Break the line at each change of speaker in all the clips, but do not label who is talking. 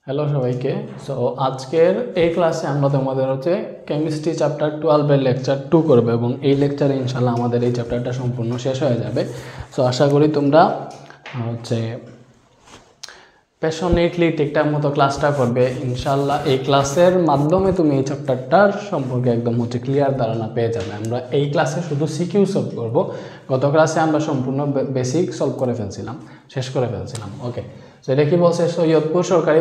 Hello সবাইকে। So আজকের এই ক্লাসে আমরা তোমাদের কেমিস্ট্রি চ্যাপ্টার 12 এর লেকচার 2 করবে এবং এই লেকচারে ইনশাল্লাহ আমাদের এই চ্যাপ্টারটা সম্পূর্ণ শেষ হয়ে যাবে। সো আশা করি তোমরা প্যাশনেটলি ঠিকঠাক মতো ক্লাসটা করবে ইনশাল্লাহ। এই ক্লাসের মাধ্যমে তুমি এই চ্যাপ্টারটার সম্পর্কে একদম ক্লিয়ার ধারণা পেয়ে যাবে। আমরা এই ক্লাসে শুধু সিকিউ সলভ করব। গত ক্লাসে আমরা সম্পূর্ণ বেসিক সলভ করে ফেলছিলাম, শেষ করে ফেলছিলাম। ওকে, তো এটা কি বলছে? সৈয়দপুর সরকারি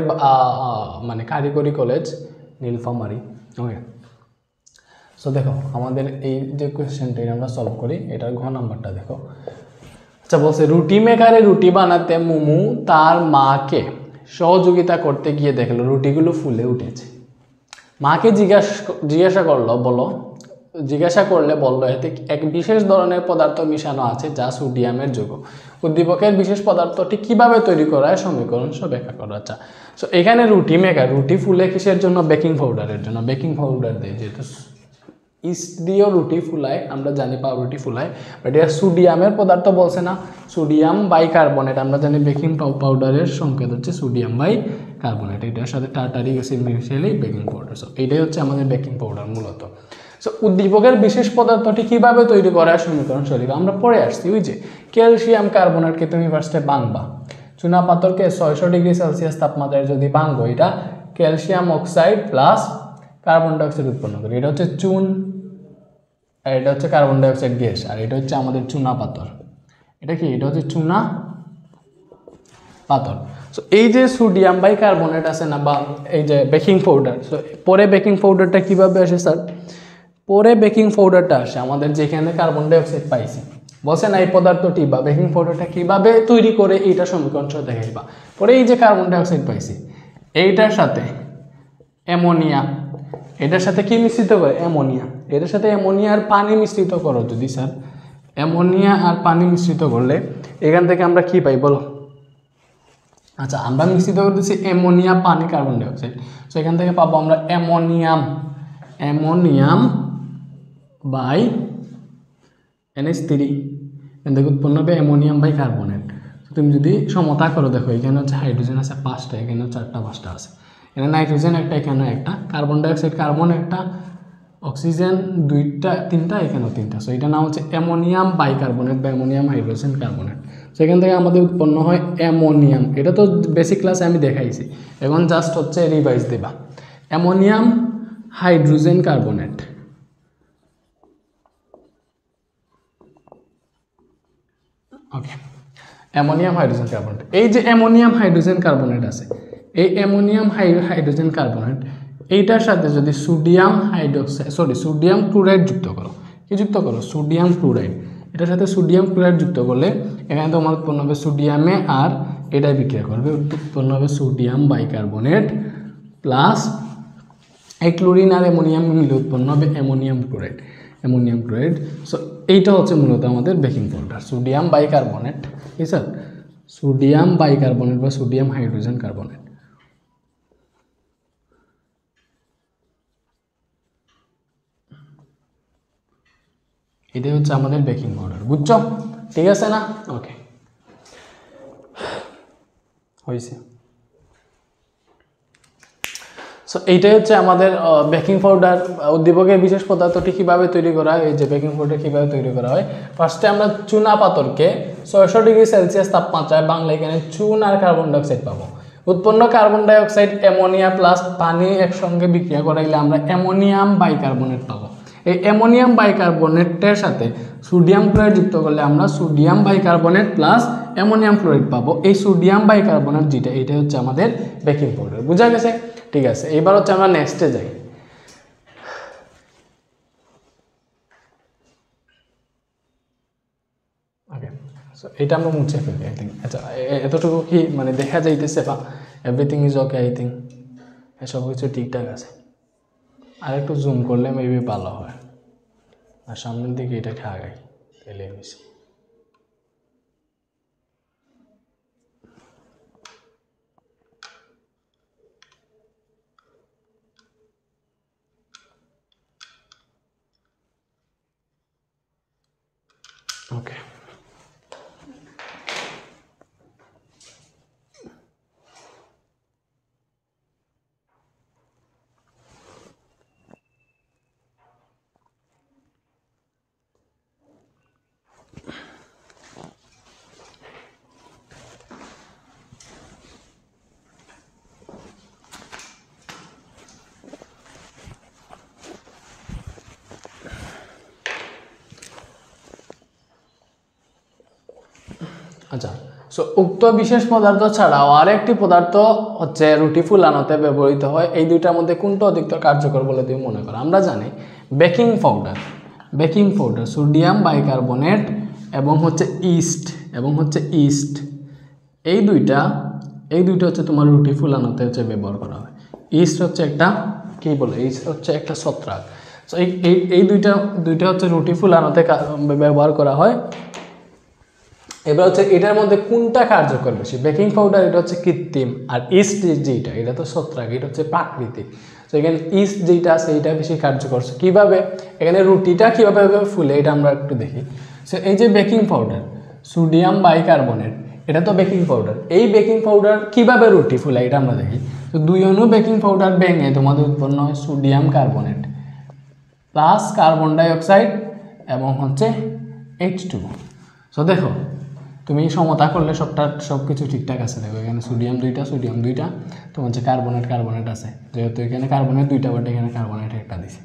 কারিগরি কলেজ নীলফামারী। ওকে, সো দেখো আমাদের এই যে কোয়েশ্চেনটা আমরা সলভ করি, এটার ঘ নাম্বারটা দেখো। আচ্ছা, বলছে রুটি মেকারে রুটি বানাতে মুমু তার মাকে সহযোগিতা করতে গিয়ে দেখলো রুটিগুলো ফুলে উঠেছে। মাকে জিজ্ঞাসা করলে বলল এতে এক বিশেষ ধরনের পদার্থ মিশানো আছে যা সোডিয়ামের যৌগ। উদ্দীপকের বিশেষ পদার্থটি কিভাবে তৈরি করা হয় সমীকরণ সহ ব্যাখ্যা করো। আচ্ছা, সো এখানে রুটি মেকার, রুটি ফুলে কিসের জন্য? বেকিং পাউডারের জন্য। বেকিং পাউডার দিয়ে, যেহেতু ইস্ট দিয়েও রুটি ফুলায়, আমরা জানি পাউরুটি ফুলায়, বাট এটা সোডিয়ামের পদার্থ বলছে না, সোডিয়াম বাইকার্বনেট। আমরা জানি বেকিং পাউডারের সংকেত হচ্ছে সোডিয়াম বাইকার্বনেট, এটার সাথে টার্টারিক অ্যাসিড মিশালেই বেকিং পাউডার। সো এইটাই হচ্ছে আমাদের বেকিং পাউডার মূলত। সো উদ্দীপকের বিশেষ পদার্থটি কিভাবে তৈরি করা হয় সমীকরণ সহ লিখো। আমরা পরে আসছি, ওই যে ক্যালসিয়াম কার্বনেটকে তুমি ফার্স্টে ভাঙবা, চুনা পাথরকে 600 ডিগ্রি সেলসিয়াস তাপমাত্রায় যদি ভাঙবো, এটা calcium oxide plus carbon dioxide উৎপন্ন করে। এটা হচ্ছে চুন, আর এটা হচ্ছে কার্বন ডাইঅক্সাইড গ্যাস, আর এটা হচ্ছে আমাদের চুনা পাথর। এটা কি? এটা হচ্ছে চুনা পাথর। সো এই যে সোডিয়াম বাইকার্বনেট আছে না, বা এই যে বেকিং পাউডার, সো পরে বেকিং পাউডারটা কিভাবে আসে স্যার? পরে বেকিং পাউডারটা আসে আমাদের যেখানে কার্বন ডাইঅক্সাইড পাইছি, বলছে না এই পদার্থটি বা বেকিং পাউডারটা কিভাবে তৈরি করে এইটা সমীকরণ সহ দেখাইবা। পরে এই যে কার্বন ডাইঅক্সাইড পাইছি, এইটার সাথে অ্যামোনিয়া, এটার সাথে কি মিশ্রিত করে? অ্যামোনিয়া। এটার সাথে অ্যামোনিয়া আর পানি মিশ্রিত করো যদি স্যার, অ্যামোনিয়া আর পানি মিশ্রিত করলে এখান থেকে আমরা কি পাই বলো? আচ্ছা, আমরা মিশ্রিত করতেছি অ্যামোনিয়া, পানি, কার্বন ডাইঅক্সাইড। সো এখান থেকে পাবো আমরা অ্যামোনিয়াম বাই NH3, এখান থেকে উৎপন্ন হবে অ্যামোনিয়াম বাই কার্বনেট। তুমি যদি সমতা করো, দেখো এখানে হচ্ছে হাইড্রোজেন আছে 5টা, এখানে 4টা 5টা আছে, এখানে নাইট্রোজেন একটা, এখানে একটা, কার্বন ডাইঅক্সাইড কার্বন একটা, অক্সিজেন 2টা 3টা, এখানেও 3টা। সো এটা নাম হচ্ছে অ্যামোনিয়াম বাইকার্বনেট বা অ্যামোনিয়াম হাইড্রোজেন কার্বনেট। সেখান থেকে আমাদের উৎপন্ন হয় অ্যামোনিয়াম। এটা তো বেসিক ক্লাসে আমি দেখাইছি, এখন জাস্ট হচ্ছে রিভাইজ দেবা। অ্যামোনিয়াম হাইড্রোজেন কার্বনেট, ওকে, অ্যামোনিয়াম হাইড্রোজেন কার্বনেট। এই যে অ্যামোনিয়াম হাইড্রোজেন কার্বনেট আছে, এই অ্যামোনিয়াম হাইড্রোজেন কার্বনেট এইটার সাথে যদি সোডিয়াম ক্লোরাইড যুক্ত করো, কি যুক্ত করো? Sodium chloride. এটার সাথে সোডিয়াম ক্লোরাইড যুক্ত করলে এখানে তোমার উৎপন্ন হবে সোডিয়ামে, আর এটা বিক্রিয়া করবে, উৎপন্ন হবে সোডিয়াম বাইকার্বনেট প্লাস এই ক্লোরিন আর অ্যামোনিয়াম মিলে উৎপন্ন হবে অ্যামোনিয়াম ক্লোরাইড। সো এইটা হচ্ছে মূলত আমাদের বেকিং পাউডার, সোডিয়াম বাইকার্বনেট। ঠিক স্যার, সোডিয়াম বাইকার্বনেট বা সোডিয়াম হাইড্রোজেন কার্বনেট। এটাই হচ্ছে আমাদের বেকিং পাউডার, বুঝছো? ঠিক আছে না? ওকে, হয়েছে। সো এইটাই হচ্ছে আমাদের বেকিং পাউডার। উদ্দীপকের বিশেষ পদার্থটি কীভাবে তৈরি করা হয়, এই যে বেকিং পাউডার কীভাবে তৈরি করা হয়, ফার্স্টে আমরা চুনা পাথরকে 600 ডিগ্রি সেলসিয়াস তাপমাত্রায় বাংলা এখানে চুন আর কার্বন ডাইঅক্সাইড পাবো। উৎপন্ন কার্বন ডাইঅক্সাইড অ্যামোনিয়া প্লাস পানি একসঙ্গে বিক্রিয়া করাইলে আমরা অ্যামোনিয়াম বাইকার্বনেট পাবো। এই অ্যামোনিয়াম বাইকার্বনেটের সাথে সোডিয়াম ক্লোরাইড যুক্ত করলে আমরা sodium bicarbonate plus ammonium chloride পাবো। এই সোডিয়াম বাইকার্বনেট যেটা, এটা হচ্ছে আমাদের বেকিং পাউডার। বোঝা গেছে? ঠিক আছে, এবার হচ্ছে আমরা নেক্সটে যাই। ওকে, সো এটা আমরা মুছে ফেলি আই থিঙ্ক। আচ্ছা, এতটুকু কি মানে দেখা যাইতেছে বা everything is okay? I think সব কিছু ঠিকঠাক আছে। আর একটু জুম করলে মেবি ভালো হয়, আর সামনের দিকে এটাকে আগাই তাহলে বেশি। ওকে, আচ্ছা, সো উক্ত বিশেষ পদার্থ ছাড়াও আরেকটি পদার্থ হচ্ছে রুটি ফুলানোতে ব্যবহৃত হয়। এই দুইটার মধ্যে কোনটা অধিকতর কার্যকর বলে তুমি মনে করো? আমরা জানি বেকিং পাউডার সোডিয়াম বাইকার্বনেট এবং হচ্ছে ইস্ট এই দুইটা হচ্ছে তোমার রুটি ফুলানোতে হচ্ছে ব্যবহার করা হয়। ইস্ট হচ্ছে একটা কী বলে, ইস্ট হচ্ছে একটা ছত্রাক। সো এই দুইটা হচ্ছে রুটি ফুলানোতে ব্যবহার করা হয়। এবার হচ্ছে এটার মধ্যে কোনটা কার্যকর বেশি? বেকিং পাউডার এটা হচ্ছে কৃত্রিম, আর ইস্ট যেটা এটা তো ছত্রাক, এটা হচ্ছে প্রাকৃতিক। তো এখানে ইস্ট যেটা আছে এটা বেশি কার্যকর। কীভাবে এখানে রুটিটা কীভাবে ফুলে এটা আমরা একটু দেখি। সো এই যে বেকিং পাউডার সোডিয়াম বাইকার্বনেট, এটা তো বেকিং পাউডার। এই বেকিং পাউডার কীভাবে রুটি ফুলায় এটা আমরা দেখি। তো 2 অণু বেকিং পাউডার ভেঙে তোমাদের উৎপন্ন হয় sodium carbonate plus carbon dioxide এবং হচ্ছে H2। সো দেখো তুমি সমতা করলে সব কিছু ঠিকঠাক আছে। দেখো এখানে সোডিয়াম দুইটা তোমার হচ্ছে কার্বনেট আছে, যেহেতু এখানে কার্বনেট দুইটা বাট এখানে কার্বনেট একটা দিছে।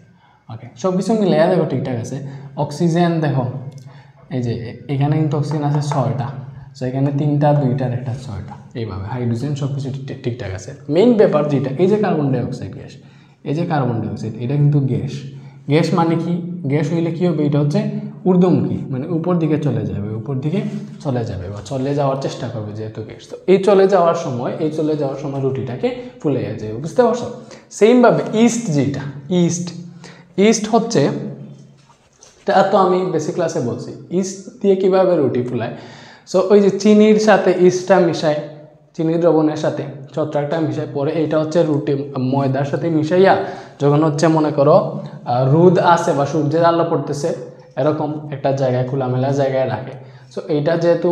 ওকে, সব কিছু মিলে দেখো ঠিকঠাক আছে। অক্সিজেন দেখো এই যে এখানে কিন্তু অক্সিজেন আছে 6টা, সো এখানে 3টা 2টার একটা 6টা, এইভাবে হাইড্রোজেন সব কিছু ঠিকঠাক আছে। মেইন ব্যাপার যেটা এই যে কার্বন ডাইঅক্সাইড গ্যাস, এটা কিন্তু গ্যাস মানে কি? গ্যাস হইলে কী হবে? এটা হচ্ছে ঊর্ধ্বমুখী, মানে উপর দিকে চলে যাবে বা চলে যাওয়ার চেষ্টা করবে যেহেতু গ্যাস। তো এই চলে যাওয়ার সময় রুটিটাকে ফুলে যাবে, বুঝতে পারছো? সেমভাবে ইস্ট হচ্ছে, তা তো আমি বেসিক ক্লাসে বলছি ইস্ট দিয়ে কীভাবে রুটি ফুলায়। সো ওই যে চিনির সাথে ইস্টটা মিশায়, চিনির দ্রবণের সাথে ছত্রাকটা মিশায়, পরে এইটা হচ্ছে রুটি ময়দার সাথে মিশাইয়া যখন হচ্ছে মনে করো রোদ আছে বা সূর্যের আলো পড়তেছে এরকম একটা জায়গায় খোলামেলা জায়গায় রাখে। সো এইটা যেহেতু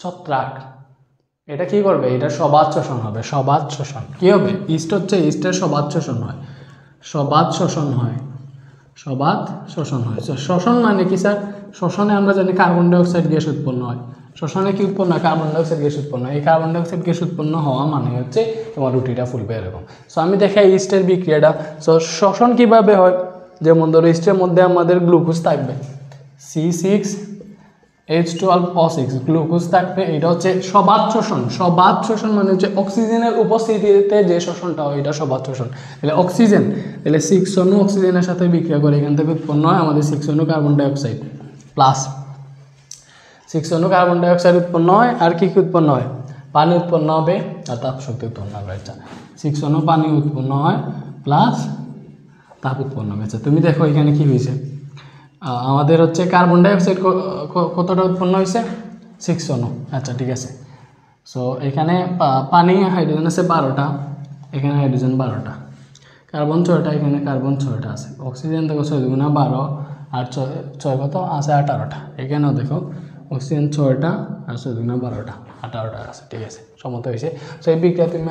ছত্রাক, এটা কি করবে? এটা সবাত শোষণ হবে। কী হবে? ইস্টের সবাত শোষণ হয়। শোষণ মানে কি স্যার? শোষণে আমরা জানি কার্বন ডাইঅক্সাইড গ্যাস উৎপন্ন হয়। শোষণে কি উৎপন্ন হয়? কার্বন ডাইঅক্সাইড গ্যাস উৎপন্ন হয়। এই কার্বন ডাইঅক্সাইড গ্যাস উৎপন্ন হওয়া মানে হচ্ছে তোমার রুটিটা ফুলবে এরকম। সো আমি দেখাই ইস্টের বিক্রিয়াটা। সো শোষণ কিভাবে হয়? যেমন ধরো ইস্টের মধ্যে আমাদের গ্লুকোজ থাকবে C6H12O6 গ্লুকোজ থাকবে। এটা হচ্ছে সবাত শোষণ মানে হচ্ছে অক্সিজেনের উপস্থিতিতে যে শোষণটা হয় এটা সবাত শোষণ। তাহলে অক্সিজেন, তাহলে 6 অণু অক্সিজেনের সাথে বিক্রিয়া করে এখান থেকে উৎপন্ন হয় আমাদের 6 অণু কার্বন ডাইঅক্সাইড প্লাস 6 অণু কার্বন ডাইঅক্সাইড উৎপন্ন হয়। আর কি উৎপন্ন হয়? পানি উৎপন্ন হবে আর তাপ শক্তি উৎপন্ন হবে। আচ্ছা, 6 অণু পানি উৎপন্ন হয় প্লাস তাপ উৎপন্ন হবে। আচ্ছা, তুমি দেখো এখানে কি হয়েছে? আমাদের হচ্ছে কার্বন ডাইঅক্সাইড কতটা উৎপন্ন হয়েছে? 6 অণু। আচ্ছা, ঠিক আছে। সো এখানে পানি হাইড্রোজেন আছে 12টা, এখানে হাইড্রোজেন 12টা, কার্বন 6টা, এখানে কার্বন 6টা আছে। অক্সিজেন দেখো 6 × 12 আর 6 কত আছে? 18টা। এখানেও দেখো অক্সিজেন 6টা আর 6 × 12টা 18টা আছে। ঠিক আছে, সমত হয়েছে। সো এই বিক্রিয়া তুমি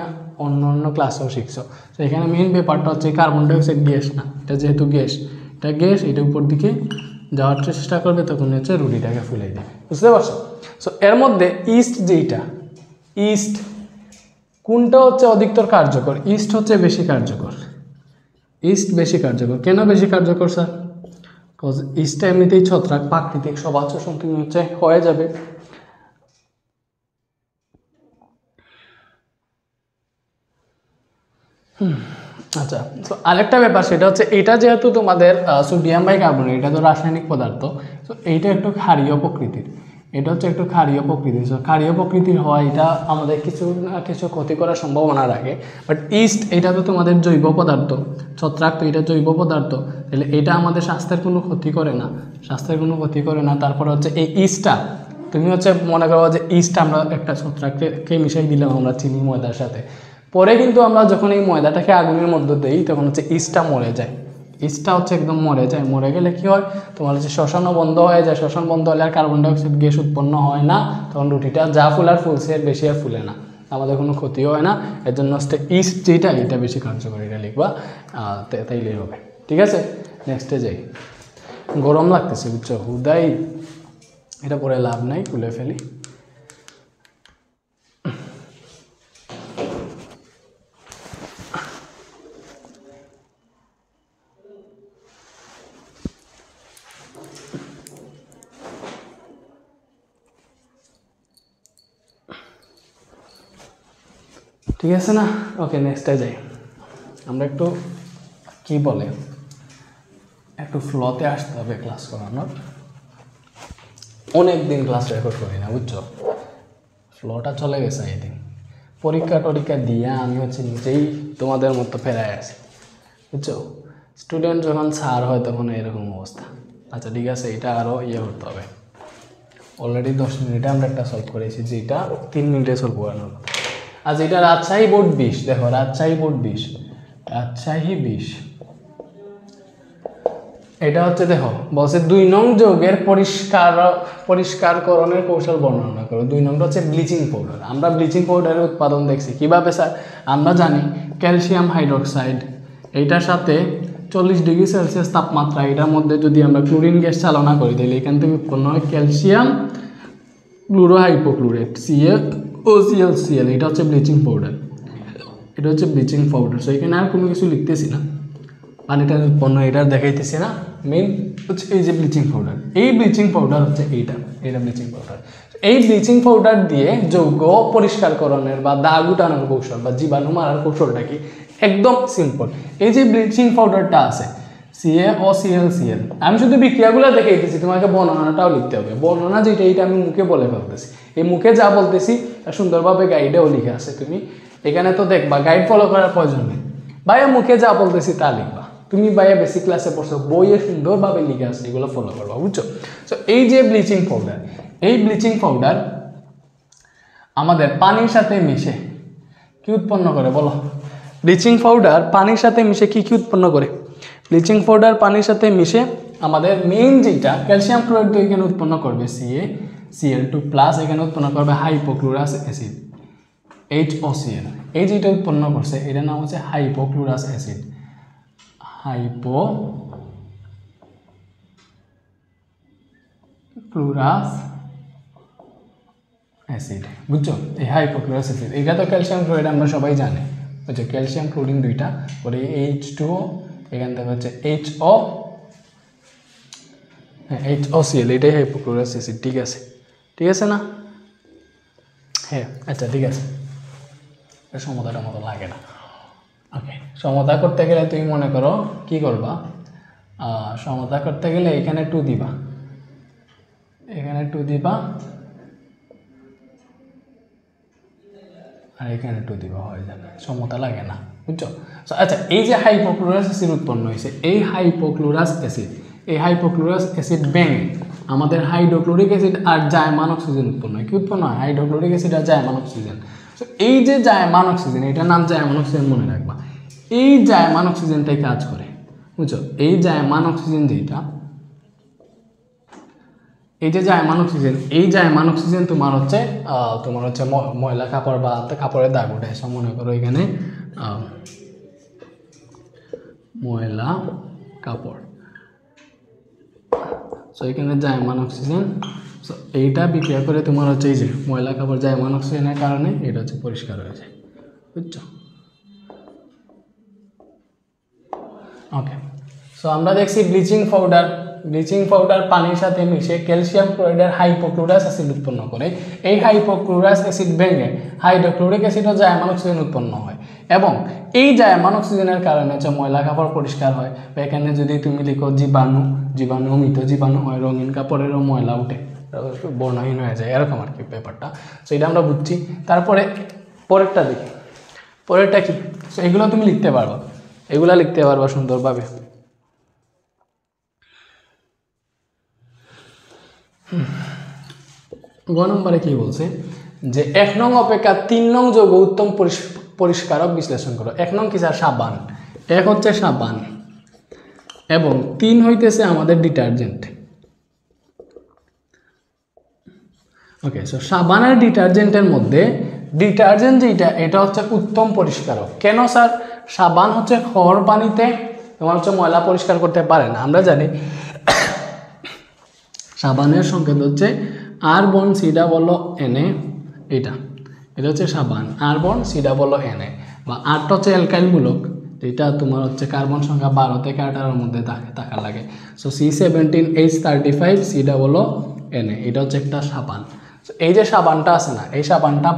অন্য ক্লাসেও শিখছো। তো এখানে মেইন ব্যাপারটা হচ্ছে কার্বন ডাইঅক্সাইড গ্যাস না, এটা যেহেতু গ্যাস এটা উপর দিকে যাওয়ার চেষ্টা করবে, তখন হচ্ছে রুটিটাকে ফুলে দেবে, বুঝতে পারছো? সো এর মধ্যে ইস্ট কোনটা হচ্ছে অধিকতর কার্যকর? ইস্ট হচ্ছে বেশি কার্যকর। কেন বেশি কার্যকর স্যার? কজ ইস্টটা এমনিতেই ছত্রাক, প্রাকৃতিক সবাত শোষণ তুমি হচ্ছে হয়ে যাবে। আচ্ছা, তো আরেকটা ব্যাপার সেটা হচ্ছে এটা যেহেতু তোমাদের সোডিয়াম বাইকার্বনেট, এটা তো রাসায়নিক পদার্থ। তো এইটা একটু ক্ষারীয় প্রকৃতির, সো ক্ষারীয় প্রকৃতির হয় এটা আমাদের কিছু ক্ষতি করার সম্ভাবনা রাখে। বাট ইস্ট এটা তো তোমাদের জৈব পদার্থ, ছত্রাক তো এটা জৈব পদার্থ, তাহলে এটা আমাদের স্বাস্থ্যের কোনো ক্ষতি করে না। তারপরে হচ্ছে এই ইস্টটা তুমি হচ্ছে মনে করো যে ইস্ট আমরা একটা ছত্রাককে মিশাই দিলাম আমরা চিনি ময়দার সাথে, পরে কিন্তু আমরা যখন এই ময়দাটাকে আগুনের মধ্যে দিই তখন হচ্ছে ইস্টটা মরে যায়। ইস্টটা হচ্ছে একদম মরে গেলে কি হয়? তোমার হচ্ছে শ্বসনও বন্ধ হয়ে যায়। শ্বসন বন্ধ হলে আর কার্বন ডাইঅক্সাইড গ্যাস উৎপন্ন হয় না, তখন রুটিটা যা ফুলছে এর বেশি আর ফুলে না, আমাদের কোনো ক্ষতিও হয় না। এর জন্য হচ্ছে ইস্ট যেটা এটা বেশি কার্যকরী, এটা লিখবা, তাইলেই হবে। ঠিক আছে, নেক্সটে যাই। গরম লাগতেছে বুঝছো, হুদাই এটা পরে লাভ নাই, খুলে ফেলি। ঠিক আছে না? ওকে, নেক্সটে যাই আমরা। একটু কি বলে, একটু ফ্লোতে আসতে হবে ক্লাস করানোর। অনেক দিন ক্লাস রেকর্ড করি না, বুঝছো? ফ্লোটা চলে গেছে এই দিন। পরীক্ষা দিয়ে আমি নিজেই তোমাদের মতো ফেরায় আসি, বুঝছো? স্টুডেন্ট যখন ছাড় হয় তখন এরকম অবস্থা। আচ্ছা ঠিক আছে, এটা আরও করতে হবে। অলরেডি 10 মিনিটে আমরা একটা সলভ করেছি, যেটা 3 মিনিটে সলভ করানোর কথা। আচ্ছা, এটা রাজশাহী বোর্ড 20, দেখো রাজশাহী বোর্ড 20, রাজশাহী 20। এটা দেখো বলছে 2 নং যৌগের পরিষ্কারকরণের কৌশল বর্ণনা করো। 2 নম্বর হচ্ছে ব্লিচিং পাউডার। আমরা ব্লিচিং পাউডারের উৎপাদন দেখছি কিভাবে স্যার? আমরা জানি ক্যালসিয়াম হাইড্রোক্সাইড, এইটার সাথে 40 ডিগ্রি সেলসিয়াস তাপমাত্রা, এটার মধ্যে যদি আমরা ক্লোরিন গ্যাস চালনা করি তাহলে এখান থেকে উৎপন্ন হয় ক্যালসিয়াম ক্লোরোহাইপোক্লোরেট, CaOClCl। এটা হচ্ছে ব্লিচিং পাউডার, এটা হচ্ছে ব্লিচিং পাউডার। সো এখানে আর কোনো কিছু লিখতেছি না, পানিটার উৎপন্ন এটা দেখাইতেছি না। মেইন হচ্ছে এই যে ব্লিচিং পাউডার, এই ব্লিচিং পাউডার হচ্ছে এইটা ব্লিচিং পাউডার। এই ব্লিচিং পাউডার দিয়ে যৌগ পরিষ্কারকরণের বা দাগ উঠানোর কৌশল বা জীবাণু মারার কৌশলটা কি? একদম সিম্পল। এই যে ব্লিচিং পাউডারটা আছে CaOClCl, আমি শুধু বিক্রিয়াগুলো দেখাইতেছি, তোমাকে বর্ণনাটাও লিখতে হবে। বর্ণনা যেটা এইটা আমি মুখে বলে ফেলতেছি, এই মুখে যা বলতেছি সুন্দরভাবে গাইডেও লিখে আছে। তুমি এখানে তো দেখবা, গাইড ফলো করার প্রয়োজন নেই, ভাইয়া মুখে যা বলতেছি তা লিখবা। তুমি ভাইয়া বেসিক ক্লাসে পড়ছো, বইয়ে সুন্দরভাবে লিখে আসছে, এগুলো ফলো করবা, বুঝছো? সো এই যে ব্লিচিং পাউডার, এই ব্লিচিং পাউডার আমাদের পানির সাথে মিশে কি উৎপন্ন করে বলো? ব্লিচিং পাউডার পানির সাথে মিশে কি উৎপন্ন করে? ব্লিচিং পাউডার পানির সাথে মিশে আমাদের মেইন যেটা ক্যালসিয়াম ক্লোরাইড এখানে উৎপন্ন করবে CaCl2+, এখানে উৎপন্ন করবে হাইপোক্লোরাস অ্যাসিড HOCl। এই যেটা উৎপন্ন করছে এটার নাম হচ্ছে হাইপোক্লোরাস অ্যাসিড, হাইপোক্লোরাস অ্যাসিড, বুঝছো? এই হাইপোক্লোরাস অ্যাসিড, এটা তো ক্যালসিয়াম ক্লোরাইড আমরা সবাই জানি, বুঝছো? ক্যালসিয়াম ক্লোরিন দুইটা করে H2O, এখান থেকে হচ্ছে HOCl, এটাই হাইপোক্লোরাস অ্যাসিড। ঠিক আছে, ঠিক আছে না? হ্যাঁ, আচ্ছা ঠিক আছে, সমতাটার মতো লাগে না। ওকে, সমতা করতে গেলে তুমি মনে করো কি করবা? সমতা করতে গেলে এখানে 2 দিবা, এখানে 2 দিবা, আর এখানে 2 দিবা, হয়ে যাবে। সমতা লাগে না, বুঝছো? আচ্ছা, এই যে হাইপোক্লোরাস অ্যাসিড উৎপন্ন হয়েছে, এই হাইপোক্লোরাস অ্যাসিড ভেঙে আমাদের হাইড্রোক্লোরিক অ্যাসিড আর জায়মান অক্সিজেন উৎপন্ন হয়। কি উৎপন্ন হয়? হাইড্রোক্লোরিক অ্যাসিড আর জায়মান অক্সিজেন। তো এই যে জায়মান অক্সিজেন, এটার নাম জায়মান অক্সিজেন, মনে রাখবা। এই জায়মান অক্সিজেনটাই কাজ করে, বুঝছো? এই জায়মান অক্সিজেন যেটা, এই যে জায়মান অক্সিজেন, এই জায়মান অক্সিজেন তোমার হচ্ছে ময়লা কাপড় বা কাপড়ের দাগ উঠে এসে, মনে করো এখানে ময়লা কাপড়, সো এখানে জায়মান অক্সিজেন, সো এইটা বিক্রিয়া করে তোমার হচ্ছে এই যে ময়লা কাপড় জায়মান অক্সিজেনের কারণে এটা হচ্ছে পরিষ্কার হয়ে যায়, বুঝছো? ওকে, সো আমরা দেখছি ব্লিচিং পাউডার পানির সাথে মিশে ক্যালসিয়াম ক্লোরাইডের হাইপোক্লোরাস অ্যাসিড উৎপন্ন করে। এই হাইপোক্লোরাস অ্যাসিড ভেঙে হাইড্রোক্লোরিক অ্যাসিড ও জায়মান অক্সিজেন উৎপন্ন হয়, এবং এই জায়মান অক্সিজেনের কারণে হচ্ছে ময়লা কাপড় পরিষ্কার হয়। এখানে যদি তুমি লিখো মৃত জীবাণু হয়, রঙিন কাপড়েরও ময়লা উঠে, বর্ণহীন হয়ে যায়, এরকম আর কি ব্যাপারটা। সো এটা আমরা বুঝছি। তারপরে পরেরটা দেখি, পরেরটা কি? সো এগুলো তুমি লিখতে পারবা, এগুলা লিখতে পারবা সুন্দরভাবে। গ নম্বরে কি বলছে যে 1 নং অপেক্ষা 3 নং যৌগ উত্তম পরিষ্কারক বিশ্লেষণ করো। 1 নং কি স্যার? সাবান। 1 হচ্ছে সাবান এবং 3 হইতেছে আমাদের ডিটারজেন্ট। ওকে, সো সাবান আর ডিটারজেন্টের মধ্যে ডিটারজেন্ট যেটা, এটা হচ্ছে উত্তম পরিষ্কারক। কেন স্যার? সাবান হচ্ছে খর পানিতে তোমার হচ্ছে ময়লা পরিষ্কার করতে পারে না। আমরা জানি সাবানের সংকেত হচ্ছে R(C)Na, এটা হচ্ছে সাবান, R(C)Na, বা আরটা হচ্ছে অ্যালকাইল মূলক, যেটা তোমার হচ্ছে কার্বন সংখ্যা 12 থেকে 18-এর মধ্যে থাকা লাগে। সো C17H35 COONA, এটা হচ্ছে একটা সাবান। এই যে সাবানটা আছে না, এই সাবানটা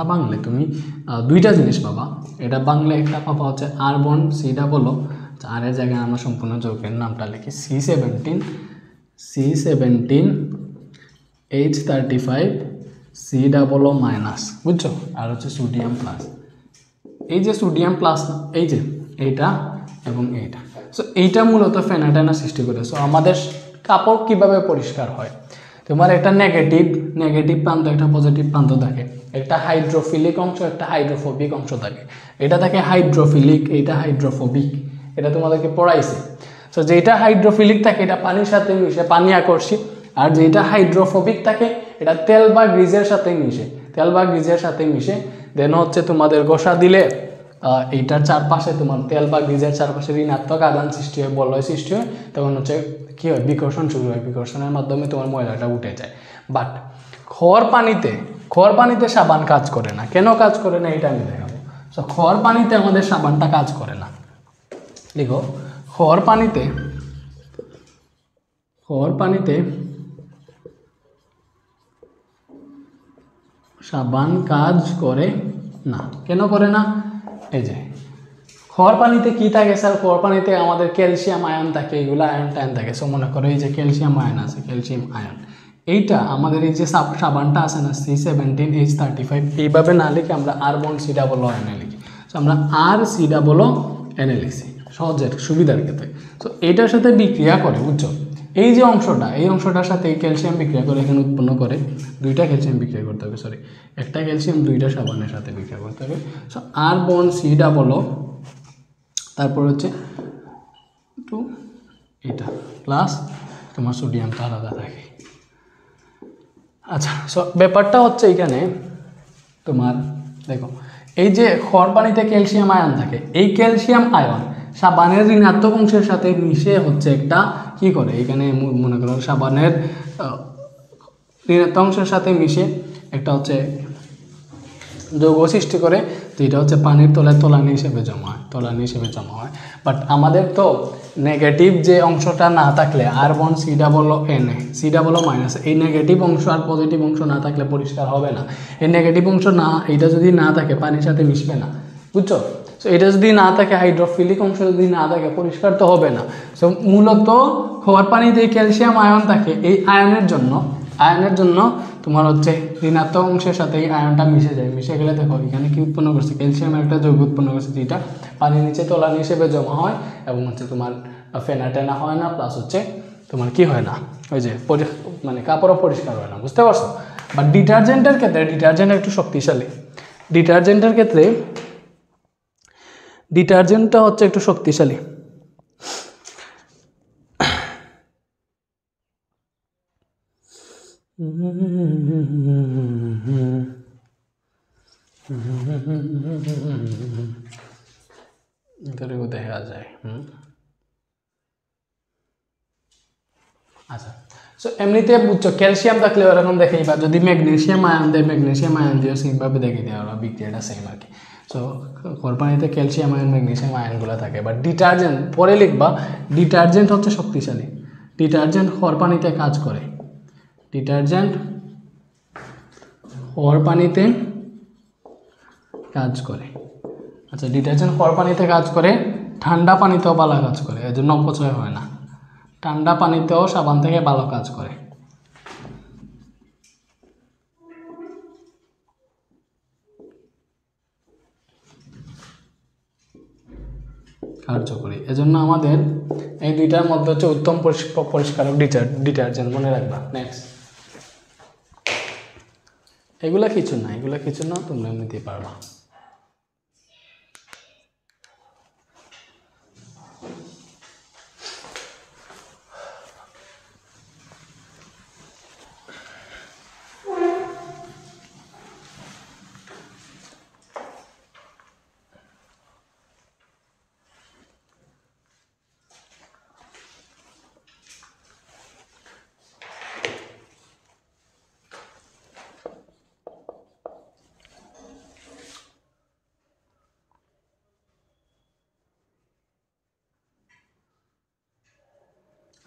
ভাঙলে তুমি দুইটা জিনিস পাবা। এটা ভাঙলে একটা পাবা হচ্ছে আর বন্ড সি ডাবল ও, আর এর জায়গায় আমরা সম্পূর্ণ যৌগের নামটা লিখি C17 H35 C double O minus, বুঝছো? আর হচ্ছে সোডিয়াম প্লাস। এই যে সোডিয়াম প্লাস, এই যে এইটা এবং এইটা, সো এইটা মূলত ফেনাটাইনা সৃষ্টি করে। সো আমাদের কাপড় কিভাবে পরিষ্কার হয়, তোমার একটা নেগেটিভ প্রান্ত, একটা পজিটিভ প্রান্ত থাকে, একটা হাইড্রোফিলিক অংশ, একটা হাইড্রোফোবিক অংশ থাকে। এটা থাকে হাইড্রোফিলিক, এইটা হাইড্রোফোবিক, এটা তোমাদেরকে পড়াইছে। সো যেটা হাইড্রোফিলিক থাকে এটা পানির সাথে মিশে, পানি আকর্ষী। আর যেটা হাইড্রোফোবিক থাকে এটা তেল বা গ্রিজের সাথে মিশে দেন হচ্ছে তোমাদের ঘষা দিলে এইটার চারপাশে, তোমার তেল বা গ্রিজের চারপাশে ঋণাত্মক আদান সৃষ্টি হয়, বলয় সৃষ্টি হয়, তখন হচ্ছে কী হয়, বিকর্ষণ শুরু হয়। বিকর্ষণের মাধ্যমে তোমার ময়লাটা উঠে যায়। বাট খোয়ার পানিতে সাবান কাজ করে না। কেন কাজ করে না এটা আমি দেখাবো। সো খোয়ার পানিতে আমাদের সাবানটা কাজ করে না। লিখো, খোয়ার পানিতে সাবান কাজ করে না। কেন করে না? এই যে খোয়ার পানিতে কি থাকে স্যার? খোয়ার পানিতে আমাদের ক্যালসিয়াম আয়ন থাকে, এগুলো আয়ন টায়ন থাকে। সো মনে করো এই যে ক্যালসিয়াম আয়ন আছে, ক্যালসিয়াম আয়ন, এইটা আমাদের এই যে সাবানটা আছে না C17H35, এইভাবে না লিখে আমরা আর বন্ড সি ডাবল ও এনে লিখি। সো আমরা আর সি ডাবল ও এনে লিখছি সহজের সুবিধার ক্ষেত্রে। তো এইটার সাথে বিক্রিয়া করে, বুঝছো? এই যে অংশটা, এই অংশটার সাথে এই ক্যালসিয়াম বিক্রিয়া করে এখানে উৎপন্ন করে, দুইটা ক্যালসিয়াম বিক্রিয়া করতে হবে, সরি একটা ক্যালসিয়াম দুইটা সাবানের সাথে বিক্রিয়া করতে হবে। সো আর বন্ড সি ডাবল ও, তারপর হচ্ছে টু এটা প্লাস তোমার সোডিয়ামটা আলাদা থাকে। আচ্ছা, সো ব্যাপারটা হচ্ছে এখানে তোমার দেখো, এই যে খড় পানিতে ক্যালসিয়াম আয়ন থাকে, এই ক্যালসিয়াম আয়ন সাবানের ঋণাত্মক অংশের সাথে মিশে হচ্ছে একটা কি করে, এখানে মনে করো সাবানের ঋণাত্মক অংশের সাথে মিশে একটা হচ্ছে যৌগ সৃষ্টি করে, যেটা হচ্ছে পানির তলায় তলানি হিসেবে জমা হয়। বাট আমাদের তো নেগেটিভ যে অংশটা না থাকলে, আর bond C double O minus, এই নেগেটিভ অংশ আর পজিটিভ অংশ না থাকলে পরিষ্কার হবে না। এই নেগেটিভ অংশ না, এইটা যদি না থাকে পানির সাথে মিশবে না, বুঝছো? সো এটা যদি না থাকে, হাইড্রোফিলিক অংশ যদি না থাকে, পরিষ্কার তো হবে না। সো মূলত খোয়ার পানিতে ক্যালসিয়াম আয়ন থাকে, এই আয়নের জন্য তোমার হচ্ছে ঋণাত্মক অংশের সাথে এই আয়নটা মিশে গেলে দেখো এখানে কি উৎপন্ন করছে, ক্যালসিয়ামের একটা যৌগ উৎপন্ন করছে, যেটা পানির নিচে তলানি হিসেবে জমা হয় এবং হচ্ছে তোমার ফেনাটেনা হয় না, প্লাস হচ্ছে তোমার কি হয় না, ওই যে মানে কাপড়ও পরিষ্কার হয় না, বুঝতে পারছো? বাট ডিটারজেন্টের ক্ষেত্রে ডিটারজেন্ট একটু শক্তিশালী। ডিটারজেন্টটা হচ্ছে একটু শক্তিশালী। দেখা যায়। আচ্ছা, সো এমনিতে বুঝছো ক্যালসিয়াম থাকলে ওরকম দেখেই, বা যদি ম্যাগনেসিয়াম আয়ন দেয়, ম্যাগনেসিয়াম আয়ন দিয়েও সেইভাবে দেখে দেওয়া ওরা বিক্রিয়াটা সেম আর কি। সো কোরবানিতে ক্যালসিয়াম আয়ন ম্যাগনেসিয়াম আয়নগুলো থাকে। বাট ডিটারজেন্ট পরে লিখবা, ডিটারজেন্ট হচ্ছে শক্তিশালী, ডিটারজেন্ট কোরবানিতে কাজ করে, আচ্ছা, ডিটারজেন্ট কোরবানিতে কাজ করে, ঠান্ডা পানিতেও ভালো কাজ করে, এর জন্য অপচয় হয় না। ঠান্ডা পানিতেও সাবান থেকে ভালো কাজ করে, কার্যকরী। এজন্য আমাদের এই দুইটার মধ্যে হচ্ছে উত্তম পরিষ্কারক ডিটারজেন্ট, মনে রাখবা। নেক্সট, এগুলা কিছু না, তোমরা নিতে পারবা।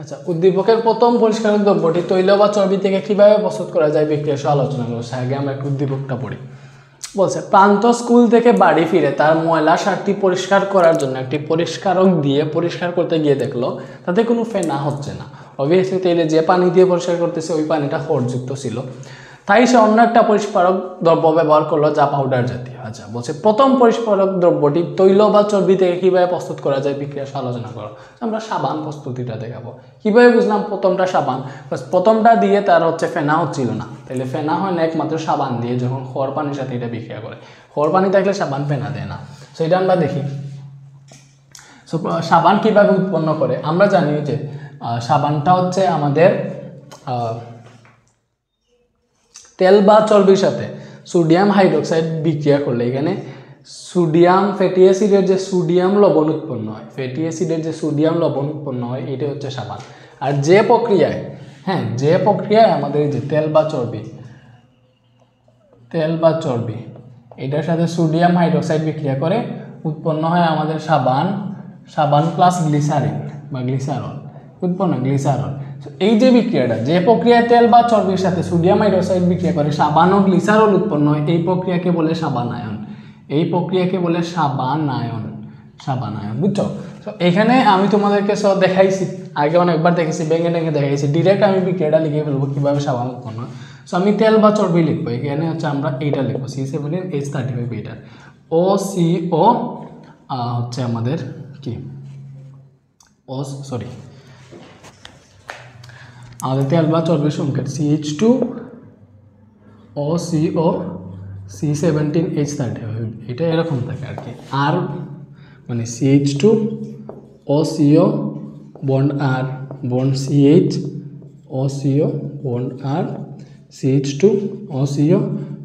আচ্ছা, উদ্দীপকের প্রথম পরিষ্কারক দ্রব্যটি তৈল বা চর্বি থেকে কিভাবে প্রস্তুত করা যায় বিক্রিয়া সহ আলোচনা করছে। আগে আমরা একটু উদ্দীপকটা পড়ি। বলছে, প্রান্ত স্কুল থেকে বাড়ি ফিরে তার ময়লা শার্টটি পরিষ্কার করার জন্য একটি পরিষ্কারক দিয়ে পরিষ্কার করতে গিয়ে দেখলো তাতে কোনো ফেনা হচ্ছে না। অবভিয়াসলি তেলে যে পানি দিয়ে পরিষ্কার করতেছে ওই পানিটা খড়যুক্ত ছিল, তাই সে অন্য একটা পরিষ্কারক দ্রব্য ব্যবহার করলো যা পাউডার জাতীয়। আচ্ছা, বলছে প্রথম পরিষ্কারক দ্রব্যটি তৈল বা চর্বি থেকে কীভাবে প্রস্তুত করা যায় বিক্রিয়া সহ আলোচনা করো। আমরা সাবান প্রস্তুতিটা দেখাবো। কীভাবে বুঝলাম প্রথমটা সাবান? প্রথমটা দিয়ে তার হচ্ছে ফেনা হচ্ছিল না, তাহলে ফেনা হয় না একমাত্র সাবান দিয়ে যখন খড় পানির সাথে এটা বিক্রিয়া করে। খড় পানি থাকলে সাবান ফেনা দেয় না। সো এটা আমরা দেখি। সো সাবান কীভাবে উৎপন্ন করে? আমরা জানি যে সাবানটা হচ্ছে আমাদের তেল বা চর্বির সাথে সোডিয়াম হাইড্রোক্সাইড বিক্রিয়া করলে এখানে সোডিয়াম ফ্যাটি অ্যাসিডের যে সোডিয়াম লবণ উৎপন্ন হয়, ফ্যাটি অ্যাসিডের যে সোডিয়াম লবণ উৎপন্ন হয়, এটা হচ্ছে সাবান। আর যে প্রক্রিয়ায় আমাদের যে তেল বা চর্বি এটার সাথে সোডিয়াম হাইড্রোক্সাইড বিক্রিয়া করে উৎপন্ন হয় আমাদের সাবান প্লাস গ্লিসারিন বা গ্লিসারল উৎপন্ন গ্লিসারল। এই যে বিক্রিয়াটা, যে প্রক্রিয়ায় তেল বা চর্বির সাথে সোডিয়াম হাইড্রোক্সাইড বিক্রিয়া করে সাবান ও গ্লিসারল উৎপন্ন হয়, এই প্রক্রিয়াকে বলে সাবানায়ন। বুঝছো? তো এখানে আমি তোমাদেরকে সব দেখাইছি, আগে অনেকবার দেখেছি, ভেঙে দেখাইছি। ডিরেক্ট আমি বিক্রিয়াটা লিখে ফেলবো কীভাবে সাবান উৎপন্ন হয়। সো আমি তেল বা চর্বি লিখবো, এখানে হচ্ছে আমরা এইটা লিখবো C17H35 এইটার OCO হচ্ছে আমাদের কি আমাদের তেল বা চর্বির সংকেত CH2OCO C17H35 এটা এরকম থাকে আর কি। আর মানে CH2OCO বন্ড আর বন্ড CHOCO বন্ড আর CH2OCO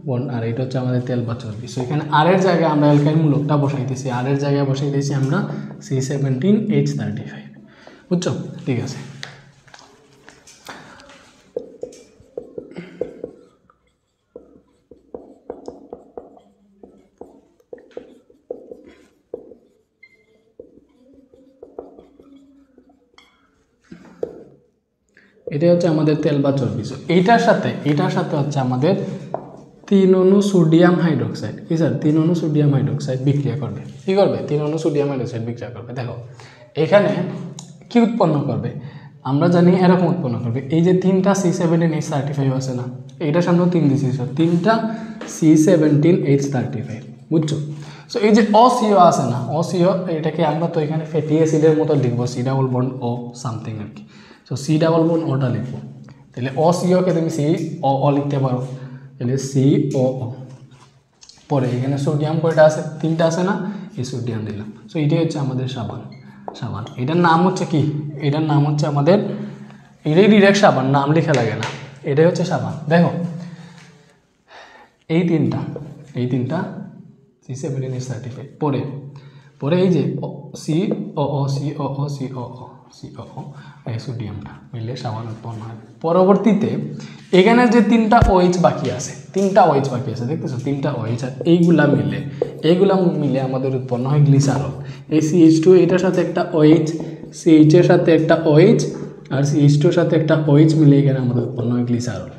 বন্ড আর, এটা হচ্ছে আমাদের তেল বা চর্বি। সো এখানে আর এর জায়গায় আমরা অ্যালকাইল মূলকটা বসাইতেছি, আর এর জায়গায় বসাইতেছি আমরা C17H35। বুঝছো? ঠিক আছে। এটা হচ্ছে আমাদের তেল বা চর্বি। এইটার সাথে হচ্ছে আমাদের 3 অণু সোডিয়াম হাইড্রোক্সাইড, কি স্যার 3 অণু সোডিয়াম হাইড্রোক্সাইড বিক্রিয়া করবে। কী করবে? 3 অণু সোডিয়াম হাইড্রোক্সাইড বিক্রিয়া করবে। দেখো এখানে কি উৎপন্ন করবে, আমরা জানি এরকম উৎপন্ন করবে। এই যে 3টা C17H35 আছে না, এইটার সামনেও 3 দিয়েছি, 3টা C17H35। বুঝছো? সো এই যে OCO আছে না, OCO এটাকে আমরা তো এখানে ফ্যাটি অ্যাসিডের মতো লিখবো, C double bond O something আর কি। সো C ডাবল বন্ড ওটা লিখবো, তাহলে OCOকে তুমি COO লিখতে পারো, তাহলে COO। পরে এখানে সোডিয়াম কয়টা আছে? 3টা আছে না, এই সোডিয়াম দিলাম। সো এটাই হচ্ছে আমাদের সাবান। এটার নাম হচ্ছে কি? এটার নাম হচ্ছে আমাদের, এটাই ডিরেক্ট সাবান, নাম লেখা লাগে না, এটাই হচ্ছে সাবান। দেখো এই তিনটা C17H35। পরে এই যে COO এই সোডিয়ামটা মিলে সাবান উৎপন্ন হয়। পরবর্তীতে এখানে যে 3টা OH বাকি আছে, দেখতেছো 3টা OH, আর এইগুলা মিলে আমাদের উৎপন্ন হয় গ্লিসারল। এই CH2 এটার সাথে একটা OH, CH এর সাথে একটা OH, আর CH2 এর সাথে একটা OH মিলে এখানে আমাদের উৎপন্ন হয় গ্লিসারল।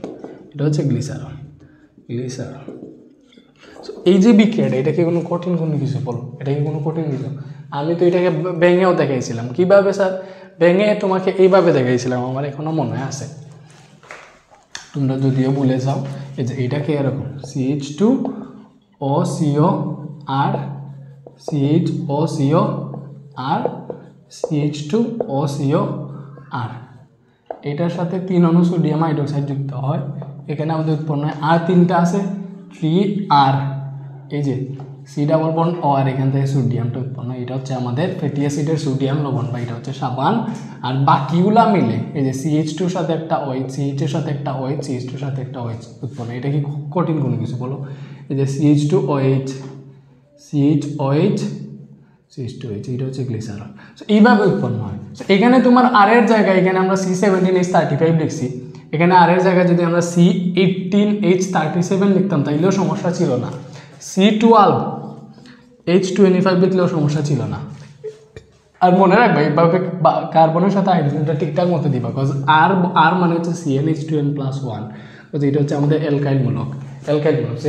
এটা হচ্ছে গ্লিসারল। এই যে বিক্রিয়াটা, এটা কি কোনো কঠিন কোনো কিছু? বলো, এটা কি কোনো কঠিন কিছু? আমি তো এটাকে ভেঙেও দেখাইছিলাম। কিভাবে স্যার? ভেঙে তোমাকে এইভাবে দেখাইছিলাম, আমার এখনো মনে আছে, তোমরা যদিও ভুলে যাও। এই যে এইটাকে এরকম CH2OCO আর CHOCO আর CH2OCO আর, এটার সাথে 3 অণু সোডিয়াম হাইড্রোক্সাইড যুক্ত হয়, এখানে আমাদের উৎপন্ন হয় আর 3টা আছে 3R, এই যে C ডাবল বন্ড O আর এখান থেকে সোডিয়ামটা উৎপন্ন হয়। এটা হচ্ছে আমাদের ফ্যাটি অ্যাসিডের সোডিয়াম লবণ, বা এটা হচ্ছে সাবান। আর বাকিগুলা মিলে এই যে CH2 এর সাথে একটা OH, CH এর সাথে একটা OH, CH2 এর সাথে একটা OH উৎপন্ন। এটা কি কঠিন কোনো কিছু? বলো, এই যে CH2OH, এটা হচ্ছে গ্লিসারল। সো এইভাবে উৎপন্ন হয়। সো এখানে তোমার আর এর জায়গায়, এখানে আমরা C17H35 লিখছি, এখানে আর এর জায়গায় যদি আমরা C18H37 লিখতাম তাইলেও সমস্যা ছিল না, C12H25 লিখলেও সমস্যা ছিল না। আর মনে রাখবে এইভাবে কার্বনের সাথে হাইড্রোজেনটা ঠিকঠাক মতো দিবা, বিকজ আর মানে হচ্ছে CnH2n+1, এটা হচ্ছে আমাদের অ্যালকাইল মূলক। তো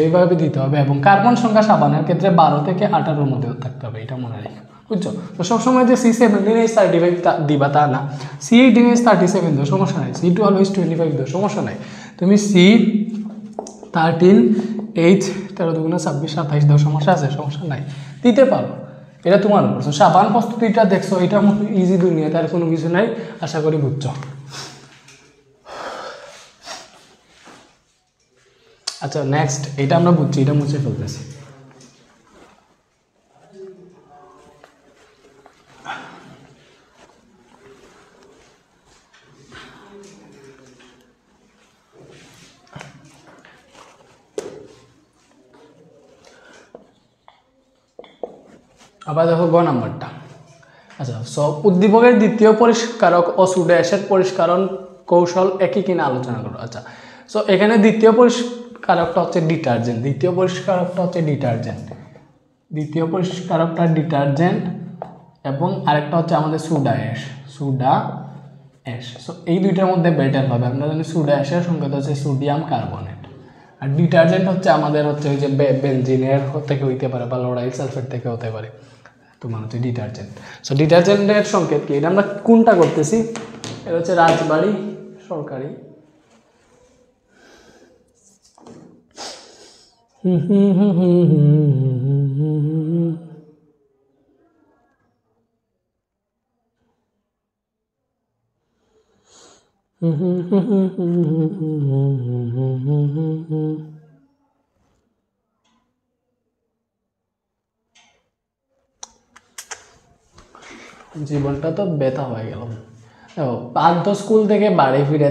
এইভাবে দিতে হবে, এবং কার্বন সংখ্যা সাবানের ক্ষেত্রে 12 থেকে 18-এর মধ্যে থাকতে হবে, এটা মনে রাখো, বুঝছো? তো সবসময় যে C17H35 দিবা তা না, C18H37 দিও, সমস্যা নাই, C12H25 দিও, সমস্যা নাই, তুমি C13H13×26 দিও, সমস্যা আছে? সমস্যা নাই, দিতে পারো, এটা তোমার উপর। সাবান প্রস্তুতিটা দেখছো, এটার মতো ইজি দুনিয়াতে আর কোনো কিছু নাই, আশা করি বুঝছো। আচ্ছা নেক্সট, এটা আমরা বুঝছি, এটা মুছে ফেলতেছি। আবার দেখো গ নাম্বারটা। আচ্ছা, উদ্দীপকের দ্বিতীয় পরিষ্কারক ও সোডা অ্যাশের পরিষ্কারণ কৌশল একই কিনা আলোচনা করো। আচ্ছা, সো এখানে দ্বিতীয় পরিষ্কারকটা হচ্ছে ডিটারজেন্ট, দ্বিতীয় পরিষ্কারকটা ডিটারজেন্ট এবং আরেকটা হচ্ছে আমাদের সোডা অ্যাশ। সো এই দুইটার মধ্যে বেটার হবে। আমরা জানি সোডা অ্যাশের সংকেত হচ্ছে সোডিয়াম কার্বনেট, আর ডিটারজেন্ট হচ্ছে আমাদের হচ্ছে ওই যে বেনজিনের থেকে হইতে পারে বা লরাইল সালফেট থেকে হতে পারে, তোমার হচ্ছে ডিটারজেন্ট। সো ডিটারজেন্টের সংকেত কি, এটা আমরা কোনটা করতেছি, এটা হচ্ছে রাজবাড়ী সরকারি জীবনটা তো ব্যথা হয়ে গেল। দেখো, পার্থ স্কুল থেকে বাড়ি ফিরে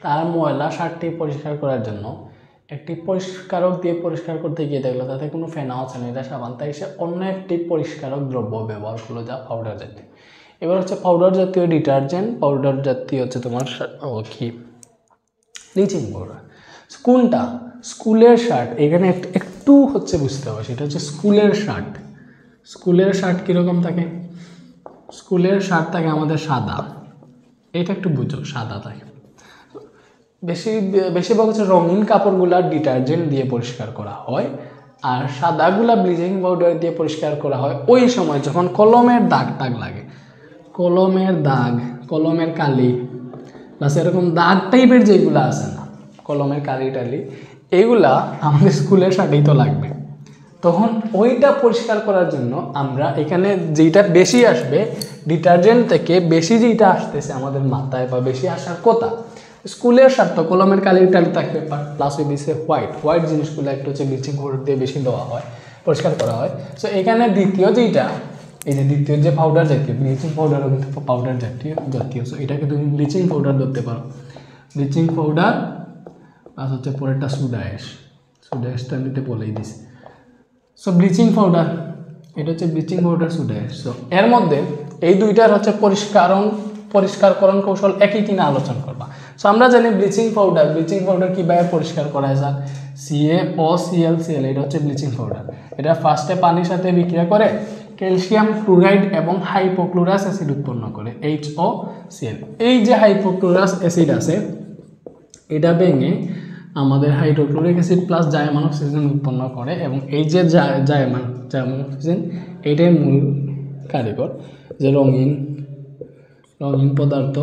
তার ময়লা শার্টটি পরিষ্কার করার জন্য একটি পরিষ্কারক দিয়ে পরিষ্কার করতে গিয়ে দেখলো তাতে কোনো ফেনা হচ্ছে না, এটা সাবান, তাই সে অন্য একটি পরিষ্কারক দ্রব্য ব্যবহার করলো, যা পাউডার জাতীয়। এবার হচ্ছে পাউডার জাতীয় ডিটারজেন্ট, পাউডার জাতীয় হচ্ছে তোমার কি ব্লিচিং পাউডার। কোনটা? স্কুলের শার্ট, এখানে একটু হচ্ছে বুঝতে হবে, সেটা হচ্ছে স্কুলের শার্ট। স্কুলের শার্ট কীরকম থাকে? স্কুলের শার্ট থাকে আমাদের সাদা, এটা একটু বুঝো, সাদা থাকে। বেশিরভাগ হচ্ছে রঙিন কাপড়গুলা ডিটারজেন্ট দিয়ে পরিষ্কার করা হয়, আর সাদাগুলা ব্লিচিং পাউডার দিয়ে পরিষ্কার করা হয় ওই সময় যখন কলমের দাগ লাগে, কলমের কালি প্লাস এরকম দাগ টাইপের যেগুলো আছে না, কলমের কালি টালি, এইগুলা আমাদের স্কুলের শার্টেই তো লাগবে। তখন ওইটা পরিষ্কার করার জন্য আমরা এখানে যেটা বেশি আসবে ডিটারজেন্ট থেকে, বেশি যেটা আসতেছে আমাদের মাথায় বা বেশি আসার কথা, স্কুলের শার্ট তো কলমের কালির টালি থাকবে, প্লাস ওই দিছে হোয়াইট জিনিসগুলো একটু হচ্ছে ব্লিচিং পাউডার দিয়ে বেশি দেওয়া হয়, পরিষ্কার করা হয়। সো এখানে দ্বিতীয় যে পাউডার জাতীয়, ব্লিচিং পাউডারও কিন্তু পাউডার জাতীয়। সো এটাকে তুমি ব্লিচিং পাউডার ধরতে পারো, ব্লিচিং পাউডার প্লাস হচ্ছে পরেরটা সোডা অ্যাশ তো এমনিতে বলেই দিছে। সো ব্লিচিং পাউডার, এটা হচ্ছে bleaching powder, soda ash. So এর মধ্যে এই দুইটার হচ্ছে পরিষ্কারকরণ কৌশল একই কিনা আলোচনা করবা। সো আমরা জানি ব্লিচিং পাউডার কীভাবে পরিষ্কার করা যায়, স্যার CaOClCl, এটা হচ্ছে ব্লিচিং পাউডার। এটা ফার্স্টে পানির সাথে বিক্রিয়া করে ক্যালসিয়াম ক্লোরাইড এবং হাইপোক্লোরাস অ্যাসিড উৎপন্ন করে, HOCl। এই যে হাইপোক্লোরাস অ্যাসিড আছে, এটা ভেঙে আমাদের হাইড্রোক্লোরিক অ্যাসিড প্লাস জায়মান অক্সিজেন উৎপন্ন করে, এবং এই যে জায়মান অক্সিজেন, এটাই মূল কারিগর, যে রঙিন পদার্থ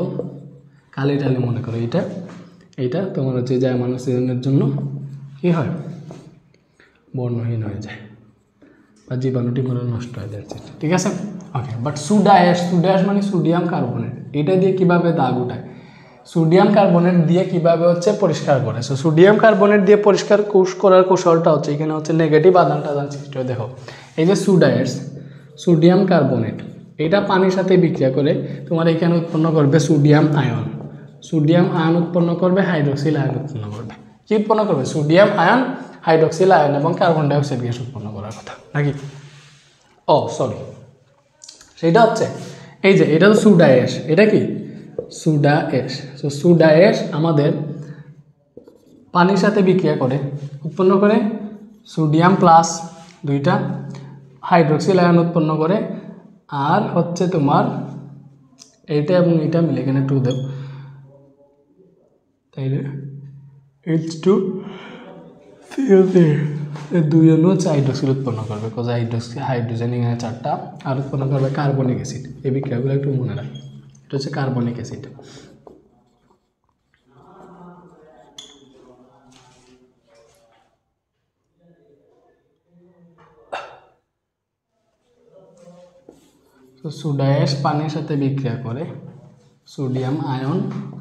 কালি টালি মনে করো, এইটা তোমার হচ্ছে জায়মান অক্সিজেনের জন্য কী হয়, বর্ণহীন হয়ে যায় বা জীবাণুটি মনে নষ্ট হয়ে যাচ্ছে, ঠিক আছে? ওকে, বাট সোডা অ্যাশ মানে সোডিয়াম কার্বনেট, এটা দিয়ে কীভাবে দাগ উঠায়, সোডিয়াম কার্বনেট দিয়ে কীভাবে হচ্ছে পরিষ্কার করে। সো সোডিয়াম কার্বনেট দিয়ে পরিষ্কার করার কৌশলটা হচ্ছে, এখানে হচ্ছে নেগেটিভ আদান সৃষ্টি হয়। দেখো, এই যে সোডা অ্যাশ, সোডিয়াম কার্বনেট, এটা পানির সাথে বিক্রিয়া করে তোমার এখানে উৎপন্ন করবে সোডিয়াম আয়ন উৎপন্ন করবে, হাইড্রোক্সিল আয়ন উৎপন্ন করবে। কি উৎপন্ন করবে? সোডিয়াম আয়ন, হাইড্রোক্সিল আয়ন এবং কার্বন ডাইঅক্সাইড গ্যাস উৎপন্ন করার কথা নাকি? সেটা হচ্ছে এই যে এটা তো সোডা অ্যাশ, এটা কি soda ash. So soda ash আমাদের পানির সাথে বিক্রিয়া করে উৎপন্ন করে সোডিয়াম প্লাস দুইটা হাইড্রোক্সিল আয়ন উৎপন্ন করে, আর হচ্ছে তোমার এইটা এবং এইটা মিলে এখানে 2 দেব, তাইলে H2 CO3 এই দুই অণু হচ্ছে হাইড্রোক্সিল উৎপন্ন করবে, বিকজ হাইড্রোজেন এখানে 4টা, আর উৎপন্ন করবে কার্বনিক অ্যাসিড। এই বিক্রিয়াগুলো একটু মনে রাখ, এটা হচ্ছে কার্বনিক অ্যাসিড। তো সোডা অ্যাশ পানির সাথে বিক্রিয়া করে সোডিয়াম আয়ন,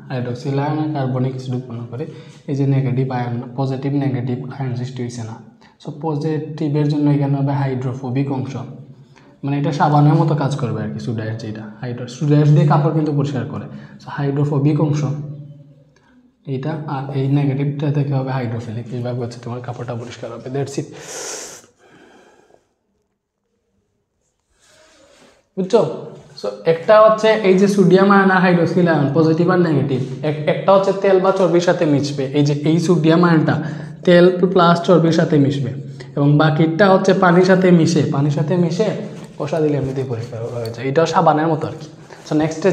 হাইড্রোক্সিল আয়ন আর কার্বনিক অ্যাসিড উৎপন্ন করে। এই যে negative ion, positive negative ion সৃষ্টি হয়েছে না। সো পজিটিভের জন্য এখানে হবে হাইড্রোফোবিক অংশ, মানে এটা সাবানের মতো কাজ করবে আর কি। সোডা অ্যাশ যেটা সোডা অ্যাশ দিয়ে কাপড় কিন্তু পরিষ্কার করে, সো হাইড্রোফোবিক অংশ এইটা, আর এই নেগেটিভটা থেকে হবে হাইড্রোফিলিক। এইভাবে হচ্ছে তোমার কাপড়টা পরিষ্কার হবে, দ্যাটস ইট। বুঝছো? সো একটা হচ্ছে এই যে সোডিয়াম আয়ন আর হাইড্রোক্সিল আয়ন পজিটিভ আর নেগেটিভ, একটা হচ্ছে তেল বা চর্বির সাথে মিশবে, এই যে এই সোডিয়াম আয়নটা তেল প্লাস চর্বির সাথে মিশবে, এবং বাকিটা হচ্ছে পানির সাথে মিশে কষা দিলে এমনিতেই পরিষ্কার হয়ে যায়। এটাও সাবানের মতো আর কি। সো নেক্সটে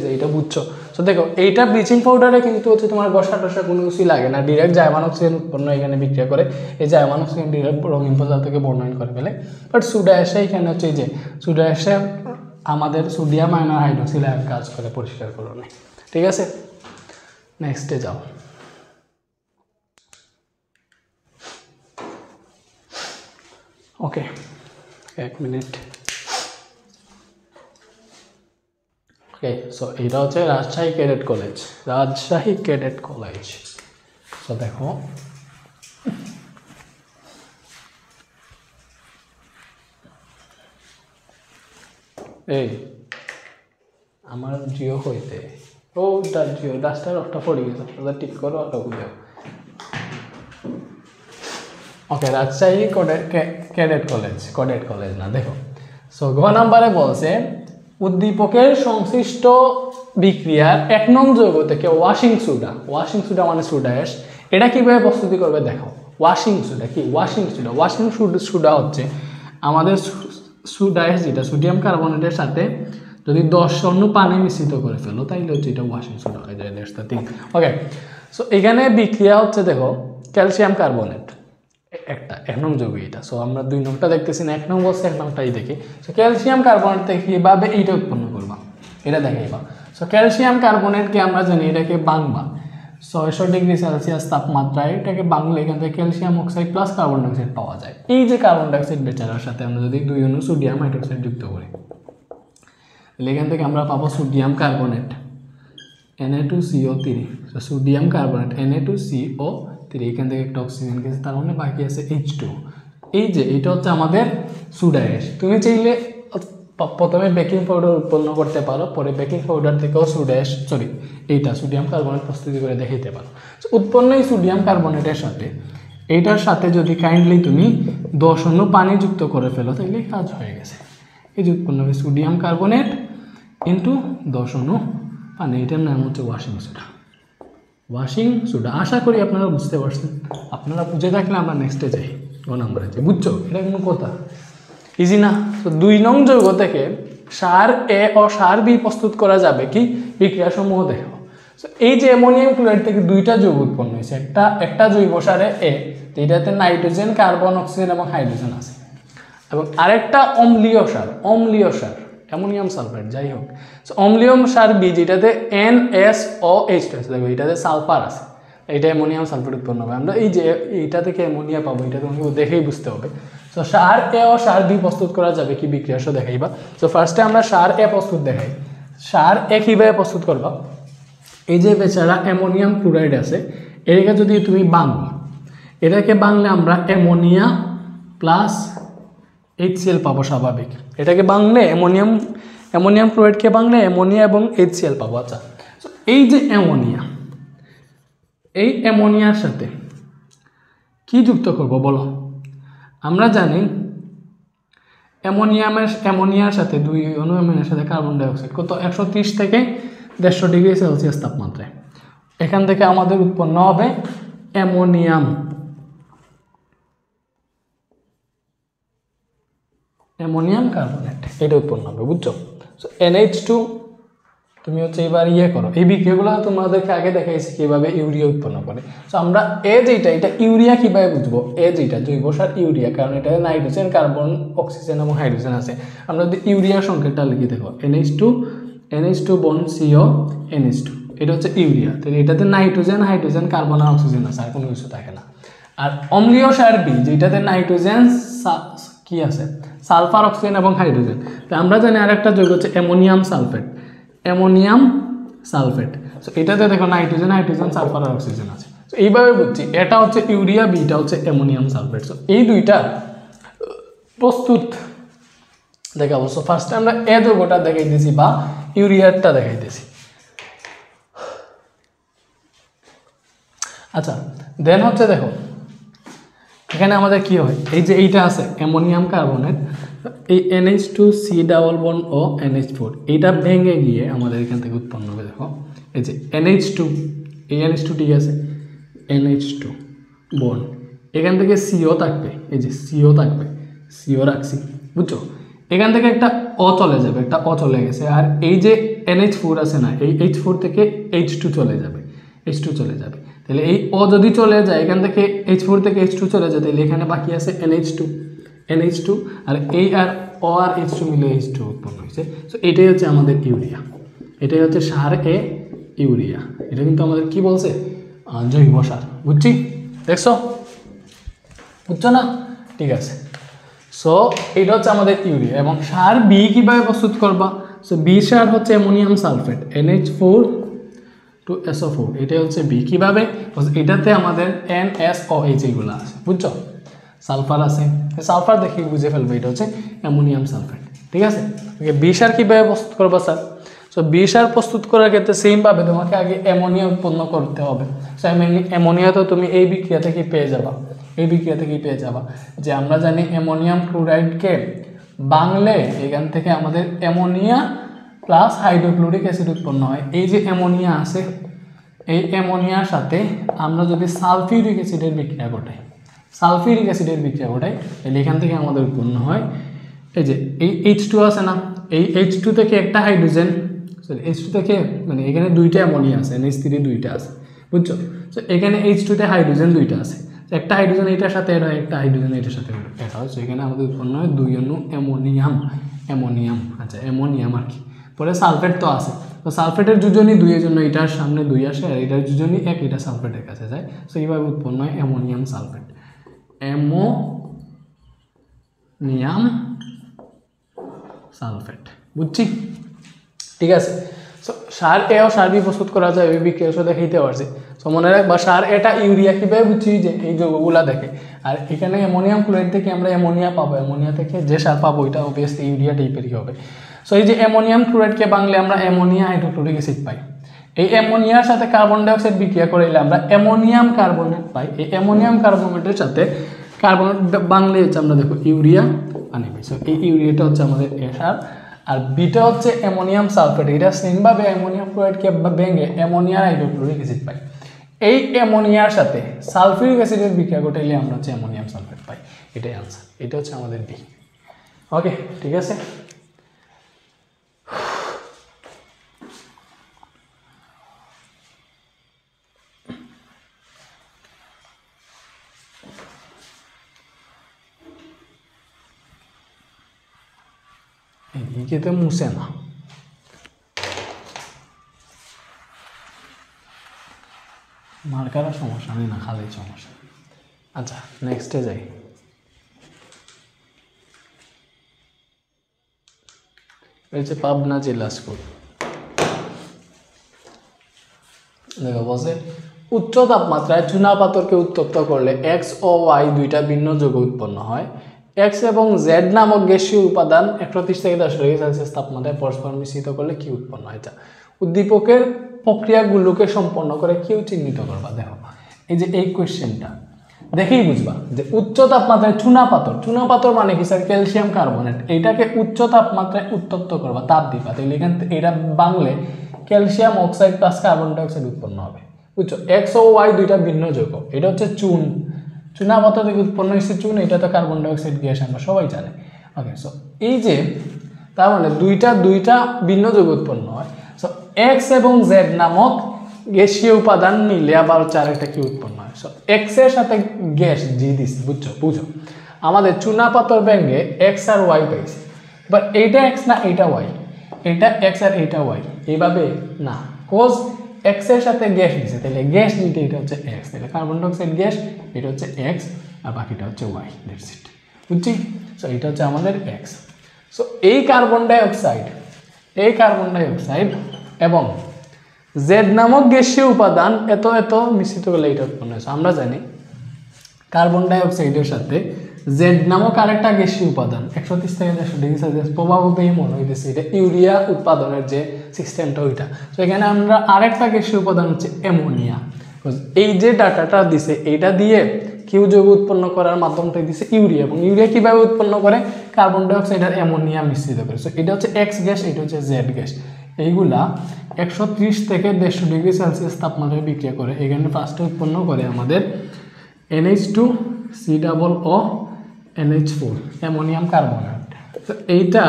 যাই, এটা বুঝছো? সো দেখো এইটা ব্লিচিং পাউডারে কিন্তু হচ্ছে তোমার ঘষা টসা কোনো কিছুই লাগে না, ডিরেক্ট জাইমান অক্সিজেন উৎপন্ন এখানে বিক্রিয়া করে, এই জাইমান অক্সিজেন ডিরেক্ট রঙিন পদার্থকে বর্ণন করে ফেলে। বাট সোডা অ্যাশে এখানে হচ্ছে এই যে সোডা অ্যাশে আমাদের সোডিয়াম আয়ন আর হাইড্রোক্সিল আয়ন কাজ করে পরিষ্কার করণে। ঠিক আছে, নেক্সটে যাও। ওকে, 1 মিনিট। ওকে, সো এটা হচ্ছে রাজশাহী ক্যাডেট কলেজ। সো দেখো এই আমার জিও হইতে জিও ডাস্টার একটা পড়ে গেছে, ওটা ঠিক করো আর দেও। ওকে, রাজশাহী ক্যাডেট কলেজ না, দেখো। সো ঘ নাম্বারে বলছে উদ্দীপকের সংশ্লিষ্ট বিক্রিয়ার 1 নং যৌগ থেকে ওয়াশিং সুডা মানে সোডা অ্যাশ, এটা কিভাবে প্রস্তুতি করবে দেখো। ওয়াশিং সুডা হচ্ছে আমাদের সোডা অ্যাশ যেটা সোডিয়াম কার্বনেটের সাথে যদি 10 অণু পানি মিশ্রিত করে ফেলো তাইলে হচ্ছে এটা ওয়াশিং সুডা হয়ে যায়। That's the thing. Okay, so এখানে বিক্রিয়া হচ্ছে দেখো ক্যালসিয়াম কার্বনেট, একটা 1 নং যৌগ এটা। সো আমরা 2 নংটা দেখতেছি না, 1 নং বলছে, 1 নংটাই দেখি। সো ক্যালসিয়াম কার্বনেট থেকে কীভাবে এইটা উৎপন্ন করবা এটা দেখাইবা। সো ক্যালসিয়াম কার্বনেটকে আমরা জানি এটাকে বাংবা 600 ডিগ্রি সেলসিয়াস তাপমাত্রায়, এটাকে বাংলা এখান থেকে calcium oxide plus carbon dioxide পাওয়া যায়। এই যে কার্বন ডাইঅক্সাইড বেচারার সাথে আমরা যদি 2 অণু সোডিয়াম হাইড্রোক্সাইড যুক্ত করি, তাহলে এখান থেকে আমরা পাবো sodium carbonate Na2CO3, sodium carbonate Na2CO3, এখান থেকে একটা অক্সিজেন গেছে, তার মানে বাকি আছে H2। এই যে এটা হচ্ছে আমাদের সোডা অ্যাশ। তুমি চাইলে প্রথমে বেকিং পাউডার উৎপন্ন করতে পারো, পরে বেকিং পাউডার থেকেও সোডা অ্যাশ এইটা সোডিয়াম কার্বনেট প্রস্তুতি করে দেখাইতে পারো। উৎপন্ন এই সোডিয়াম কার্বনেটের সাথে এইটার সাথে যদি কাইন্ডলি তুমি 10 অণু পানি যুক্ত করে ফেলো তাহলে কাজ হয়ে গেছে। এই যে উৎপন্ন হবে সোডিয়াম কার্বনেট ইন্টু 10 অণু পানি, এটার নাম হচ্ছে ওয়াশিং সোডা। আশা করি আপনারা বুঝতে পারছেন। আপনারা বুঝে থাকলে আমরা নেক্সটে যাই, গ নাম্বারে যাই। বুঝছো? এটা কোনো কথা ইজি না। তো 2 নং যৌগ থেকে সার এ ও সার বি প্রস্তুত করা যাবে কি বিক্রিয়া সমূহ দেখো। এই যে অ্যামোনিয়াম ক্লোরাইড থেকে 2টা যৌগ উৎপন্ন হয়েছে, একটা জৈব সারে এ, এটাতে নাইট্রোজেন, কার্বন, অক্সিজেন এবং হাইড্রোজেন আছে, এবং আরেকটা অম্লীয় সার অ্যামোনিয়াম সালফাইড, যাই হোক। অম্লীয় সার বি যেটাতে NSOH আছে, দেখো এটাতে সালফার আছে, এটা অ্যামোনিয়াম সালফাইড উৎপন্ন হবে। আমরা এই যে এইটা থেকে অ্যামোনিয়া পাবো, এটা তোমাকে দেখেই বুঝতে হবে। সো সার এ ও সার বি প্রস্তুত করা যাবে কি বিক্রিয়া দেখাইবা। সো ফার্স্টে আমরা সার এ প্রস্তুত দেখাই। সার এ কীভাবে প্রস্তুত করবা, এই যে বেচারা অ্যামোনিয়াম ক্লোরাইড আছে, এটাকে যদি তুমি বাংলো, এটাকে বাংলে আমরা অ্যামোনিয়া প্লাস HCl পাবো স্বাভাবিক। এটাকে বাংলে অ্যামোনিয়াম ক্লোরাইডকে বাংলে অ্যামোনিয়া এবং HCl পাবো। আচ্ছা, এই যে অ্যামোনিয়া, এই অ্যামোনিয়ার সাথে কি যুক্ত করব বলো? আমরা জানি অ্যামোনিয়ার সাথে 2 অণু অ্যামোনিয়ার সাথে কার্বন ডাইঅক্সাইড কত 130 থেকে 150 ডিগ্রি সেলসিয়াস তাপমাত্রায়। এখান থেকে আমাদের উৎপন্ন হবে অ্যামোনিয়াম। অ্যামোনিয়াম কার্বনেট এটা উৎপন্ন হবে, বুঝছো? সো NH2 তুমি হচ্ছে এবার করো, এই বিক্রিয়াগুলো তোমাদেরকে আগে দেখাইছি কীভাবে ইউরিয়া উৎপন্ন করে। সো আমরা এটা ইউরিয়া কীভাবে বুঝবো? যেটা জৈব সার ইউরিয়া, কারণ এটা নাইট্রোজেন, কার্বন, অক্সিজেন এবং হাইড্রোজেন আছে। আমরা যদি ইউরিয়ার সংকেতটা লিখি দেখো NH2 বন্ড CO NH2, এটা হচ্ছে ইউরিয়া। তাহলে এটাতে নাইট্রোজেন, হাইড্রোজেন, কার্বন আর অক্সিজেন আছে, আর কোনো কিছু থাকে না। আর অম্লীয় সার বি, যেটাতে নাইট্রোজেন কি আছে, সালফার, অক্সিজেন এবং হাইড্রোজেন। তো আমরা জানি আরেকটা যৌগ হচ্ছে অ্যামোনিয়াম সালফেট। সো এটাতে দেখো নাইট্রোজেন, হাইড্রোজেন, সালফার আর অক্সিজেন আছে। সো এইভাবে বুঝছি এটা হচ্ছে ইউরিয়া, বিটা হচ্ছে অ্যামোনিয়াম সালফেট। সো এই দুইটা প্রস্তুত দেখাবো। সো ফার্স্টে আমরা যৌগটা দেখাইতেছি বা ইউরিয়াটা দেখাইতেছি। আচ্ছা, দেন হচ্ছে দেখো এখানে আমাদের কি হয়, এই যে এইটা আছে অ্যামোনিয়াম কার্বনেট, এই NH2C ডাবল বন্ড ও NH4 এইটা ভেঙে গিয়ে আমাদের এখান থেকে উৎপন্ন হবে। দেখো এই যে NH2, এই NH2 ঠিক আছে, NH2 বন্ড, এখান থেকে CO থাকবে, এই যে CO থাকবে, CO রাখছি, বুঝছো? এখান থেকে একটা চলে যাবে, একটা চলে গেছে। আর এই যে NH4 আছে না, এই H4 থেকে H2 চলে যাবে, তাহলে এই যদি চলে যায় এখান থেকে H4 থেকে H2 চলে যায়, তাহলে এখানে বাকি আছে NH2 আর এই আর H2 মিলে H2 উৎপন্ন হয়েছে। সো এটাই হচ্ছে আমাদের ইউরিয়া, এটাই হচ্ছে সার ইউরিয়া। এটা কিন্তু আমাদের কি বলছে, জৈব সার, বুঝছি? দেখছো, বুঝছো না? ঠিক আছে। সো এটা হচ্ছে আমাদের ইউরিয়া। এবং সার বি কীভাবে প্রস্তুত করবা? সো বি সার হচ্ছে অ্যামোনিয়াম সালফেট, NH4 এটাই হচ্ছে বি। কীভাবে? এটাতে আমাদের NSOH এগুলো আছে, বুঝছো? সালফার আছে, সালফার দেখে বুঝে ফেলবে এটা হচ্ছে অ্যামোনিয়াম সালফেট, ঠিক আছে? ওকে, বি সার কীভাবে প্রস্তুত করবা স্যার? সো বি সার প্রস্তুত করার ক্ষেত্রে সেমভাবে তোমাকে আগে অ্যামোনিয়া উৎপন্ন করতে হবে। সো অ্যামোনিয়া তো তুমি এই বিক্রিয়া থেকেই পেয়ে যাবা, যে আমরা জানি অ্যামোনিয়াম ক্লোরাইডকে বাংলে এখান থেকে আমাদের অ্যামোনিয়া প্লাস হাইড্রোক্লোরিক অ্যাসিড উৎপন্ন হয়। এই যে অ্যামোনিয়া আছে, এই অ্যামোনিয়ার সাথে আমরা যদি সালফিউরিক অ্যাসিডের বিক্রিয়া ঘটাই, তাহলে এখান থেকে আমাদের উৎপন্ন হয় এই যে এই H2 আছে না, এই H2 থেকে একটা হাইড্রোজেন, H2 থেকে মানে এখানে দুইটা অ্যামোনিয়া আছে, NH3 দুইটা আছে, বুঝছো? তো এখানে H2 তে হাইড্রোজেন দুইটা আছে, একটা হাইড্রোজেন এটার সাথে অ্যাড হয়, একটা হাইড্রোজেন এটার সাথে অ্যাড হয়। এখানে আমাদের উৎপন্ন হয় 2 অণু অ্যামোনিয়াম। আচ্ছা, অ্যামোনিয়াম আর কি। পরে সালফেট তো আছে, তো সালফেটের যোজনী 2 এর জন্য এটার সামনে 2 আসে, আর এটার যোজনী 1, এটা সালফেটের কাছে যায়। সো এইভাবে উৎপন্ন হয় অ্যামোনিয়াম সালফেট, বুঝছি? ঠিক আছে। সো সার এ ও সার বি প্রস্তুত করা যায়, ওই বিক্রিয়া দেখাইতে পারছি। সো মনে রাখবা সার এটা ইউরিয়া কীভাবে বুঝছি, যে এই যৌগগুলা দেখে। আর এখানে অ্যামোনিয়াম ক্লোরাইড থেকে আমরা অ্যামোনিয়া পাবো, অ্যামোনিয়া থেকে যে সার পাবো এটা অবভিয়াসলি ইউরিয়া টাইপেরই হবে। সো এই যে অ্যামোনিয়াম ক্লোরাইডকে বাংলে আমরা অ্যামোনিয়া হাইড্রোক্লোরিক অ্যাসিড পাই। এই অ্যামোনিয়ার সাথে কার্বন ডাইঅক্সাইড বিক্রিয়া করাইলে আমরা অ্যামোনিয়াম কার্বনেট পাই। এই অ্যামোনিয়াম কার্বনেটের সাথে কার্বনেট বাংলে হচ্ছে আমরা দেখো ইউরিয়া পানি পাই। সো এই ইউরিয়াটা হচ্ছে আমাদের সার, আর বিটা হচ্ছে অ্যামোনিয়াম সালফেট। এটা সেমভাবে অ্যামোনিয়াম ক্লোরাইডকে ভেঙে অ্যামোনিয়া হাইড্রোক্লোরিক অ্যাসিড পাই। এই অ্যামোনিয়ার সাথে সালফিউরিক অ্যাসিডের বিক্রিয়া ঘটাইলে আমরা হচ্ছে অ্যামোনিয়াম সালফেট পাই। এটাই আনসার, এটা হচ্ছে আমাদের বি। ওকে, ঠিক আছে। এদিকে তো মুছে না, মার্কারের সমস্যা নেই না, খালি সমস্যা। আচ্ছা, নেক্সটে যাই। এই যে পাবনা জেলা স্কুল, দেখো বলছে উচ্চ তাপমাত্রায় চুনা পাথরকে উত্তপ্ত করলে X ও Y দুইটা ভিন্ন যৌগ উৎপন্ন হয়। X এবং Z নামক গ্যাসীয় উপাদান 130 থেকে 10 ডিগ্রি সেলসিয়াস তাপমাত্রায় পরস্পর মিশ্রিত করলে কি উৎপন্ন হয়? উদ্দীপকের প্রক্রিয়াগুলোকে সম্পন্ন করে কেউ চিহ্নিত করবা। দেখো এই যে এই কোয়েশ্চেনটা দেখেই বুঝবা যে উচ্চ তাপমাত্রায় চুনা পাথর মানে কি স্যার? Calcium carbonate. এইটাকে উচ্চ তাপমাত্রায় উত্তপ্ত করবা, তাপ দিবা, তাহলে এখান থেকে এটা বাংলে calcium oxide plus carbon dioxide উৎপন্ন হবে, বুঝছো? X ও Y দুইটা ভিন্ন যৌগ। এটা হচ্ছে চুনা পাথর থেকে উৎপন্ন হয়েছে চুন, এটা তো কার্বন ডাইঅক্সাইড গ্যাস, আমরা সবাই জানি। ওকে, সো এই যে তার মানে দুইটা ভিন্ন যৌগ উৎপন্ন হয়। সো এক্স এবং জেড নামক গ্যাসীয় উপাদান নিলে আবার হচ্ছে আরেকটা কি উৎপন্ন হয়। সো এক্স এর সাথে গ্যাস জি দিছি, বুঝছো আমাদের চুনা পাথর ব্যাঙে এক্স আর ওয়াই পাইছি। এবার এইটা এক্স না এইটা ওয়াই, এটা এক্স আর এইটা ওয়াই, এইভাবে না, কোজ এক্স এর সাথে গ্যাস দিছে, তাহলে গ্যাস নিতে এটা হচ্ছে এক্স, তাহলে কার্বন ডাইঅক্সাইড গ্যাস, এটা হচ্ছে এক্স আর বাকিটা হচ্ছে ওয়াই, দ্যাটস ইট, বুঝছি। সো এটা হচ্ছে আমাদের এক্স। সো এই কার্বন ডাইঅক্সাইড এবং জেড নামক গ্যাসীয় উপাদান এত মিশ্রিত করলে এটা উৎপন্ন হয়েছে। আমরা জানি কার্বন ডাইঅক্সাইডের সাথে জেড নামক আরেকটা গ্যাসীয় উপাদান 130 থেকে 150 ডিগ্রি সেলসিয়াস প্রভাবে মনে হইতেছে এটা ইউরিয়া উৎপাদনের যে সিস্টেমটা ওইটা। তো এখানে আমরা আরেকটা গ্যাসীয় উপাদান হচ্ছে অ্যামোনিয়া। এই যে ডাটাটা দিছে এইটা দিয়ে কিউ যৌগ উৎপন্ন করার মাধ্যমটা দিছে ইউরিয়া, এবং ইউরিয়া কিভাবে উৎপন্ন করে কার্বন ডাইঅক্সাইড আর অ্যামোনিয়া মিশ্রিত করে। সো এটা হচ্ছে এক্স গ্যাস, এটা হচ্ছে জেড গ্যাস। এইগুলা 130 থেকে 150 ডিগ্রি সেলসিয়াস তাপমাত্রায় বিক্রিয়া করে। এখানে ফার্স্টে উৎপন্ন করে আমাদের NH2 COO NH4 ammonium carbonate. তো এইটা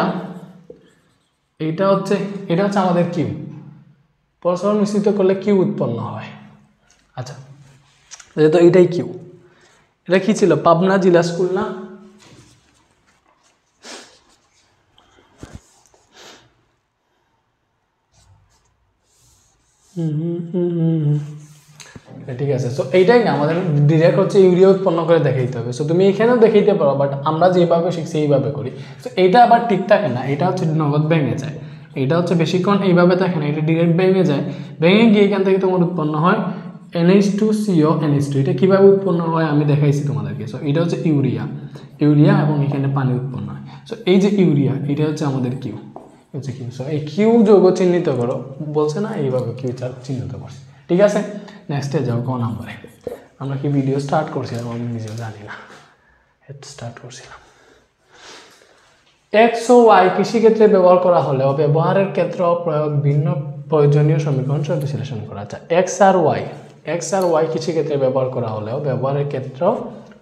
হচ্ছে আমাদের কিউ। পরস্পর মিশ্রিত করলে কিউ উৎপন্ন হয়। আচ্ছা, যেহেতু এইটাই কিউ, এটা কি ছিল পাবনা জেলা স্কুল না? ঠিক আছে। সো এইটাই না, আমাদের ডিরেক্ট হচ্ছে ইউরিয়া উৎপন্ন করে দেখাইতে হবে। সো তুমি এখানেও দেখাইতে পারো, বাট আমরা যেভাবে শিখছি এইভাবে করি। সো এইটা আবার ঠিক থাকে না, এটা হচ্ছে নগদ ভেঙে যায়, এটা হচ্ছে বেশিক্ষণ এইভাবে থাকে না, এটা ডিরেক্ট ভেঙে যায়। ভেঙে গিয়ে এখান থেকে তোমার উৎপন্ন হয় NH2CO NH2। এটা কীভাবে উৎপন্ন হয় আমি দেখাইছি তোমাদেরকে। সো এটা হচ্ছে ইউরিয়া এবং এখানে পানি উৎপন্ন হয়। সো এই যে ইউরিয়া, এটা হচ্ছে আমাদের কিউ, হচ্ছে কিউ। সো এই কিউ যৌগ চিহ্নিত করো বলছে না, এইভাবে কিউ চিহ্নিত করছে। ঠিক আছে, নেক্সটে যাও ক নাম্বারে। আমরা কি ভিডিও স্টার্ট করছিলাম আমি নিজেও জানি না, স্টার্ট করছিলাম। এক্স ও ওয়াই কৃষিক্ষেত্রে ব্যবহার করা হলেও ব্যবহারের ক্ষেত্র প্রয়োগ ভিন্ন প্রয়োজনীয় সমীকরণ বিশ্লেষণ করা যায়। এক্স আর ওয়াই কৃষিক্ষেত্রে ব্যবহার করা হলেও ব্যবহারের ক্ষেত্র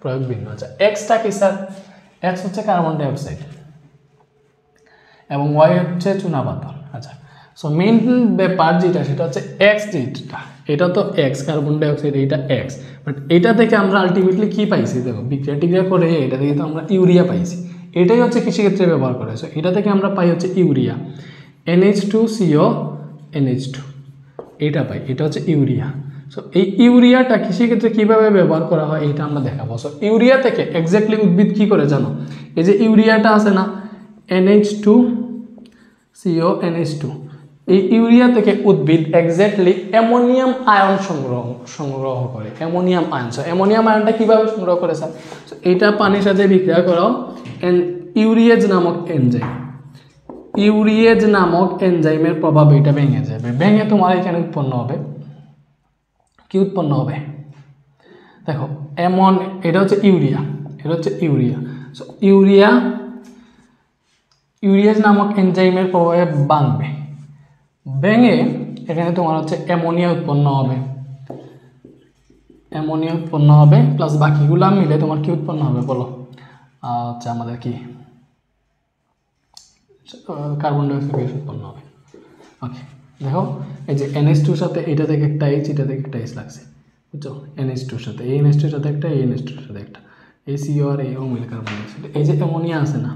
প্রয়োগ ভিন্ন আছে। এক্সটা কি স্যার? এক্স হচ্ছে কার্বন ডাইঅক্সাইড এবং ওয়াই হচ্ছে চুনাপাথর। আচ্ছা, সো মেইন ব্যাপার যেটা সেটা হচ্ছে এক্স, যেটা এটা তো এক্স কার্বন ডাইঅক্সাইড, এইটা এক্স, বাট এটা থেকে আমরা আলটিমেটলি কি পাইছি? দেখো বিক্রিয়া করে এটা থেকে তো আমরা ইউরিয়া পাইছি, এটাই হচ্ছে কৃষিক্ষেত্রে ব্যবহার করে। সো এটা থেকে আমরা পাই হচ্ছে ইউরিয়া, NH2CO NH2, এটা পাই, এটা হচ্ছে ইউরিয়া। সো এই ইউরিয়াটা কৃষিক্ষেত্রে কীভাবে ব্যবহার করা হয় এইটা আমরা দেখাবো। সো ইউরিয়া থেকে এক্স্যাক্টলি উদ্ভিদ কী করে জানো? এই যে ইউরিয়াটা আছে না, NH2CO NH2, এই ইউরিয়া থেকে উদ্ভিদ এক্স্যাক্টলি অ্যামোনিয়াম আয়ন সংগ্রহ করে। অ্যামোনিয়াম আয়ন, সো অ্যামোনিয়াম আয়নটা কীভাবে সংগ্রহ করে স্যার? সো এটা পানির সাথে বিক্রিয়া করাও ইউরিয়েজ নামক এনজাইমের প্রভাবে এটা ভেঙে যাবে। ভেঙে তোমার এখানে উৎপন্ন হবে কি? উৎপন্ন হবে দেখো এটা হচ্ছে ইউরিয়া। সো ইউরিয়েজ নামক এনজাইমের প্রভাবে ভেঙে এখানে তোমার হচ্ছে অ্যামোনিয়া উৎপন্ন হবে, প্লাস বাকিগুলা মিলে তোমার কি উৎপন্ন হবে বলো? আচ্ছা, আমাদের কি কার্বন ডাইঅক্সাইড গ্যাস উৎপন্ন হবে। ওকে, দেখো এই যে NH2 সাথে এটা থেকে একটা H, এটা থেকে একটা H লাগছে, বুঝছো? NH2 সাথে এই NH2 সাথে একটা, এই NH2 সাথে একটা, এই CO আর এই মিলে কার্বন ডাইঅক্সাইড। এই যে অ্যামোনিয়া আছে না,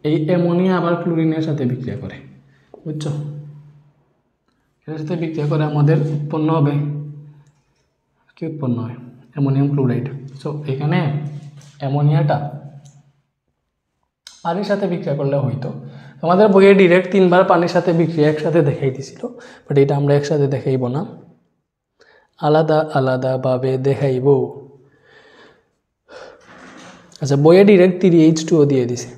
এই অ্যামোনিয়া আবার ক্লোরিনের সাথে বিক্রিয়া করে, বুঝছো? এর সাথে বিক্রিয়া করে আমাদের উৎপন্ন হবে কি? উৎপন্ন হয় অ্যামোনিয়াম ক্লোরাইড। সো এখানে অ্যামোনিয়াটা পানির সাথে বিক্রিয়া করলে হয়তো আমাদের বইয়ে ডিরেক্ট 3বার পানির সাথে বিক্রিয়া একসাথে দেখাই দিছিল, বাট এটা আমরা একসাথে দেখাইব না, আলাদা আলাদাভাবে দেখাইব। আচ্ছা, বইয়ে ডিরেক্ট 3H2O দিয়ে দিছে।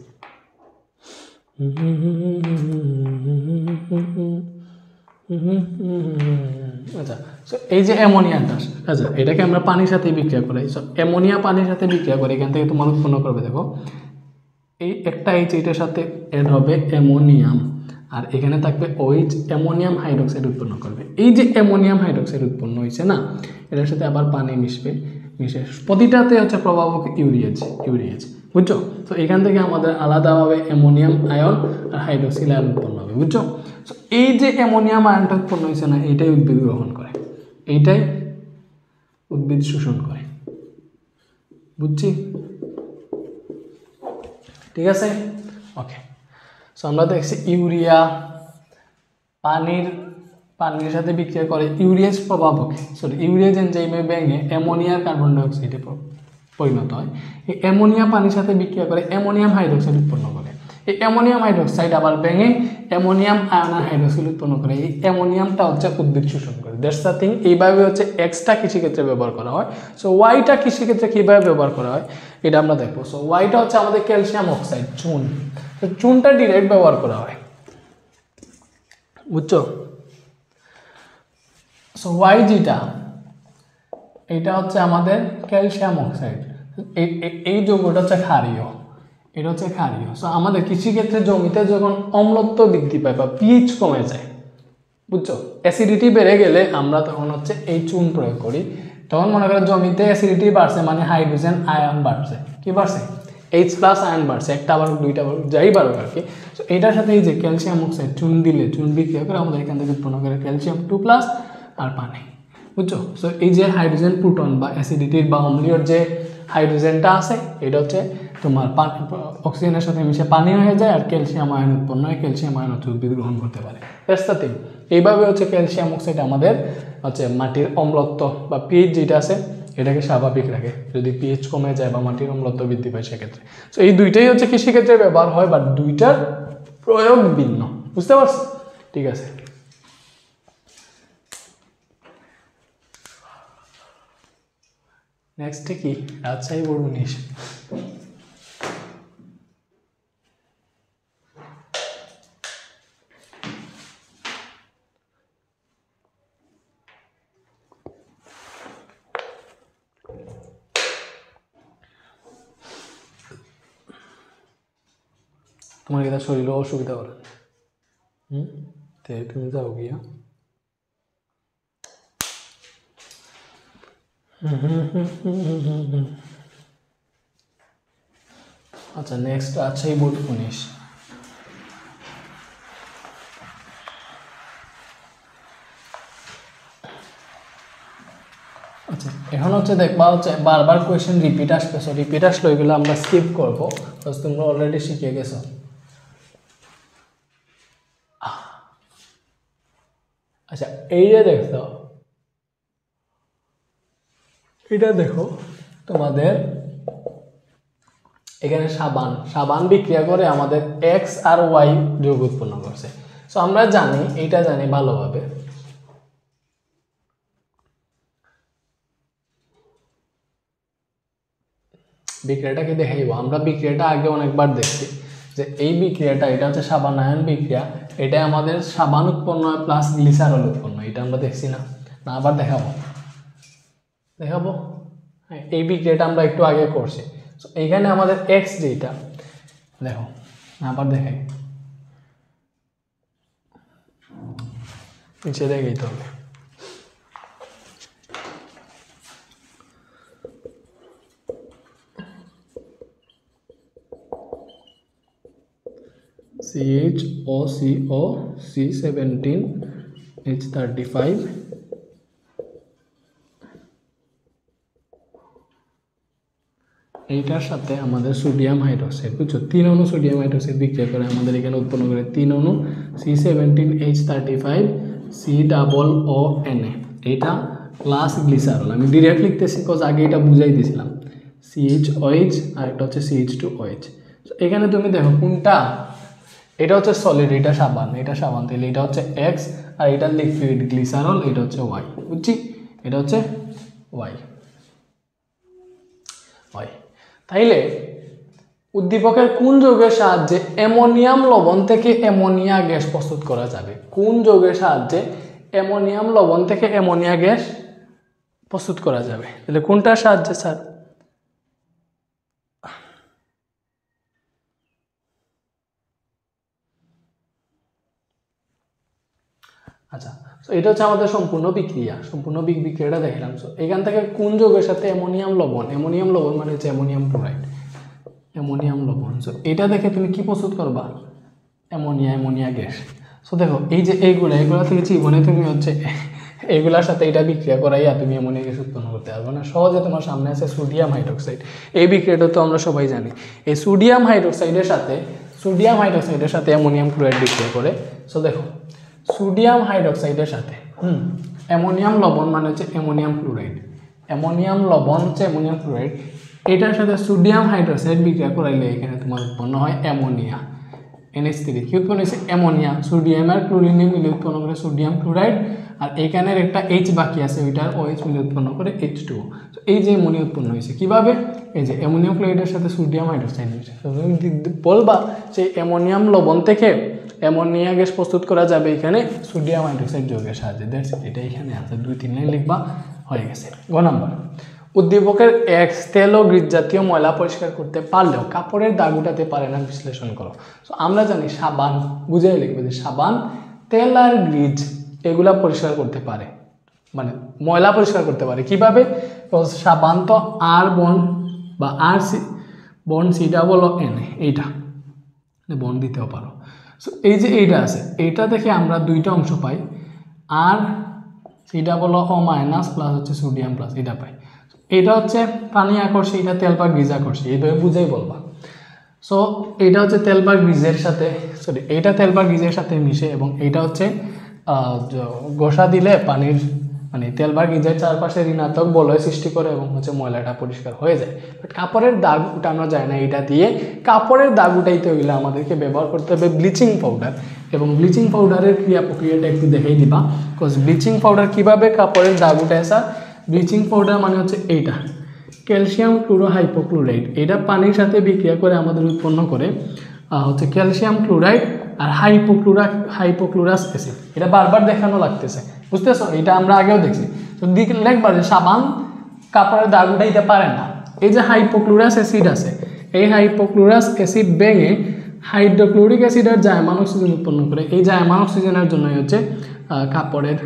আচ্ছা, সো এই যে অ্যামোনিয়াটা, আচ্ছা এটাকে আমরা পানির সাথে বিক্রিয়া করাই। সো অ্যামোনিয়া পানির সাথে বিক্রিয়া করে এখান থেকে তোমার উৎপন্ন করবে। দেখো এই একটা H, এটার সাথে এড হবে অ্যামোনিয়াম, আর এখানে থাকবে OH, অ্যামোনিয়াম হাইড্রোক্সাইড উৎপন্ন করবে। এই যে অ্যামোনিয়াম হাইড্রোক্সাইড উৎপন্ন হয়েছে না, এটার সাথে আবার পানি মিশে প্রতিটাতে হচ্ছে প্রভাবক ইউরিয়েজ। বুঝছো? তো এখান থেকে আমাদের আলাদাভাবে অ্যামোনিয়াম আয়ন আর হাইড্রোক্সিল আয়ন উৎপন্ন হবে, বুঝছো? তো এই যে অ্যামোনিয়াম আয়নটা উৎপন্ন হয়েছে না, এইটাই উদ্ভিদ গ্রহণ করে, এইটাই উদ্ভিদ শোষণ করে, বুঝছি? ঠিক আছে, ওকে। সো আমরা দেখছি ইউরিয়া পানির সাথে বিক্রিয়া করে, ইউরিয়াজ প্রভাবকে ইউরিয়াজ এনজাইমে ভেঙে অ্যামোনিয়ার কার্বন ডাইঅক্সাইডে পরিণত হয়। এই অ্যামোনিয়া পানির সাথে বিক্রিয়া করে অ্যামোনিয়াম হাইড্রোক্সাইড উৎপন্ন করে। এই অ্যামোনিয়াম হাইড্রোক্সাইড আবার ভেঙে অ্যামোনিয়াম আয়ন আর হাইড্রোক্সাইড উৎপন্ন করে। এই অ্যামোনিয়ামটা হচ্ছে উদ্ভিদ শোষণ করে। That's the thing. এইভাবে হচ্ছে এক্সটা কৃষিক্ষেত্রে ব্যবহার করা হয়। সো ওয়াইটা কৃষিক্ষেত্রে কীভাবে ব্যবহার করা হয় এটা আমরা দেখবো। সো ওয়াইটা হচ্ছে আমাদের ক্যালসিয়াম অক্সাইড, চুন। তো চুনটা ডিরেক্ট ব্যবহার করা হয়, বুঝছো? সো ওয়াই যেটা, এটা হচ্ছে আমাদের ক্যালসিয়াম অক্সাইড। এই যৌগটা হচ্ছে ক্ষারীয়, এটা হচ্ছে ক্ষারীয়। সো আমাদের কৃষিক্ষেত্রে জমিতে যখন অম্লত্ব বৃদ্ধি পায় বা পিএইচ কমে যায়, বুঝছো, অ্যাসিডিটি বেড়ে গেলে আমরা তখন হচ্ছে এই চুন প্রয়োগ করি। তখন মনে করেন জমিতে অ্যাসিডিটি বাড়ছে মানে হাইড্রোজেন আয়ন বাড়ছে, কি বাড়ছে? H+ আয়ন বাড়ছে, একটা আবার দুইটা আবার যাই বাড়ুক আর কি। সো এটার সাথে এই যে ক্যালসিয়াম অক্সাইড চুন দিলে, চুন বিক্রিয়া করে আমাদের এখান থেকে উৎপন্ন করে ক্যালসিয়াম 2+ আর পানি, বুঝছো? সো এই যে হাইড্রোজেন প্রোটন বা অ্যাসিডিটির বা অম্লীয়র যে হাইড্রোজেনটা আছে, এটা হচ্ছে তোমার অক্সিজেনের সাথে মিশে পানি হয়ে যায় আর ক্যালসিয়াম আয়ন উৎপন্ন হয়। ক্যালসিয়াম আয়ন হচ্ছে উদ্ভিদ গ্রহণ করতে পারে। That's the thing. এইভাবে হচ্ছে ক্যালসিয়াম অক্সাইড আমাদের হচ্ছে মাটির অম্লত্ব বা পিএইচ যেটা আছে এটাকে স্বাভাবিক রাখে। যদি পিএইচ কমে যায় বা মাটির অম্লত্ব বৃদ্ধি পায় সেক্ষেত্রে। সো এই দুইটাই হচ্ছে কৃষিক্ষেত্রে ব্যবহার হয়, বাট দুইটার প্রয়োগ ভিন্ন, বুঝতে পারছো? ঠিক আছে। নেক্সট কি? রাজশাহী বোর্ড 19। তোমার কি তার শরীরও অসুবিধা করে? তুমি যাও গিয়া। আচ্ছা, নেক্সট রাজশাহী বোর্ড 19। আচ্ছা, এখন হচ্ছে দেখবা হচ্ছে বারবার কোয়েশ্চেন রিপিট আসবে। সো রিপিট আসলে ওইগুলো আমরা স্কিপ করবো, বিকজ তোমরা অলরেডি শিখে গেছো। আচ্ছা, এই যে দেখছো, এটা দেখো তোমাদের এখানে সাবান বিক্রিয়া করে আমাদের এক্স আর ওয়াই যৌগ উৎপন্ন করছে। সো আমরা জানি, এইটা জানি ভালোভাবে, বিক্রিয়াটাকে দেখাইব। আমরা বিক্রিয়াটা আগে অনেকবার দেখছি যে এই বিক্রিয়াটা, এটা হচ্ছে সাবান আয়ন বিক্রিয়া, এটা আমাদের সাবান উৎপন্ন হয় প্লাস গ্লিসারল উৎপন্ন, এটা আমরা দেখছি না? না, আবার দেখাবো। হ্যাঁ, এই বিক্রিয়াটা আমরা একটু আগে করছি। সো এইখানে আমাদের এক্স যেটা দেখো, আবার দেখাই, নিচে দেখাইতে হবে। CHOCO C17H35 এইটার সাথে আমাদের সোডিয়াম হাইড্রোক্সাইড, বুঝছো, 3 অণু সোডিয়াম হাইড্রোক্সাইড বিক্রিয়া করে আমাদের এখানে উৎপন্ন করে 3 অণু C17H35 COONA। এটা প্লাস গ্লিসারল। আমি ডিরেক্ট লিখতেছি বিকজ আগে এটা বুঝাই দিয়েছিলাম। CHOH আর একটা হচ্ছে CH2OH। এখানে তুমি দেখো কোনটা, এটা হচ্ছে সলিড, এটা সাবান, তাহলে এটা হচ্ছে এক্স, আর এটা লিকুইড গ্লিসারল, এটা হচ্ছে ওয়াই, বুঝছি? এটা হচ্ছে ওয়াই। তাইলে উদ্দীপকের কোন যৌগের সাহায্যে অ্যামোনিয়াম লবণ থেকে অ্যামোনিয়া গ্যাস প্রস্তুত করা যাবে? কোন যৌগের সাহায্যে অ্যামোনিয়াম লবণ থেকে অ্যামোনিয়া গ্যাস প্রস্তুত করা যাবে? তাহলে কোনটার সাহায্যে স্যার? আচ্ছা, তো এটা হচ্ছে আমাদের সম্পূর্ণ বিক্রিয়াটা দেখলাম। সো এখান থেকে কোন যৌগের সাথে অ্যামোনিয়াম লবণ মানে হচ্ছে অ্যামোনিয়াম ক্লোরাইড, অ্যামোনিয়াম লবণ। সো এটা দেখে তুমি কি প্রস্তুত করবা? Ammonia gas. সো দেখো এই যে এইগুলা থেকে জীবনে তুমি হচ্ছে এইগুলার সাথে এটা বিক্রিয়া করাইয়া তুমি অ্যামোনিয়া গ্যাস উৎপন্ন করতে পারবে না। সহজে তোমার সামনে আছে সোডিয়াম হাইড্রোক্সাইড। এই বিক্রিয়াটা তো আমরা সবাই জানি। এই সোডিয়াম হাইড্রোক্সাইডের সাথে অ্যামোনিয়াম ক্লোরাইড বিক্রিয়া করে। সো দেখো সোডিয়াম হাইড্রোক্সাইডের সাথে অ্যামোনিয়াম লবণ মানে হচ্ছে অ্যামোনিয়াম ক্লোরাইড, অ্যামোনিয়াম লবণ হচ্ছে অ্যামোনিয়াম ক্লোরাইড, এটার সাথে সোডিয়াম হাইড্রোক্সাইড বিক্রিয়া করাইলে এখানে তোমার উৎপন্ন হয় অ্যামোনিয়া, NH3। কি উৎপন্ন হয়েছে? অ্যামোনিয়া। সোডিয়াম আর ক্লোরিনে মিলে উৎপন্ন করে সোডিয়াম ক্লোরাইড, আর এইখানের একটা H বাকি আছে, ওইটার OH মিলে উৎপন্ন করে H2O। তো এই যে অ্যামোনিয়া উৎপন্ন হয়েছে কীভাবে? এই যে অ্যামোনিয়াম ক্লোরাইডের সাথে সোডিয়াম হাইড্রোক্সাইড মিশে। বলবা যে অ্যামোনিয়াম লবণ থেকে অ্যামোনিয়া গ্যাস প্রস্তুত করা যাবে এখানে সোডিয়াম হাইড্রোক্সাইড যৌগের সাহায্যে। That's it. এটা এখানে আছে, 2-3 লাইন লিখবা, হয়ে গেছে। গ নাম্বার, উদ্দীপকের X তেল ও গ্রিজ জাতীয় ময়লা পরিষ্কার করতে পারলেও কাপড়ের দাগ উঠাতে পারে না, বিশ্লেষণ করো। সো আমরা জানি সাবান, বুঝাই লিখবে যে সাবান, তেল আর গ্রিজ এগুলা পরিষ্কার করতে পারে, মানে ময়লা পরিষ্কার করতে পারে। কিভাবে? সাবান তো আর বন্ড বা আর সি বন্ড CON, এইটা বন্ড দিতেও পারো। সো এই যে এইটা আছে, এইটা থেকে আমরা দুইটা অংশ পাই, আর COO- প্লাস হচ্ছে সোডিয়াম প্লাস, এটা পাই। এটা হচ্ছে পানি আকর্ষী, এটা তেল বা গ্রিজ আকর্ষী, এইভাবে বুঝাই বলবা। সো এটা হচ্ছে তেল বা গ্রিজের সাথে, এইটা তেল বা গ্রিজের সাথে মিশে, এবং এইটা হচ্ছে ঘষা দিলে পানির মানে তেল বা গ্রিজের চারপাশে ঋণাত্মক বলয় সৃষ্টি করে এবং হচ্ছে ময়লাটা পরিষ্কার হয়ে যায়। বাট কাপড়ের দাগ উঠানো যায় না এটা দিয়ে। কাপড়ের দাগ উঠাইতে হইলে আমাদেরকে ব্যবহার করতে হবে ব্লিচিং পাউডার, এবং ব্লিচিং পাউডারের ক্রিয়া প্রক্রিয়াটা একটু দেখাই দিবা। বিকজ ব্লিচিং পাউডার কীভাবে কাপড়ের দাগ উঠায়? স্যার, ব্লিচিং পাউডার মানে হচ্ছে এইটা ক্যালসিয়াম ক্লোরোহাইপোক্লোরাইড, এটা পানির সাথে বিক্রিয়া করে আমাদের উৎপন্ন করে হচ্ছে ক্যালসিয়াম ক্লোরাইড আর হাইপোক্লোরাস অ্যাসিড। এটা বারবার দেখানো লাগতেছে, বুঝতেছো? এটা আমরা আগেও দেখছি। তো লিখবা যে সাবান কাপড়ের দাগ উঠাইতে পারে না। এই যে হাইপোক্লোরাস অ্যাসিড আছে, এই হাইপোক্লোরাস অ্যাসিড ভেঙে হাইড্রোক্লোরিক অ্যাসিড আর জায়মান অক্সিজেন উৎপন্ন করে। এই জায়মান অক্সিজেনের জন্যই হচ্ছে কাপড়ের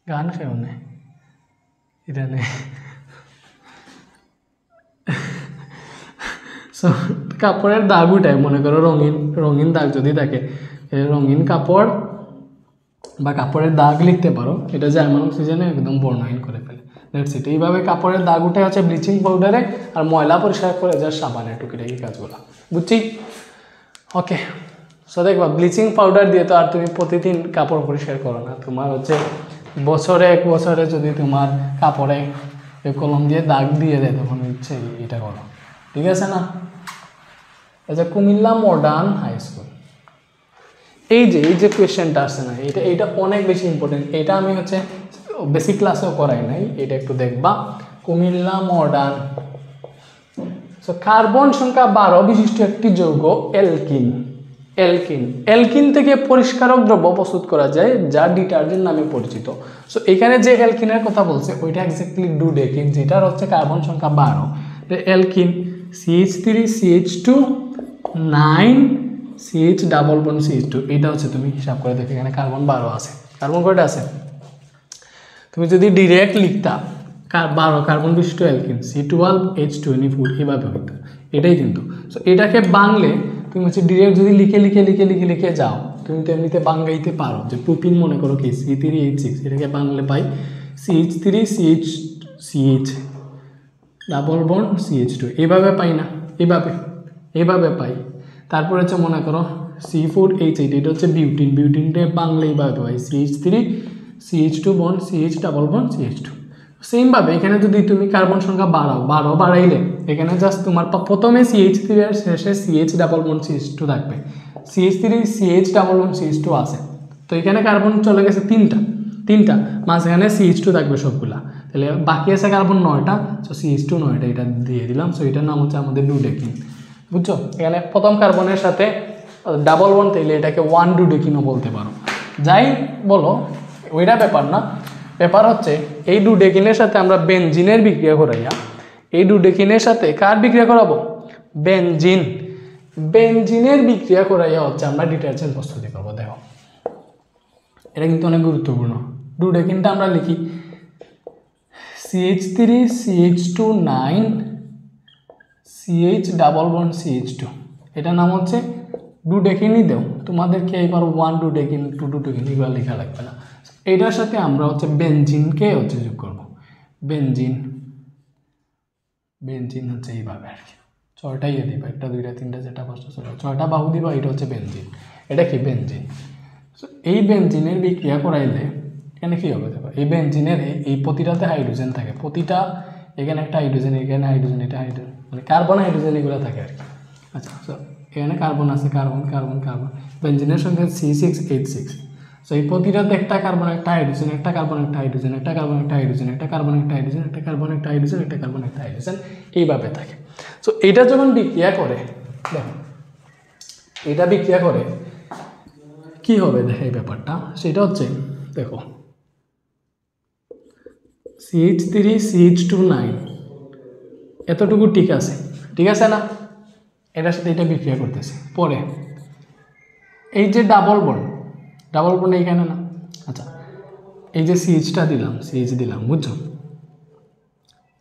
গান খেয়েও নেই এটা নেই। সো কাপড়ের দাগ উঠায়, মনে করো রঙিন দাগ যদি থাকে, রঙিন কাপড় বা কাপড়ের দাগ লিখতে পারো, এটা জার্মান অক্সিজেনে একদম বর্ণহীন করে ফেলে। That's it. এইভাবে কাপড়ের দাগ উঠে হচ্ছে ব্লিচিং পাউডারে, আর ময়লা পরিষ্কার করে যা সাবানের টুকিটাকি কাজগুলো, বুঝছি? ওকে। সো দেখবা ব্লিচিং পাউডার দিয়ে তো আর তুমি প্রতিদিন কাপড় পরিষ্কার করো না। তোমার হচ্ছে এক বছরে যদি তোমার কাপড়ে কলম দিয়ে দাগ দিয়ে দেয়, তখন হচ্ছে এটা করো, ঠিক আছে না? এই যে কুমিল্লা মডার্ন হাই স্কুল, এই যে কোয়েশ্চেনটা আসছে না, এটা অনেক বেশি ইম্পর্টেন্ট। এটা আমি হচ্ছে বেসিক ক্লাসেও করাই নাই, এটা একটু দেখবা। কুমিল্লা মডার্ন। সো কার্বন সংখ্যা 12 বিশিষ্ট একটি যৌগ অ্যালকিন থেকে পরিষ্কারক দ্রব্য প্রস্তুত করা যায়, যা ডিটারজেন্ট নামে পরিচিত। সো এখানে যে অ্যালকিনের কথা বলছে ওইটা এক্স্যাক্টলি ডুডেকিন, যেটার হচ্ছে কার্বন সংখ্যা 12। Alkyne CH3 CH2 9 CH double bond CH2, এটা হচ্ছে তুমি হিসাব করে দেখো, এখানে কার্বন 12 আছে। কার্বন কয়টা আছে? তুমি যদি ডিরেক্ট লিখতা 12 কার্বন বিশিষ্ট অ্যালকিন C12H24, এইভাবে হইতো, এটাই কিন্তু। সো এটাকে বাংলে তুমি হচ্ছে ডিরেক্ট যদি লিখে যাও, তুমি তো এমনিতে বাঙ্গাইতে পারো। যে প্রোপিন মনে করো কি C3H6, এটাকে বাংলে পাই CH3 CH double bond CH2, এইভাবে পাই না, এইভাবে পাই। তারপর হচ্ছে মনে করো C4H8, এটা হচ্ছে বিউটিনটা বাংলা এইভাবে পাই CH3 CH2 bond CH double bond CH2। সেমভাবে এখানে যদি তুমি কার্বন সংখ্যা বাড়াইলে এখানে জাস্ট তোমার প্রথমে CH3 আর শেষে CH ডাবল বন্ড CH2 থাকবে। CH3 CH double bond CH2 আছে, তো এখানে কার্বন চলে গেছে তিনটা, মাঝখানে CH2 থাকবে সবগুলা, তাহলে বাকি আছে কার্বন 9টা। সো CH2 9টা, এটা দিয়ে দিলাম। সো এটার নাম হচ্ছে আমাদের ডুডেকিন, বুঝছো? এখানে প্রথম কার্বনের সাথে ডাবল বন্ড থাকলে এটাকে 1 ডুডেকিনও বলতে পারো। যাই বলো, ওইটা ব্যাপার না। ব্যাপার হচ্ছে এই ডুডেকিনের সাথে আমরা বেনজিনের বিক্রিয়া করাইয়া, এই ডুডেকিনের সাথে কার বিক্রিয়া করাবো? বেনজিনের বিক্রিয়া করাইয়া হচ্ছে আমরা ডিটারজেন্ট প্রস্তুতি করবো। দেখো এটা কিন্তু অনেক গুরুত্বপূর্ণ। ডুডেকিনটা আমরা লিখি CH3 CH2 9 CH double bond CH2, এটা নাম হচ্ছে ডুডেকিনই দেও, তোমাদেরকে এবার 1 ডুডেকিন 2 ডুডেকিন এগুলো লেখা লাগবে না। এটার সাথে আমরা হচ্ছে বেনজিনকে হচ্ছে যোগ করব। বেনজিন বেনজিন হচ্ছে এইভাবে আর কি, 6টা ইয়ে দিবা, 1 2 3 4 5 6 6টা বাহু দিবা, এটা হচ্ছে বেনজিন। এটা কি বেনজিন। সো এই বেনজিনের বিক্রিয়া করাইলে এখানে কী হবে দেখো, এই বেনজিনের এই প্রতিটাতে হাইড্রোজেন থাকে, প্রতিটা এখানে একটা হাইড্রোজেন, এখানে হাইড্রোজেন, এটা হাইড্রোজেন, মানে কার্বন হাইড্রোজেন এগুলো থাকে আর কি। আচ্ছা, সো এখানে কার্বন আছে, কার্বন কার্বন কার্বন, বেনজিনের সংখ্যা C6H6। সো এই প্রতিটাতে একটা কার্বন একটা হাইড্রোজেন, একটা কার্বন একটা হাইড্রোজেন, একটা কার্বন একটা হাইড্রোজেন, একটা কার্বন একটা হাইড্রোজেন, একটা কার্বন একটা হাইড্রোজেন, একটা কার্বন একটা হাইড্রোজেন, এইভাবে থাকে। সো এটা যখন বিক্রিয়া করে দেখো, এটা বিক্রিয়া করে কি হবে দেখো, এই ব্যাপারটা সেটা হচ্ছে দেখো CH3 CH2 9 এতটুকু ঠিক আছে, ঠিক আছে না, এটার সাথে এটা বিক্রিয়া করতেছে। পরে এই যে ডাবল বন্ড এইখানে না, আচ্ছা এই যে CH দিলাম, CH দিলাম, বুঝছো,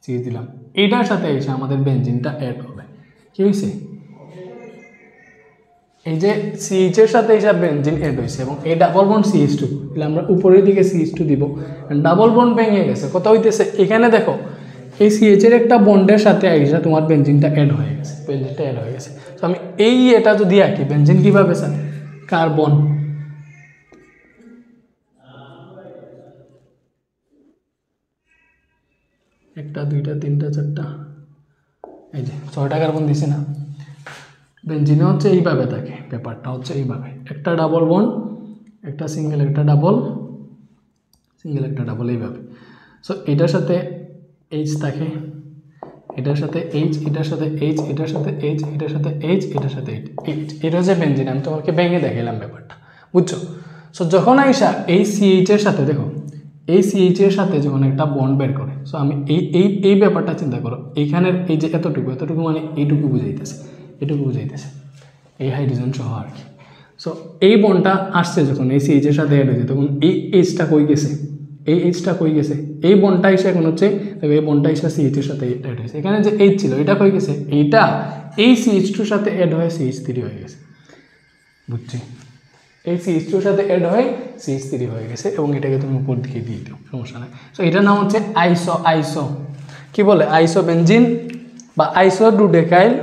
CH দিলাম, এইটার সাথে এসে আমাদের বেনজিনটা অ্যাড হবে। কি হয়েছে, এই যে CH এর সাথে এসে বেনজিন অ্যাড হয়েছে এবং এই ডাবল বন্ড CH2, তাহলে আমরা উপরের দিকে CH2 দিব, ডাবল বন্ড ভেঙে গেছে, কত হইতেছে এখানে দেখো, এই CH এর একটা বন্ডের সাথে এসে তোমার বেনজিনটা অ্যাড হয়ে গেছে, বেনজিনটা অ্যাড হয়ে গেছে। তো আমি এটা যদি আঁকি, বেনজিন কীভাবে স্যার, কার্বন, একটা দুইটা তিনটা চারটা, এই যে 6টা কার্বন দিছে না, বেনজিনে হচ্ছে এইভাবে থাকে, ব্যাপারটা হচ্ছে এইভাবে, একটা ডাবল বন্ড, একটা সিঙ্গেল, একটা ডাবল, সিঙ্গেল একটা ডাবল, এইভাবে। সো এটার সাথে H থাকে, এটার সাথে H, এটার সাথে H, এটার সাথে H, এটার সাথে H, এটার সাথে H, এটা হচ্ছে বেনজিন। আমি তোমাকে ভেঙে দেখাইলাম ব্যাপারটা, বুঝছো। সো যখন আইসা এই CH এর সাথে দেখো, এই CH এর সাথে যখন একটা বন্ড বের করে, সো আমি এই ব্যাপারটা চিন্তা করো, এইখানের এই যে এতটুকু মানে এইটুকু বুঝাইতেছে, এটুকু বুঝাইতেছে, এই হাইড্রোজেন সহ আর কি। সো এই বন্ডটা আসছে যখন এই CH এর সাথে অ্যাড হয়েছে, তখন এই Hটা কই গেছে, এই Hটা কই গেছে, এই বন্ডটা এসে এখন হচ্ছে এই বন্ডটা এসে CH এর সাথে অ্যাড হয়েছে, এখানে যে H ছিল এটা কই গেছে, এইটা এই CH2 সাথে অ্যাড হয়ে CH3 হয়ে গেছে, বুঝছি, এই CH2 এর সাথে অ্যাড হয়ে CH3 হয়ে গেছে এবং এটাকে তুমি উপর দিকে দিয়ে দিও, সমস্যা নেই। সো এটার নাম হচ্ছে আইসো কি বলে, আইসো বেনজিন বা আইসো ডুডেকাইল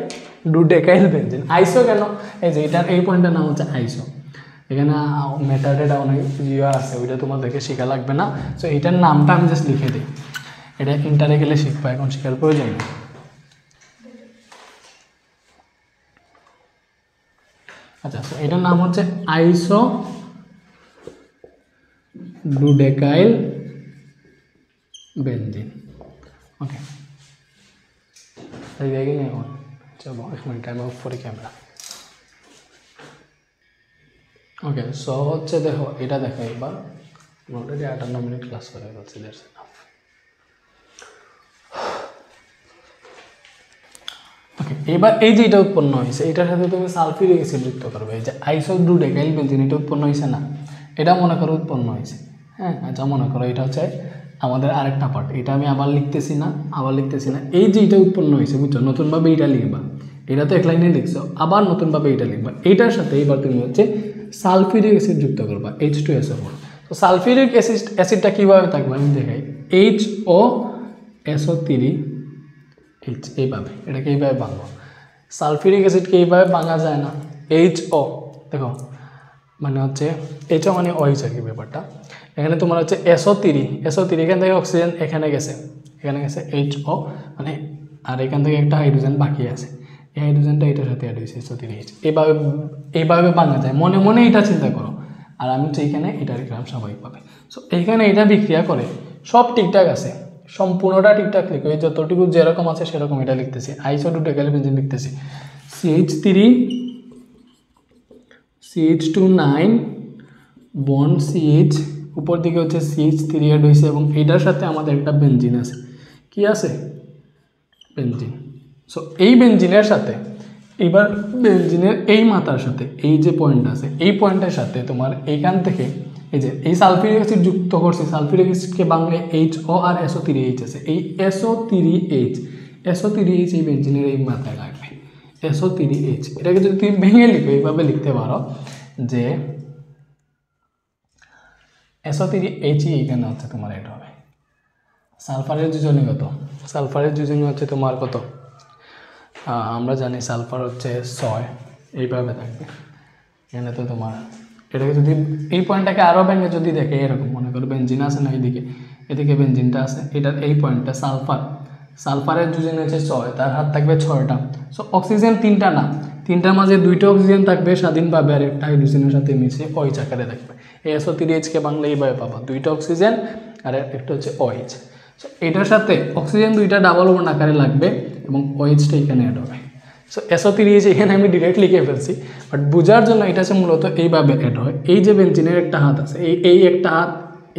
বেনজিন। আইসো কেন, এই যে এটার এই পয়েন্টের নাম হচ্ছে আইসো। এখানে মেটাডেটা অনেক জিও আছে, ওইটা তোমাদেরকে শেখা লাগবে না। সো এইটার নামটা আমি জাস্ট লিখে দিই, এটা ইন্টারে গেলে শিখবো, এখন শেখার প্রয়োজন নেই। আচ্ছা, সো এটার নাম হচ্ছে আইসো ডুডেকাইল বেনজিন। ওকে, এই দেখি না এখন, চলো এক মিনিট আমি অফ করি ক্যামেরা। ওকে, সো হচ্ছে দেখো, এটা দেখো একবার, অলরেডি 58 মিনিট ক্লাস করে ফেলছি, দ্যাটস এনাফ। ওকে, এবার এই যে এটা উৎপন্ন হয়েছে, এটার সাথে তুমি সালফিউরিক অ্যাসিড যুক্ত করবে, এই যে আইসোডুডেকাইল বেনজিন, এটা উৎপন্ন হয়েছে না, এটা মনে করো উৎপন্ন হয়েছে, হ্যাঁ। আচ্ছা, মনে করো এটা হচ্ছে আমাদের আরেকটা পার্ট, এটা আমি আবার লিখতেছি না, এই যে এটা উৎপন্ন হয়েছে, বুঝছো, নতুনভাবে এটা লিখবা, এটা তো এক লাইনে লিখছো, আবার নতুনভাবে এটা লিখবা, এইটার সাথে এবার তুমি হচ্ছে সালফিউরিক অ্যাসিড যুক্ত করবা, H2SO4। তো সালফিউরিক অ্যাসিডটা কীভাবে থাকবে আমি দেখাই, HOSO3 H, এইভাবে, এটাকে এইভাবে ভাঙবো। সালফিউরিক অ্যাসিডকে এইভাবে ভাঙা যায় না, HO দেখো, মানে হচ্ছে HO মানে OH আর কি ব্যাপারটা। এখানে তোমার হচ্ছে SO3 এখান থেকে অক্সিজেন এখানে গেছে HO মানে, আর এখান থেকে একটা হাইড্রোজেন বাকি আছে, এই হাইড্রোজেনটা এটার সাথে অ্যাড হয়েছে SO3H। এইভাবে ভাঙা যায়, মনে মনে এটা চিন্তা করো, আর আমি হচ্ছে এইখানে এটা লিখলাম স্বাভাবিকভাবে। সো এইখানে এটা বিক্রিয়া করে সব ঠিকঠাক আছে, সম্পূর্ণটা ঠিকঠাক লিখো, এই যতটুকু যেরকম আছে সেরকম এটা লিখতেছি, আইসোডুডেকাইল বেনজিন লিখতেছি, CH3 CH2 9 বন্ড CH, উপর দিকে হচ্ছে CH3 অ্যাড হয়েছে এবং এটার সাথে আমাদের একটা বেনজিন আছে, কি আছে, বেনজিন। সো এই বেনজিনের সাথে এবার বেনজিনের এই মাথার সাথে এই যে পয়েন্ট আছে, এই পয়েন্টের সাথে তোমার এইখান থেকে এই যে এই সালফিউরিক অ্যাসিড যুক্ত করছি, সালফিউরিক অ্যাসিডকে বাংলায় HO আর SO3H আছে, এই SO3H এই বেঞ্জিনের এই মাথায় লাগবে SO3H। এটাকে যদি তুমি ভেঙে লিখো এইভাবে লিখতে পারো যে SO3H এখানে হচ্ছে তোমার এটা হবে। সালফারের যোজনী কত? সালফারের যোজনী হচ্ছে তোমার কত? আমরা জানি সালফার হচ্ছে 6, এইভাবে থাকবে। এখানে তো তোমার এটাকে যদি এই পয়েন্টটাকে আরও ভেঙে যদি দেখে এরকম মনে করো বেঞ্জিন আছে না, এদিকে বেঞ্জিনটা আছে, এটার এই পয়েন্টটা সালফারের যোজনী হচ্ছে 6, তার হাত থাকবে 6টা। সো অক্সিজেন 3টা না, 3টার মাঝে 2টা অক্সিজেন থাকবে স্বাধীনভাবে আর একটা হাইড্রোজেনের সাথে মিশে OH আকারে থাকবে। এই SO3Hকে বাংলা এইভাবে পাবা, 2টা অক্সিজেন আর একটা হচ্ছে OH। সো এটার সাথে অক্সিজেন 2টা ডাবল বন্ড আকারে লাগবে এবং OHটা এখানে অ্যাড হবে। সো SO3H এখানে আমি ডিরেক্ট লিখে ফেলছি, বাট বোঝার জন্য এটা হচ্ছে মূলত এইভাবে অ্যাড হয়। এই যে বেঞ্জিনের একটা হাত আছে, এই একটা হাত,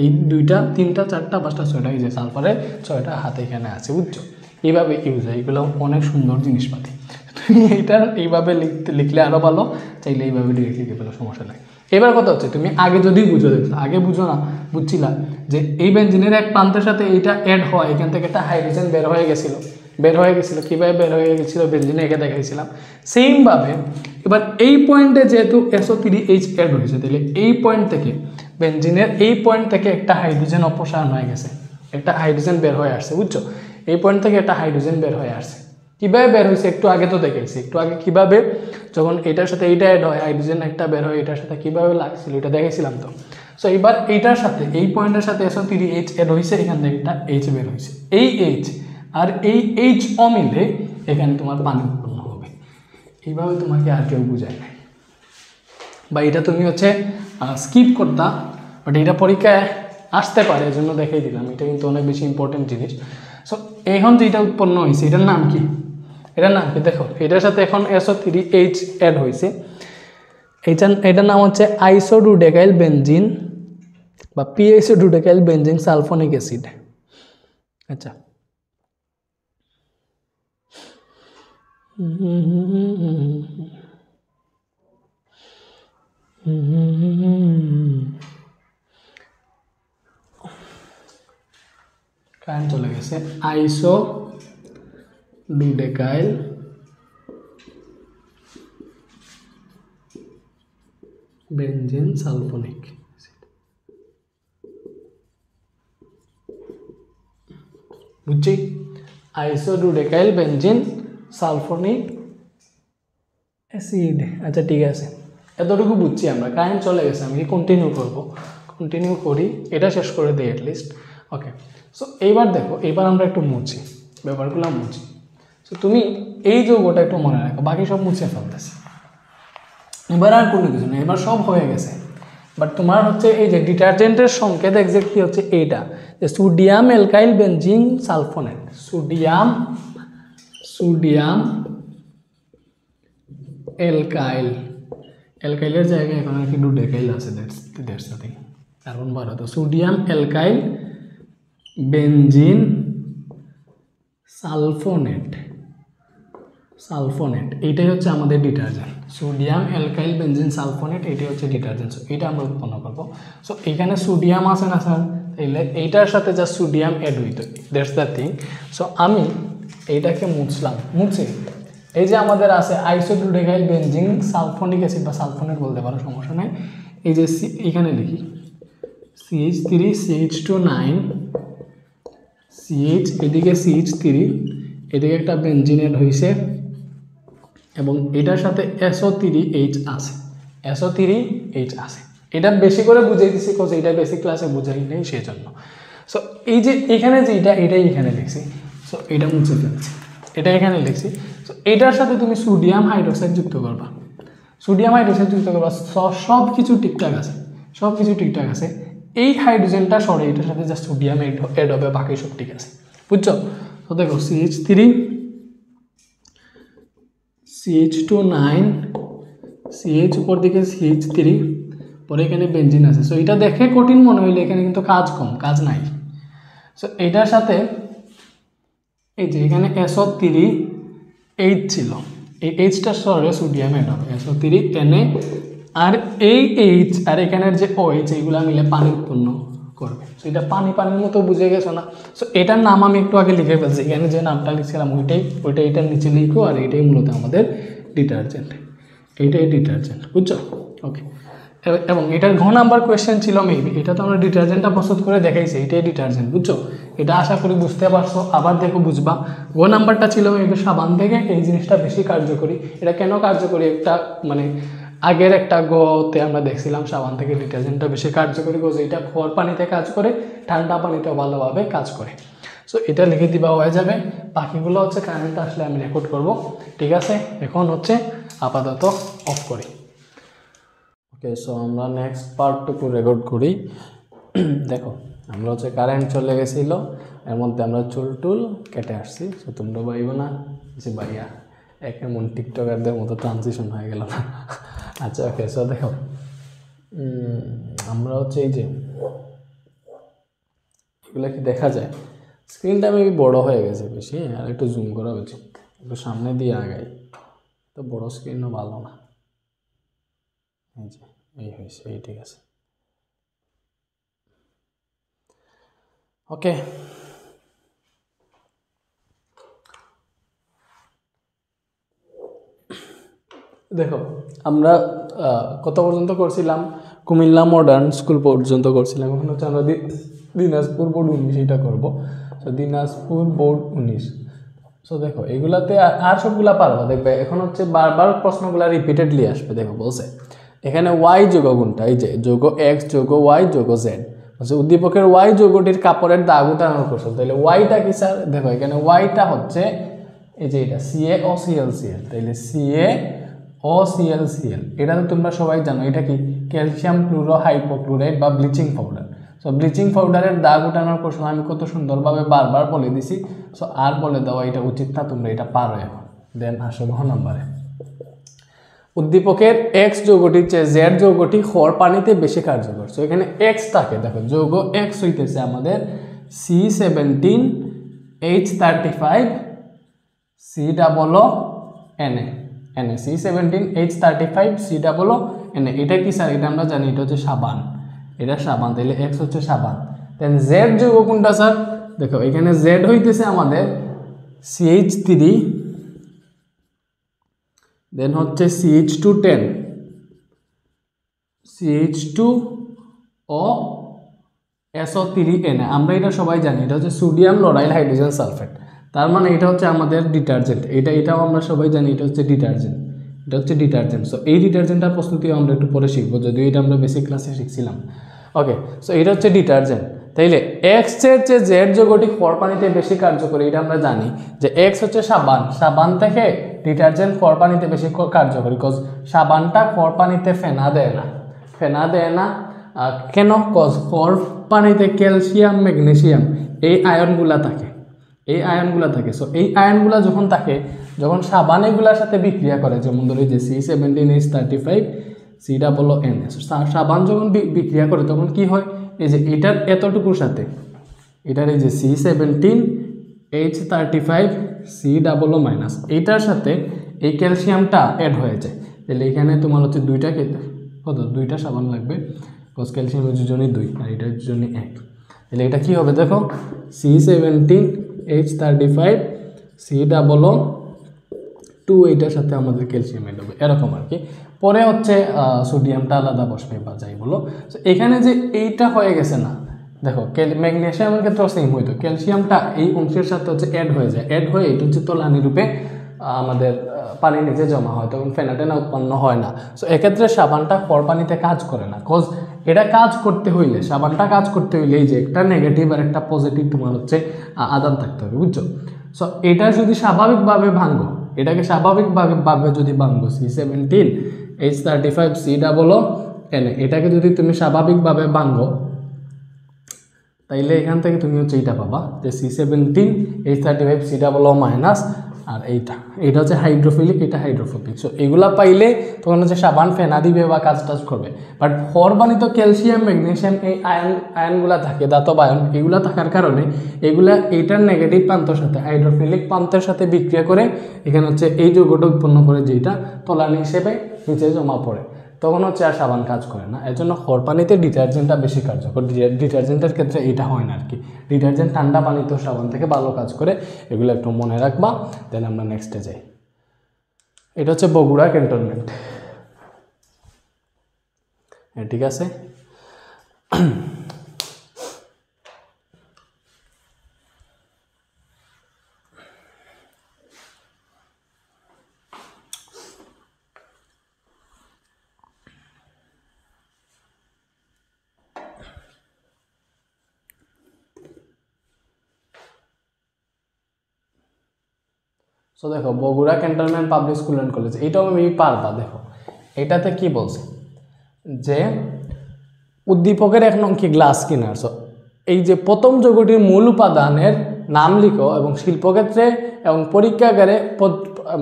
এই 2টা 3টা 4টা 5টা 6টা, এই যে সালফারের 6টা হাত এখানে আছে, বুঝছো? এইভাবে ইউজ হয়, এগুলো অনেক সুন্দর জিনিসপাতি। তুমি এইটা এইভাবে লিখলে আরও ভালো, চাইলে এইভাবে ডিরেক্ট লিখে ফেলো, সমস্যা নেই। এবার কথা হচ্ছে তুমি আগে যদি বুঝো, দেখছো আগে বুঝো না, বুঝছিলা যে এই বেঞ্জিনের এক প্রান্তের সাথে এইটা অ্যাড হয়, এখান থেকে একটা হাইড্রোজেন বের হয়ে গেছিলো। কীভাবে বের হয়ে গেছিলো বেঞ্জিনে একে দেখাইছিলাম। সেমভাবে এবার এই পয়েন্টে যেহেতু SO3H অ্যাড হয়েছে, তাহলে এই পয়েন্ট থেকে বেঞ্জিনের এই পয়েন্ট থেকে একটা হাইড্রোজেন অপসারণ হয়ে গেছে, একটা হাইড্রোজেন বের হয়ে আসছে, বুঝছো? এই পয়েন্ট থেকে একটা হাইড্রোজেন বের হয়ে আসছে। কীভাবে বের হয়েছে একটু আগে তো দেখেছি, একটু আগে কীভাবে যখন এটার সাথে এইটা অ্যাড হয়, হাইড্রোজেন একটা বের হয়, এটার সাথে কীভাবে লাগছিল এটা দেখেছিলাম তো। সো এবার এইটার সাথে এই পয়েন্টের সাথে SO3H অ্যাড হয়েছে, এখান থেকে একটা H বের হয়েছে। এই H আর এই H অমিলে এখানে তোমার পানি উৎপন্ন হবে। এইভাবে তোমাকে আর কেউ বুঝায় না, বা এটা তুমি হচ্ছে স্কিপ করতা, বাট এটা পরীক্ষায় আসতে পারে, এজন্য দেখাই দিলাম। এটা কিন্তু অনেক বেশি ইম্পর্টেন্ট জিনিস। সো এখন যেটা উৎপন্ন হয়েছে এটার নাম কি? দেখো এটার সাথে এখন SO3H অ্যাড হয়েছে, এটার নাম হচ্ছে আইসোডুডেকাইল বেঞ্জিন বা PiSO-ডুডেকাইল বেঞ্জিন সালফোনিক অ্যাসিড। আচ্ছা, কারেন্ট চলে গেছে। আইসোডুডেকাইল বেঞ্জিন সালফোনিক অ্যাসিড, বুঝছি? আইসোডুডেকাইল বেঞ্জিন সালফোনিক অ্যাসিড। আচ্ছা ঠিক আছে, এতটুকু বুঝছি আমরা। কারেন্ট চলে গেছে, আমি কন্টিনিউ করি, এটা শেষ করে দিই অ্যাটলিস্ট। ওকে, সো এইবার দেখো, এইবার আমরা একটু মুছি, ব্যাপারগুলো মুছি। সো তুমি এই যৌগটা একটু মনে রাখো, বাকি সব মুছে ফেলতেছি। এবার আর কোনো কিছু নেই, এবার সব হয়ে গেছে। বাট তোমার হচ্ছে এই যে ডিটারজেন্টের সংকেত এক্সাক্ট কি হচ্ছে এইটা, যে sodium alkyl benzene sulfonate. Sodium অ্যালকাইলের জায়গায় এখন আর কি ডুডেকাইল আছে, দ্যাটস দ্য থিং। কার্বন 12, তো সোডিয়াম অ্যালকাইল বেঞ্জিন সালফোনেট এইটাই হচ্ছে আমাদের detergent. Sodium alkyl benzene sulphonate এটাই হচ্ছে ডিটারজেন্ট। সো এটা আমরা উৎপন্ন করবো। সো এখানে সোডিয়াম আছে না স্যার, তাইলে এইটার সাথে যা সোডিয়াম অ্যাড হইতো, দ্যাটস দ্য থিং। সো আমি এইটাকে মুছে এই যে আমাদের আছে আইসোডুডেকাইল বেঞ্জিন সালফোনিক অ্যাসিড বা সালফোনেট বলতে পারো, সমস্যা নেই। এই যে এখানে লিখি CH3 CH2 9 CH, এদিকে CH3, এদিকে একটা বেঞ্জিন অ্যাড হয়েছে এবং এটার সাথে SO3H আছে। এটা বেশি করে বুঝাই দিছি, কোজ এটা বেসিক ক্লাসে বুঝাই নেই সেই জন্য। সো এই যে এখানে যে এটাই এখানে লিখছি, সো এটা মুছে ফেলছি, এটা এখানে লিখছি। সো এটার সাথে তুমি সোডিয়াম হাইড্রোক্সাইড যুক্ত করবা, সব কিছু ঠিকঠাক আছে। এই হাইড্রোজেনটা সরে এটার সাথে যা সোডিয়াম অ্যাড হবে, বাকি সব ঠিক আছে, বুঝছো? তো দেখো CH3 CH2 9 CH উপর দিকে CH3, পরে এখানে বেঞ্জিন আছে। সো এটা দেখে কঠিন মনে হইলে এখানে কিন্তু কাজ নাই। সো এটার সাথে এই যে এখানে SO3H ছিল, এই Hটা সরে সোডিয়াম অ্যাড হবে, SO3Na আর এই এইচ আর এখানের যে OH এইগুলা মিলে পানি উৎপন্ন করবে। সো এটা পানির মতো বুঝে গেছো না? সো এটার নাম আমি একটু আগে লিখে ফেলছি, এখানে যে নামটা লিখছিলাম ওইটাই এটার নিচে লিখো, আর এইটাই মূলত আমাদের ডিটারজেন্ট, এইটাই ডিটারজেন্ট, বুঝছো? ওকে, এবং এটার ঘ নাম্বার কোয়েশ্চেন ছিল মেবি, এটা তো আমরা ডিটারজেন্টটা প্রস্তুত করে দেখাইছি, এটাই ডিটারজেন্ট, বুঝছো? এটা আশা করি বুঝতে পারছো, আবার দেখো বুঝবা। ঘ নাম্বারটা ছিল মেবি সাবান থেকে এই জিনিসটা বেশি কার্যকরী। এটা কেন কার্যকরী, একটা মানে আগের একটা গতে আমরা দেখছিলাম সাবান থেকে ডিটারজেন্টটা বেশি কার্যকরী, বিকজ এটা খোয়ার পানিতে কাজ করে, ঠান্ডা পানিতেও ভালোভাবে কাজ করে। সো এটা লিখে দিবা, হয়ে যাবে। বাকিগুলো হচ্ছে কারেন্ট আসলে আমি রেকর্ড করব, ঠিক আছে? এখন হচ্ছে আপাতত অফ করি। ওকে, সো আমরা নেক্সট পার্টটুকু রেকর্ড করি। দেখো আমরা হচ্ছে কারেন্ট চলে গেছিলো, এর মধ্যে আমরা চুল টুল কেটে আসছি। সো তোমরা ভাইবো না যে ভাইয়া এমন টিকটকারদের মতো ট্রানজিশন হয়ে গেল না। আচ্ছা ওকে, সো দেখো আমরা হচ্ছে এই যে এগুলো কি দেখা যায়, স্ক্রিনটা মেবি বড় হয়ে গেছে বেশি, আর একটু জুম করা উচিত, একটু সামনে দিয়ে আগাই, তো বড় স্ক্রিনও ভালো না। এই যে এই হয়েছে, এই ঠিক আছে। ওকে, দেখো আমরা কত পর্যন্ত করছিলাম, কুমিল্লা মডার্ন স্কুল পর্যন্ত করছিলাম। এখন হচ্ছে আমরা দিনাজপুর বোর্ড 19 এটা করবো। So Dinajpur board 19। সো দেখো এগুলাতে আর সবগুলা পারবো, দেখবে এখন হচ্ছে বারবার প্রশ্নগুলো রিপিটেডলি আসবে। দেখো বলছে এখানে ওয়াই যোগ গুণটা, এই যে যোগ এক্স যোগ ওয়াই যোগ জেড, হচ্ছে উদ্দীপকের ওয়াই যোগটির কাপড়ের দাগ উঠানোর কৌশল। তাহলে ওয়াইটা কি স্যার? দেখো এখানে ওয়াইটা হচ্ছে এই যে এটা CaOClCl, তাইলে CaOClCl, এটা তো তোমরা সবাই জানো, এটা কি ক্যালসিয়াম ক্লোরোহাইপোক্লোরাইড বা ব্লিচিং পাউডার। সো ব্লিচিং পাউডারের দাগ উঠানোর কৌশল আমি কত সুন্দরভাবে বারবার বলে দিছি। সো আর বলে দেওয়া এটা উচিত না, তোমরা এটা পারো এখন। দেন আসো ঘ নম্বরে, উদ্দীপকের এক্স যৌগটির চেয়ে জেড যৌগটি খর পানিতে বেশি কার্যকর। সো এখানে এক্সটাকে দেখো, যৌগ এক্স হইতেছে আমাদের C17H35 COONA, C17H35 COONA। এটা কি স্যার? এটা আমরা জানি এটা হচ্ছে সাবান, এটা সাবান, তাহলে এক্স হচ্ছে সাবান। দেন জেড যৌগ কোনটা স্যার? দেখো এখানে জেড হইতেছে আমাদের CH3, দেন হচ্ছে CH210 CH2O SO3Na। আমরা এটা সবাই জানি, এটা হচ্ছে সোডিয়াম লরাইল হাইড্রোজেন সালফেট। তার মানে এটা হচ্ছে আমাদের ডিটারজেন্ট, এটাও আমরা সবাই জানি এটা হচ্ছে ডিটারজেন্ট, এটা হচ্ছে ডিটারজেন্ট। সো এই ডিটারজেন্টটার প্রস্তুতিও আমরা একটু পরে শিখবো, যদিও এটা আমরা বেসিক ক্লাসে শিখছিলাম। ওকে, সো এটা হচ্ছে ডিটারজেন্ট। তাইলে এক্স এর চেয়ে জেড যৌগটি খর পানিতে বেশি কার্যকরী, এটা আমরা জানি যে এক্স হচ্ছে সাবান, সাবান থেকে ডিটারজেন্ট খর পানিতে বেশি কার্যকরী, বিকজ সাবানটা খর পানিতে ফেনা দেয় না। কেন? কজ খর পানিতে ক্যালসিয়াম ম্যাগনেসিয়াম এই আয়নগুলা থাকে, সো এই আয়নগুলা যখন সাবান এগুলার সাথে বিক্রিয়া করে, যেমন ধরো যে C17H35 COONA, সাবান যখন বিক্রিয়া করে তখন কি হয়, এই যে এটার এতটুকুর সাথে এটার এই যে C17H35 COO- এইটার সাথে এই ক্যালসিয়ামটা অ্যাড হয়ে যায়। তাহলে এখানে তোমার হচ্ছে দুইটা সাবান লাগবে, কজ ক্যালসিয়ামের যোজনী 2 আর এটার যোজনী 1। তাহলে এটা কি হবে দেখো, C17H35 COO2, এইটার সাথে আমাদের ক্যালসিয়াম এড হবে, এরকম আর কি। পরে হচ্ছে সোডিয়ামটা আলাদা বসবে বা যাই বলো। তো এখানে যে এইটা হয়ে গেছে না, দেখো ম্যাগনেসিয়ামের ক্ষেত্রেও সেম হইতো, ক্যালসিয়ামটা এই অংশের সাথে হচ্ছে অ্যাড হয়ে যায়, অ্যাড হয়ে এটা হচ্ছে তলানি রূপে আমাদের পানির নিচে জমা হয়, তখন ফেনাটেনা উৎপন্ন হয় না। সো এক্ষেত্রে সাবানটা খর পানিতে কাজ করে না, কজ এটা সাবানটা কাজ করতে হইলে এই যে একটা নেগেটিভ আর একটা পজিটিভ তোমার হচ্ছে আদান থাকতে হবে, বুঝছো? সো এটা যদি স্বাভাবিকভাবে ভাঙ্গো, এটাকে স্বাভাবিকভাবে যদি ভাঙ্গো C17H35 COONA, এটাকে যদি তুমি স্বাভাবিকভাবে ভাঙ্গো, তাইলে এখান থেকে তুমি হচ্ছে এইটা পাবা যে C17H35 COO- আর এইটা হচ্ছে হাইড্রোফিলিক, এটা হাইড্রোফোবিক। সো এগুলা পাইলে তখন হচ্ছে সাবান ফেনা দিবে বা কাজ করবে। বাট খরবানিত ক্যালসিয়াম ম্যাগনেসিয়াম এই আয়নগুলা থাকে, ধাতব আয়ন, এগুলা থাকার কারণে এগুলা এইটার নেগেটিভ প্রান্তের সাথে হাইড্রোফিলিক প্রান্তের সাথে বিক্রিয়া করে এখানে হচ্ছে এই যৌগটা উৎপন্ন করে, যেটা তলানি হিসেবে নিচে জমা পড়ে। তখন হচ্ছে আর সাবান কাজ করে না। এর জন্য খর পানিতে ডিটারজেন্টটা বেশি কার্যকর। ডিটারজেন্টের ক্ষেত্রে এটা হয় না আর কি। ডিটারজেন্ট ঠান্ডা পানিতেও সাবান থেকে ভালো কাজ করে, এগুলো একটু মনে রাখবা। দেন আমরা নেক্সটে যাই। এটা হচ্ছে বগুড়া ক্যান্টনমেন্ট। হ্যাঁ, ঠিক আছে। সো দেখো, Bogura cantonment public school and college, এইটাও আমি পারবা। দেখো এটাতে কি বলছে যে উদ্দীপকের 1 নং কি গ্লাস ক্লিনার। সো এই যে প্রথম যৌগটির মূল উপাদানের নাম লিখো এবং শিল্পক্ষেত্রে এবং পরীক্ষাগারে